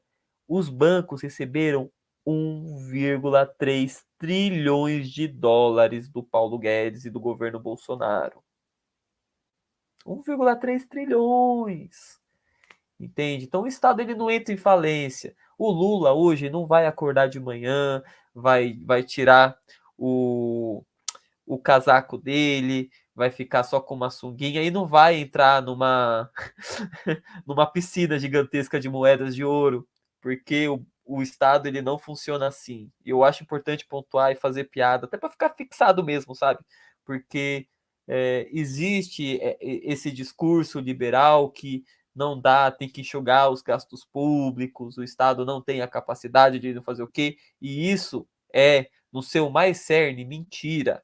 os bancos receberam 1,3 trilhões de dólares do Paulo Guedes e do governo Bolsonaro. 1,3 trilhões. Entende? Então o Estado ele não entra em falência. O Lula hoje não vai acordar de manhã, vai tirar o, o casaco dele, vai ficar só com uma sunguinha e não vai entrar numa piscina gigantesca de moedas de ouro, porque o Estado ele não funciona assim. E eu acho importante pontuar e fazer piada, até para ficar fixado mesmo, sabe? Porque existe esse discurso liberal que não dá, tem que enxugar os gastos públicos, o Estado não tem a capacidade de fazer o quê, e isso é, no seu mais cerne, mentira.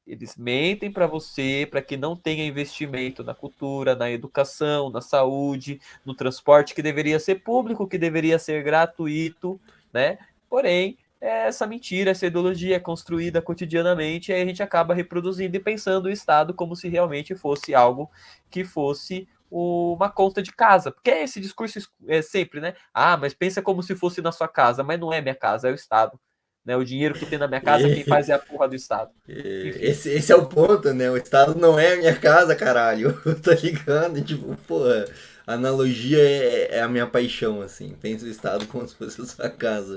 Eles mentem para você para que não tenha investimento na cultura, na educação, na saúde, no transporte que deveria ser público, que deveria ser gratuito, né? Porém, essa mentira, essa ideologia é construída cotidianamente e aí a gente acaba reproduzindo e pensando o Estado como se realmente fosse algo que fosse uma conta de casa. Porque é esse discurso sempre, né? Ah, mas pensa como se fosse na sua casa, mas não é minha casa, é o Estado. Né? O dinheiro que tem na minha casa, quem faz é a porra do Estado. Enfim. Esse é o ponto, né? O Estado não é a minha casa, caralho. Tá ligado? Tipo, porra, a analogia é a minha paixão, assim. Pensa o Estado como se fosse a sua casa.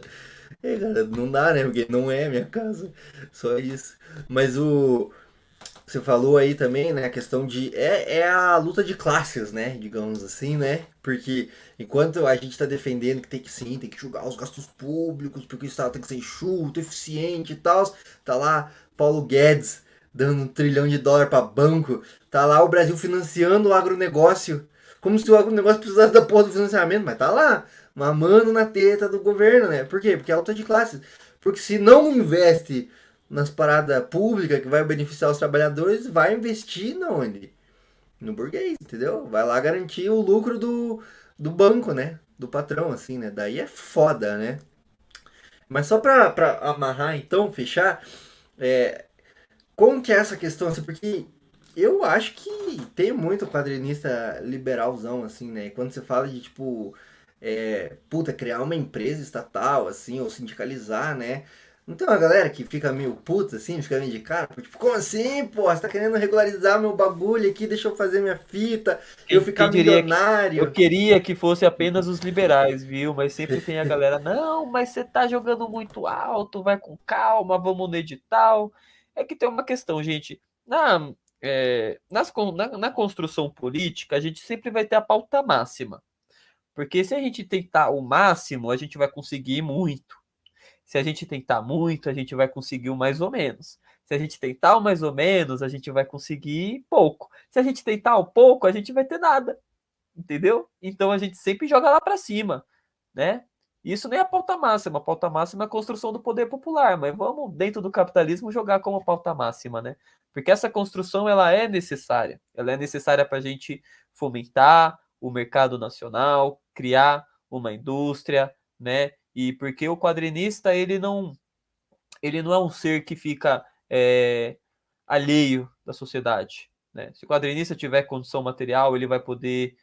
Cara, não dá, né? Porque não é a minha casa. Só isso. Mas você falou aí também, né, a questão de. É a luta de classes, né? Digamos assim, né? Porque enquanto a gente tá defendendo que tem que sim, tem que julgar os gastos públicos, porque o Estado tem que ser enxuto, eficiente e tal, tá lá Paulo Guedes dando $1 trilhão para banco. Tá lá o Brasil financiando o agronegócio. Como se o agronegócio precisasse da porra do financiamento, mas tá lá, mamando na teta do governo, né? Por quê? Porque é alta de classes. Porque se não investe nas paradas públicas que vai beneficiar os trabalhadores, vai investir na onde? No burguês, entendeu? Vai lá garantir o lucro do banco, né? Do patrão, assim, né? Daí é foda, né? Mas só pra amarrar, então, fechar, é, como que é essa questão, assim, porque eu acho que tem muito quadrinista liberalzão, assim, né? Quando você fala de, tipo, puta, criar uma empresa estatal, assim, ou sindicalizar, né? Não tem uma galera que fica meio puta, assim, fica meio de cara, tipo, como assim, pô? Você tá querendo regularizar meu bagulho aqui, deixa eu fazer minha fita, eu Quem ficar diria que eu milionário. queria que fosse apenas os liberais, viu? Mas sempre tem a galera, não, mas você tá jogando muito alto, vai com calma, vamos no edital. É que tem uma questão, gente. Na construção política, a gente sempre vai ter a pauta máxima. Porque se a gente tentar o máximo, a gente vai conseguir muito. Se a gente tentar muito, a gente vai conseguir o mais ou menos. Se a gente tentar o mais ou menos, a gente vai conseguir pouco. Se a gente tentar o pouco, a gente vai ter nada. Entendeu? Então a gente sempre joga lá para cima, né? Isso nem é a pauta máxima. A pauta máxima é a construção do poder popular, mas vamos, dentro do capitalismo, jogar como pauta máxima, né? Porque essa construção ela é necessária. Ela é necessária para a gente fomentar o mercado nacional, criar uma indústria, né? E porque o quadrinista ele não é um ser que fica alheio da sociedade. Né? Se o quadrinista tiver condição material, ele vai poder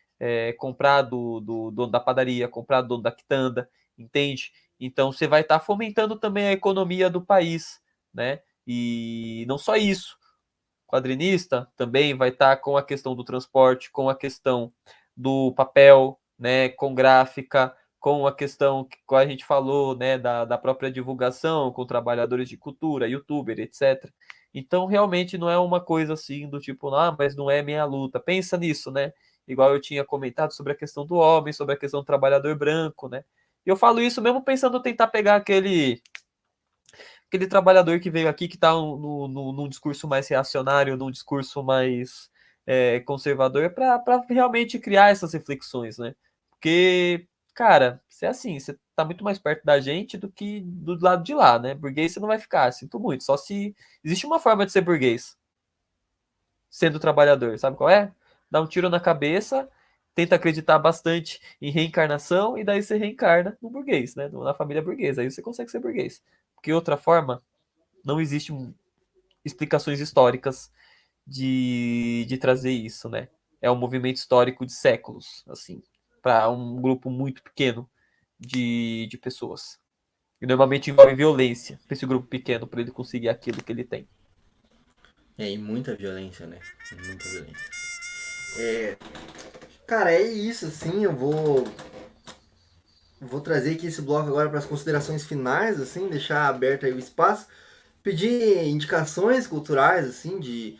comprar do dono da padaria, comprar do dono da quitanda, entende? Então você vai estar fomentando também a economia do país, né? E não só isso, o quadrinista também vai estar com a questão do transporte, com a questão do papel, né? Com gráfica, com a questão que a gente falou, né, da própria divulgação com trabalhadores de cultura, youtuber, etc. Então, realmente não é uma coisa assim do tipo, mas não é minha luta. Pensa nisso, né? Igual eu tinha comentado sobre a questão do homem, sobre a questão do trabalhador branco, né? E eu falo isso mesmo pensando em tentar pegar aquele trabalhador que veio aqui, que está num discurso mais reacionário, num discurso mais conservador, para realmente criar essas reflexões, né? Porque, cara, se é assim, você tá muito mais perto da gente do que do lado de lá, né? Burguês você não vai ficar, sinto muito. Só se existe uma forma de ser burguês, sendo trabalhador, sabe qual é? Dá um tiro na cabeça, tenta acreditar bastante em reencarnação e daí você reencarna no burguês, né? Na família burguesa. Aí você consegue ser burguês. Porque outra forma, não existe explicações históricas de trazer isso, né? É um movimento histórico de séculos, assim, para um grupo muito pequeno de pessoas. E normalmente envolve violência para esse grupo pequeno, para ele conseguir aquilo que ele tem. E muita violência, né? Muita violência. Cara, é isso, assim, eu vou trazer aqui esse bloco agora para as considerações finais, assim, deixar aberto aí o espaço, pedir indicações culturais, assim, de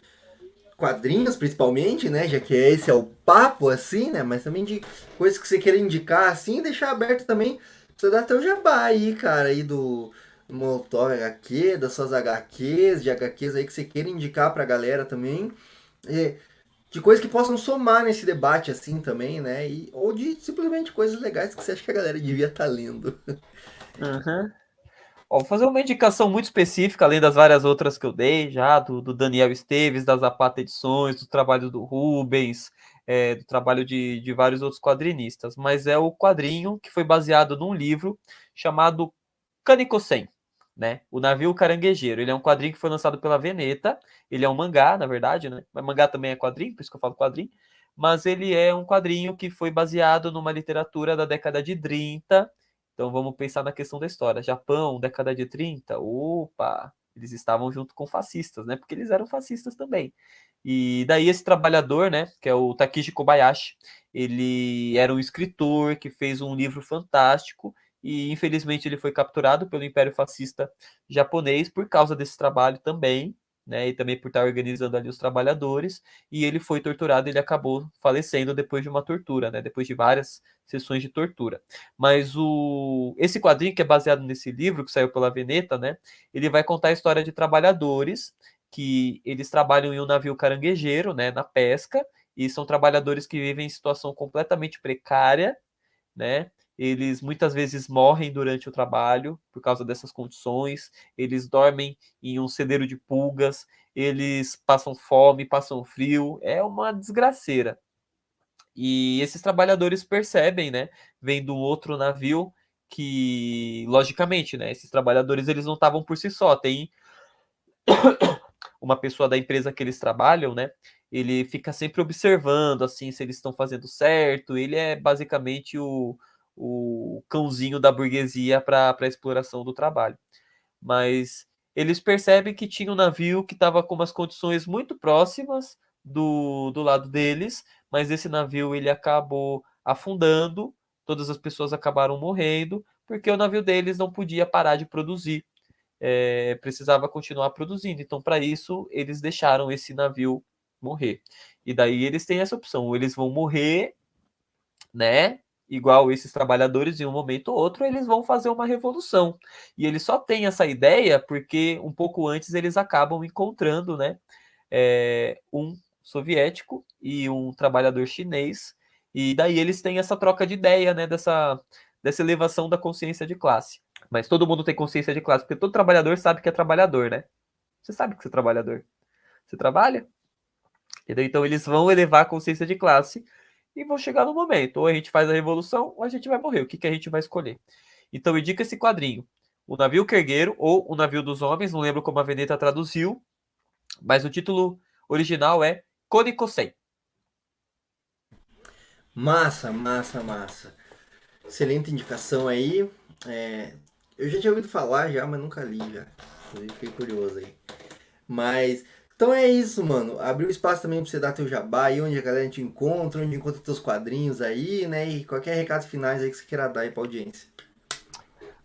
quadrinhos principalmente, né, já que esse é o papo, assim, né, mas também de coisas que você queira indicar, assim, e deixar aberto também, você dá até o jabá aí, cara, aí do Molotov HQ, das suas HQs, de HQs aí que você queira indicar pra galera também, de coisas que possam somar nesse debate assim também, né? Ou de simplesmente coisas legais que você acha que a galera devia estar lendo. Uhum. Ó, vou fazer uma indicação muito específica, além das várias outras que eu dei já, do Daniel Esteves, das Zapata Edições, do trabalho do Rubens, do trabalho de vários outros quadrinistas. Mas é o quadrinho que foi baseado num livro chamado Kaniko-sen, né? O Navio Caranguejeiro. Ele é um quadrinho que foi lançado pela Veneta. Ele é um mangá, na verdade, né? Mas mangá também é quadrinho, por isso que eu falo quadrinho. Mas ele é um quadrinho que foi baseado numa literatura da década de 30. Então vamos pensar na questão da história. Japão, década de 30, opa, eles estavam junto com fascistas, né? Porque eles eram fascistas também. E daí esse trabalhador, né, que é o Takeshi Kobayashi, ele era um escritor que fez um livro fantástico e infelizmente ele foi capturado pelo Império Fascista japonês por causa desse trabalho também, né, e também por estar organizando ali os trabalhadores, e ele foi torturado, ele acabou falecendo depois de uma tortura, né, depois de várias sessões de tortura. Mas esse quadrinho que é baseado nesse livro que saiu pela Veneta, né, ele vai contar a história de trabalhadores que eles trabalham em um navio caranguejeiro, né, na pesca, e são trabalhadores que vivem em situação completamente precária, né? Eles muitas vezes morrem durante o trabalho por causa dessas condições, eles dormem em um celeiro de pulgas, eles passam fome, passam frio, é uma desgraceira. E esses trabalhadores percebem, né, vendo um outro navio que, logicamente, né, esses trabalhadores eles não estavam por si só, tem uma pessoa da empresa que eles trabalham, né? Ele fica sempre observando assim se eles estão fazendo certo. Ele é basicamente o cãozinho da burguesia para a exploração do trabalho. Mas eles percebem que tinha um navio que estava com umas condições muito próximas do lado deles, mas esse navio ele acabou afundando, todas as pessoas acabaram morrendo, porque o navio deles não podia parar de produzir, precisava continuar produzindo. Então, para isso, eles deixaram esse navio morrer. E daí eles têm essa opção: ou eles vão morrer, né? Igual esses trabalhadores, em um momento ou outro, eles vão fazer uma revolução. E eles só têm essa ideia porque um pouco antes eles acabam encontrando, né? Um soviético e um trabalhador chinês. E daí eles têm essa troca de ideia, né? Dessa elevação da consciência de classe. Mas todo mundo tem consciência de classe, porque todo trabalhador sabe que é trabalhador, né? Você sabe que você é trabalhador. Você trabalha? Entendeu? Então eles vão elevar a consciência de classe e vão chegar no momento. Ou a gente faz a revolução, ou a gente vai morrer. O que a gente vai escolher? Então indica esse quadrinho. O Navio Quergueiro, ou O Navio dos Homens, não lembro como a Veneta traduziu, mas o título original é Konikosei. Massa, massa, massa. Excelente indicação aí. É, eu já tinha ouvido falar já, mas nunca li já. Inclusive fiquei curioso aí. Mas, então é isso, mano. Abriu espaço também pra você dar teu jabá aí, onde a galera te encontra, onde encontra teus quadrinhos aí, né? E qualquer recado finais aí que você queira dar aí pra audiência.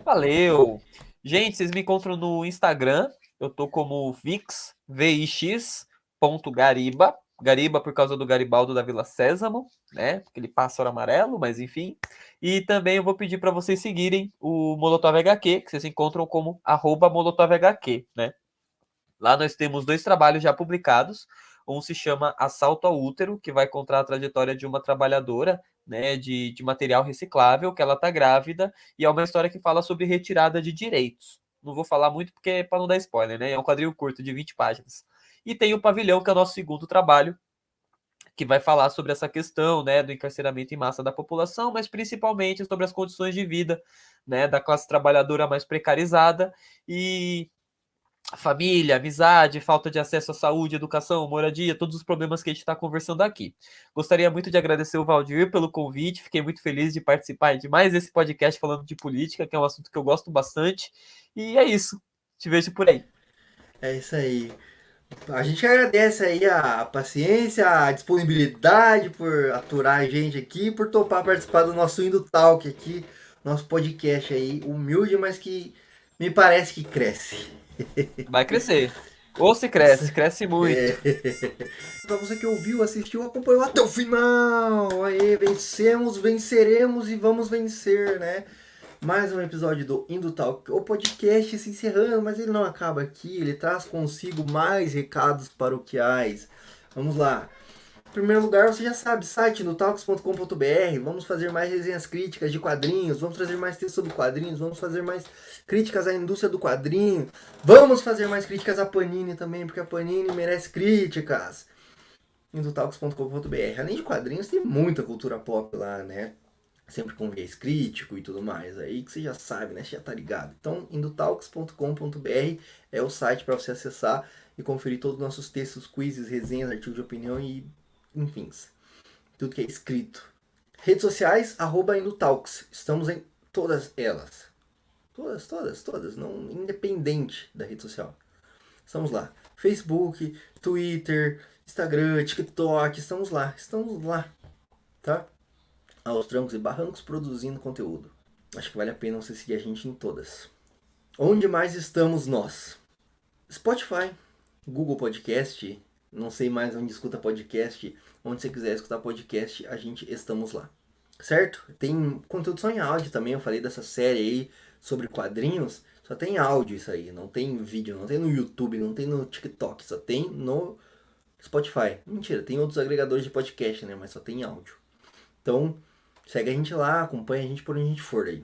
Valeu! Gente, vocês me encontram no Instagram. Eu tô como vix.gariba. Gariba por causa do Garibaldo da Vila Sésamo, né? Aquele pássaro amarelo, mas enfim. E também eu vou pedir para vocês seguirem o Molotov HQ, que vocês encontram como @MolotovHQ, né? Lá nós temos 2 trabalhos já publicados. Um se chama Assalto ao Útero, que vai contar a trajetória de uma trabalhadora, né, de material reciclável, que ela está grávida, e é uma história que fala sobre retirada de direitos. Não vou falar muito porque é para não dar spoiler, né? É um quadrinho curto de 20 páginas. E tem o Pavilhão, que é o nosso segundo trabalho, que vai falar sobre essa questão, né, do encarceramento em massa da população, mas principalmente sobre as condições de vida, né, da classe trabalhadora mais precarizada e família, amizade, falta de acesso à saúde, educação, moradia, todos os problemas que a gente está conversando aqui. Gostaria muito de agradecer o Valdir pelo convite, fiquei muito feliz de participar de mais esse podcast falando de política, que é um assunto que eu gosto bastante. E é isso. Te vejo por aí. É isso aí. A gente agradece aí a paciência, a disponibilidade por aturar a gente aqui, por topar participar do nosso Indo Talk aqui, nosso podcast aí, humilde, mas que me parece que cresce. Vai crescer. Ou se cresce, cresce muito. Pra você que ouviu, assistiu, acompanhou até o final. Aí, vencemos, venceremos e vamos vencer, né? Mais um episódio do Indo Talk, o podcast se encerrando, mas ele não acaba aqui, ele traz consigo mais recados paroquiais. Vamos lá. Em primeiro lugar, você já sabe, site indotalks.com.br. Vamos fazer mais resenhas críticas de quadrinhos, vamos trazer mais textos sobre quadrinhos, vamos fazer mais críticas à indústria do quadrinho, vamos fazer mais críticas à Panini também, porque a Panini merece críticas. indotalks.com.br. Além de quadrinhos, tem muita cultura pop lá, né? Sempre com viés crítico e tudo mais. Aí que você já sabe, né? Você já tá ligado. Então, indotalks.com.br é o site para você acessar e conferir todos os nossos textos, quizzes, resenhas, artigos de opinião e enfim, tudo que é escrito. Redes sociais, @indotalks. Estamos em todas elas. Todas. Não, independente da rede social. Estamos lá. Facebook, Twitter, Instagram, TikTok. Estamos lá. Tá? Aos trancos e barrancos produzindo conteúdo. Acho que vale a pena você seguir a gente em todas. Onde mais estamos nós? Spotify, Google Podcast, não sei mais onde escuta podcast, onde você quiser escutar podcast, a gente estamos lá. Certo? Tem conteúdo só em áudio também, eu falei dessa série aí sobre quadrinhos, só tem áudio isso aí, não tem vídeo, não tem no YouTube, não tem no TikTok, só tem no Spotify. Mentira, tem outros agregadores de podcast, né? Mas só tem áudio. Então, segue a gente lá, acompanha a gente por onde a gente for aí.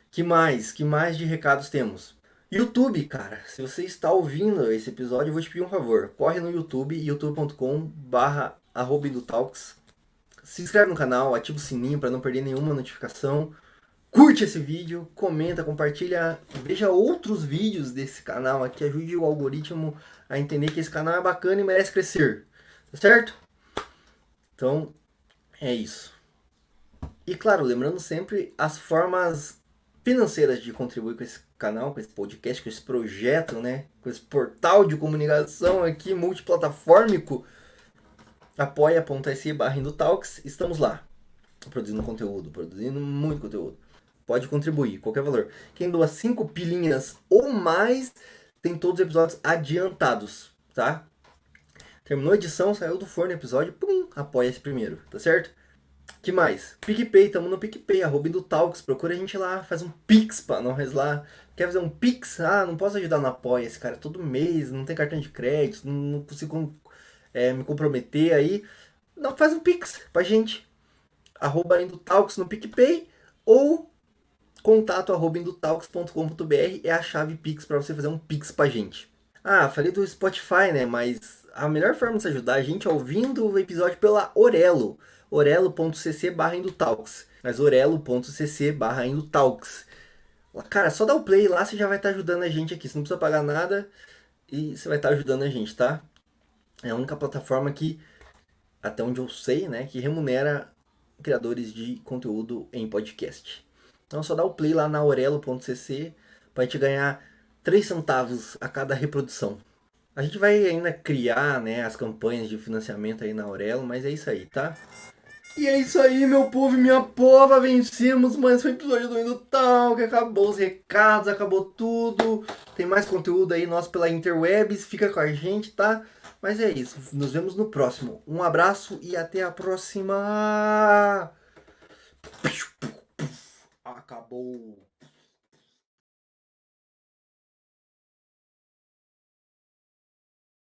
Que mais de recados temos? YouTube, cara. Se você está ouvindo esse episódio, eu vou te pedir um favor. Corre no YouTube, youtube.com/@indutalks. Se inscreve no canal, ativa o sininho para não perder nenhuma notificação. Curte esse vídeo, comenta, compartilha, veja outros vídeos desse canal aqui, ajude o algoritmo a entender que esse canal é bacana e merece crescer, tá certo? Então, é isso. E claro, lembrando sempre as formas financeiras de contribuir com esse canal, com esse podcast, com esse projeto, né? Com esse portal de comunicação aqui, multiplataformico, apoia.se/Indutalks, estamos lá, produzindo conteúdo, produzindo muito conteúdo. Pode contribuir, qualquer valor. Quem doa 5 pilinhas ou mais, tem todos os episódios adiantados, tá? Terminou a edição, saiu do forno o episódio, pum, apoia esse primeiro, tá certo? Que mais? PicPay, tamo no PicPay, @Indutalks, procura a gente lá, faz um Pix pra nós lá. Quer fazer um Pix? Ah, não posso ajudar no Apoia, esse cara, todo mês, não tem cartão de crédito, não consigo me comprometer aí. Não, faz um Pix pra gente, @Indutalks no PicPay ou contato@indutalks.com.br é a chave Pix para você fazer um Pix pra gente. Ah, falei do Spotify, né? Mas a melhor forma de você ajudar a gente é ouvindo o episódio pela Orelo. orelo.cc/Indutalks. Mas orelo.cc/Indutalks. Cara, só dá o play lá, você já vai estar ajudando a gente aqui. Você não precisa pagar nada e você vai estar ajudando a gente, tá? É a única plataforma que, até onde eu sei, né, que remunera criadores de conteúdo em podcast. Então só dá o play lá na orelo.cc pra gente ganhar 3 centavos a cada reprodução. A gente vai ainda criar, né, as campanhas de financiamento aí na Orelo, mas é isso aí, tá? E é isso aí, meu povo e minha pova, vencemos mais um episódio do Indutalk, acabou os recados, acabou tudo. Tem mais conteúdo aí nosso pela Interwebs, fica com a gente, tá? Mas é isso, nos vemos no próximo. Um abraço e até a próxima! Acabou!